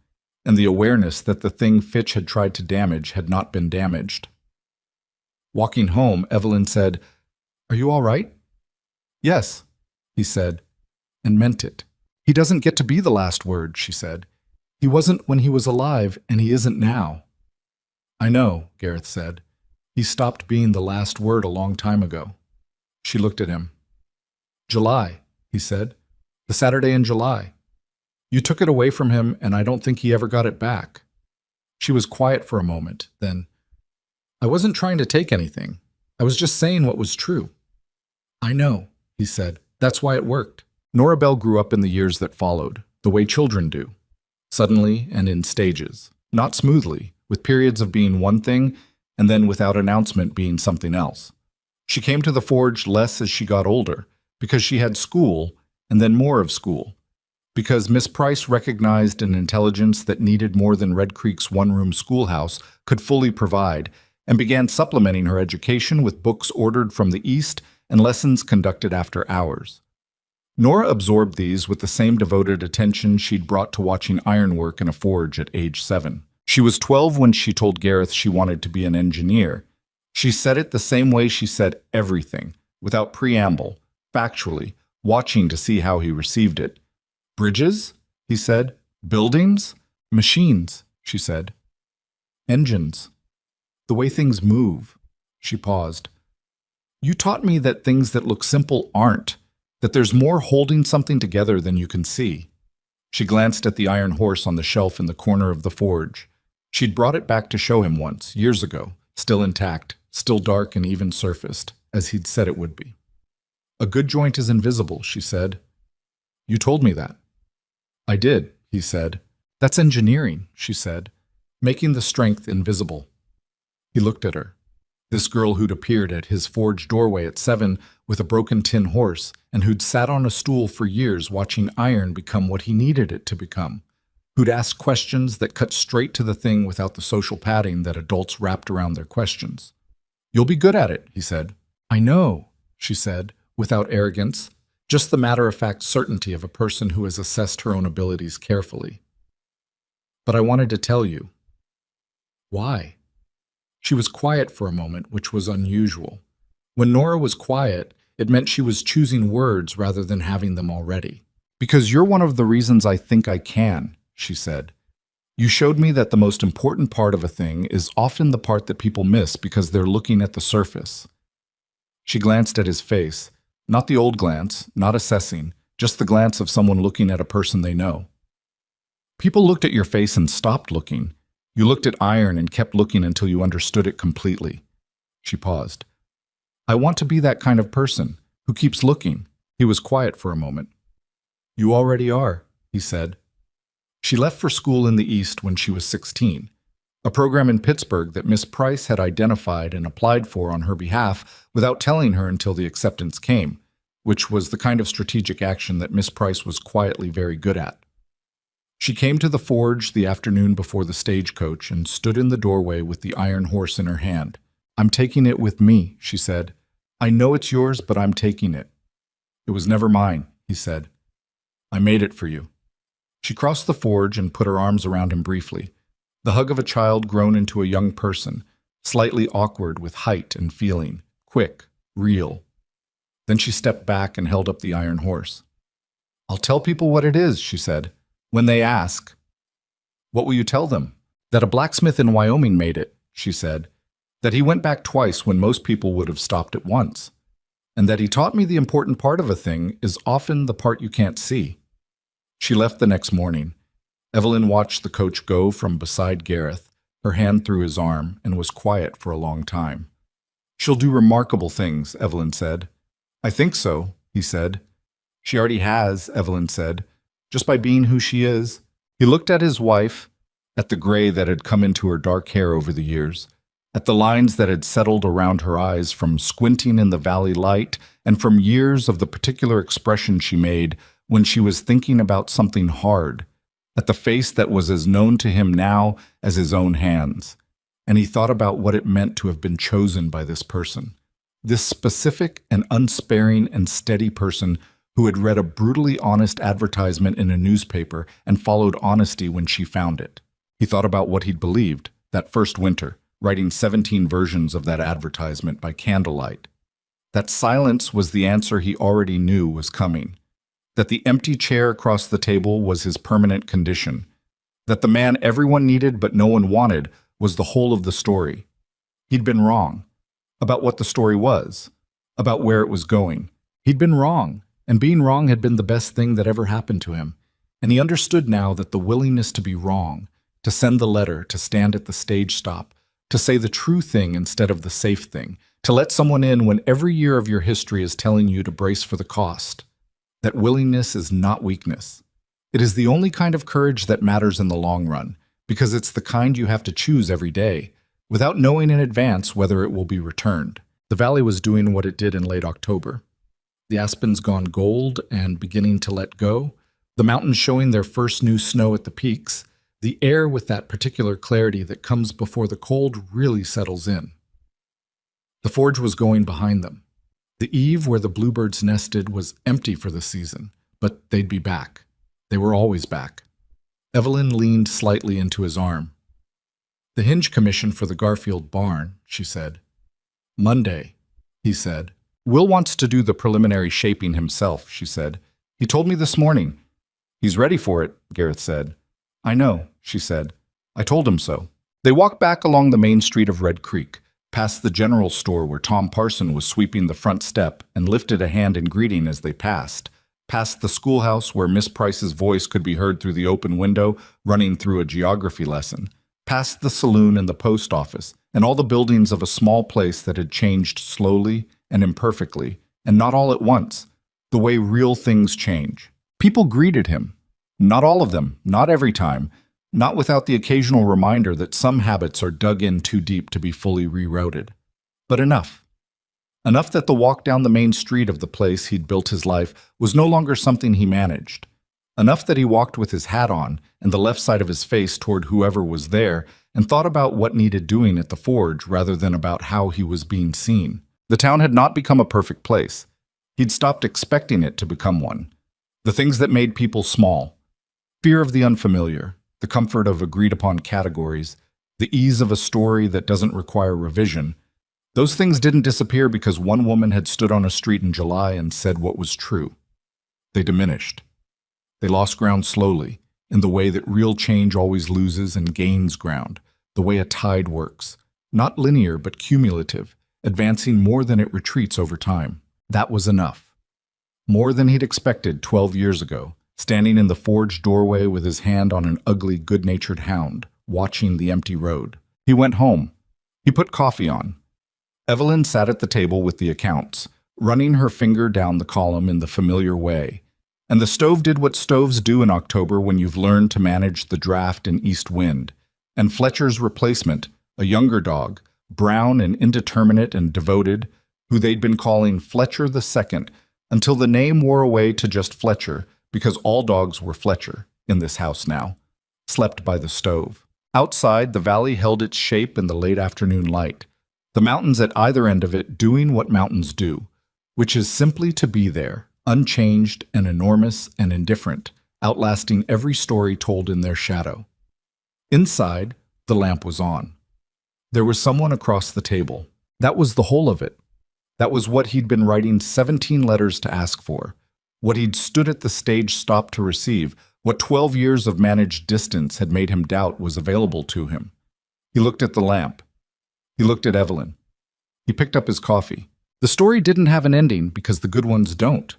and the awareness that the thing Fitch had tried to damage had not been damaged. Walking home, Evelyn said, "Are you all right?" "Yes," he said, and meant it. "He doesn't get to be the last word," she said. "He wasn't when he was alive, and he isn't now." "I know," Gareth said. "He stopped being the last word a long time ago." She looked at him. "July," he said. "The Saturday in July. You took it away from him, and I don't think he ever got it back." She was quiet for a moment, then, "I wasn't trying to take anything. I was just saying what was true." "I know," he said. "That's why it worked." Nora Bell grew up in the years that followed, the way children do. Suddenly and in stages, not smoothly, with periods of being one thing and then without announcement being something else. She came to the forge less as she got older, because she had school and then more of school, because Miss Price recognized an intelligence that needed more than Red Creek's one-room schoolhouse could fully provide, and began supplementing her education with books ordered from the East and lessons conducted after hours. Nora absorbed these with the same devoted attention she'd brought to watching ironwork in a forge at age 7. She was 12 when she told Gareth she wanted to be an engineer. She said it the same way she said everything, without preamble, factually, watching to see how he received it. "Bridges?" he said. "Buildings?" "Machines," she said. "Engines. The way things move." She paused. "You taught me that things that look simple aren't, that there's more holding something together than you can see." She glanced at the iron horse on the shelf in the corner of the forge. She'd brought it back to show him once, years ago, still intact, still dark and even-surfaced, as he'd said it would be. "A good joint is invisible," she said. "You told me that." "I did," he said. "That's engineering," she said, "making the strength invisible." He looked at her. This girl who'd appeared at his forge doorway at 7 with a broken tin horse, and who'd sat on a stool for years watching iron become what he needed it to become, who'd asked questions that cut straight to the thing without the social padding that adults wrapped around their questions. "You'll be good at it," he said. "I know," she said, without arrogance, just the matter-of-fact certainty of a person who has assessed her own abilities carefully. "But I wanted to tell you." "Why?" She was quiet for a moment, which was unusual. When Nora was quiet, it meant she was choosing words rather than having them already. "Because you're one of the reasons I think I can," she said. "You showed me that the most important part of a thing is often the part that people miss because they're looking at the surface." She glanced at his face, not the old glance, not assessing, just the glance of someone looking at a person they know. "People looked at your face and stopped looking. You looked at iron and kept looking until you understood it completely." She paused. "I want to be that kind of person, who keeps looking." He was quiet for a moment. "You already are," he said. She left for school in the East when she was 16, a program in Pittsburgh that Miss Price had identified and applied for on her behalf without telling her until the acceptance came, which was the kind of strategic action that Miss Price was quietly very good at. She came to the forge the afternoon before the stagecoach and stood in the doorway with the iron horse in her hand. "I'm taking it with me," she said. "I know it's yours, but I'm taking it." "It was never mine," he said. "I made it for you." She crossed the forge and put her arms around him briefly, the hug of a child grown into a young person, slightly awkward with height and feeling, quick, real. Then she stepped back and held up the iron horse. "I'll tell people what it is," she said. "When they ask." "What will you tell them?" "That a blacksmith in Wyoming made it," she said. "That he went back twice when most people would have stopped at once. And that he taught me the important part of a thing is often the part you can't see." She left the next morning. Evelyn watched the coach go from beside Gareth, her hand through his arm, and was quiet for a long time. "She'll do remarkable things," Evelyn said. "I think so," he said. "She already has," Evelyn said, "just by being who she is." He looked at his wife, at the gray that had come into her dark hair over the years, at the lines that had settled around her eyes from squinting in the valley light and from years of the particular expression she made when she was thinking about something hard, at the face that was as known to him now as his own hands. And he thought about what it meant to have been chosen by this person, this specific and unsparing and steady person who had read a brutally honest advertisement in a newspaper and followed honesty when she found it. He thought about what he'd believed that first winter, writing 17 versions of that advertisement by candlelight. That silence was the answer he already knew was coming. That the empty chair across the table was his permanent condition. That the man everyone needed but no one wanted was the whole of the story. He'd been wrong about what the story was, about where it was going. He'd been wrong, and being wrong had been the best thing that ever happened to him. And he understood now that the willingness to be wrong, to send the letter, to stand at the stage stop, to say the true thing instead of the safe thing, to let someone in when every year of your history is telling you to brace for the cost. That willingness is not weakness. It is the only kind of courage that matters in the long run, because it's the kind you have to choose every day, without knowing in advance whether it will be returned. The valley was doing what it did in late October. The aspens gone gold and beginning to let go, the mountains showing their first new snow at the peaks, the air with that particular clarity that comes before the cold really settles in. The forge was going behind them. The eave where the bluebirds nested was empty for the season, but they'd be back. They were always back. Evelyn leaned slightly into his arm. "The hinge commission for the Garfield barn," she said. "Monday," he said. "Will wants to do the preliminary shaping himself," she said. "He told me this morning." "He's ready for it," Gareth said. "I know," she said. "I told him so." They walked back along the main street of Red Creek, past the general store where Tom Parson was sweeping the front step and lifted a hand in greeting as they passed, past the schoolhouse where Miss Price's voice could be heard through the open window running through a geography lesson, past the saloon and the post office, and all the buildings of a small place that had changed slowly and imperfectly, and not all at once, the way real things change. People greeted him. Not all of them, not every time, not without the occasional reminder that some habits are dug in too deep to be fully rerouted. But enough. Enough that the walk down the main street of the place he'd built his life was no longer something he managed. Enough that he walked with his hat on and the left side of his face toward whoever was there and thought about what needed doing at the forge rather than about how he was being seen. The town had not become a perfect place. He'd stopped expecting it to become one. The things that made people small. Fear of the unfamiliar, the comfort of agreed-upon categories, the ease of a story that doesn't require revision. Those things didn't disappear because one woman had stood on a street in July and said what was true. They diminished. They lost ground slowly, in the way that real change always loses and gains ground, the way a tide works. Not linear, but cumulative, advancing more than it retreats over time. That was enough. More than he'd expected 12 years ago, standing in the forge doorway with his hand on an ugly, good-natured hound, watching the empty road. He went home. He put coffee on. Evelyn sat at the table with the accounts, running her finger down the column in the familiar way. And the stove did what stoves do in October when you've learned to manage the draft and east wind. And Fletcher's replacement, a younger dog, brown and indeterminate and devoted, who they'd been calling Fletcher the Second, until the name wore away to just Fletcher, because all dogs were Fletcher. in this house now, slept by the stove. Outside, the valley held its shape in the late afternoon light, the mountains at either end of it doing what mountains do, which is simply to be there, unchanged and enormous and indifferent, outlasting every story told in their shadow. Inside, the lamp was on. There was someone across the table. That was the whole of it. That was what he'd been writing 17 letters to ask for, what he'd stood at the stage stop to receive, what 12 years of managed distance had made him doubt was available to him. He looked at the lamp. He looked at Evelyn. He picked up his coffee. The story didn't have an ending because the good ones don't.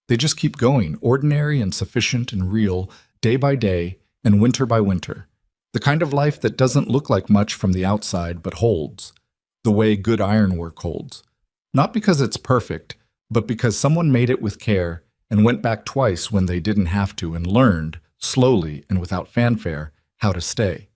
They just keep going, ordinary and sufficient and real, day by day and winter by winter. The kind of life that doesn't look like much from the outside but holds, the way good ironwork holds. Not because it's perfect, but because someone made it with care and went back twice when they didn't have to and learned, slowly and without fanfare, how to stay.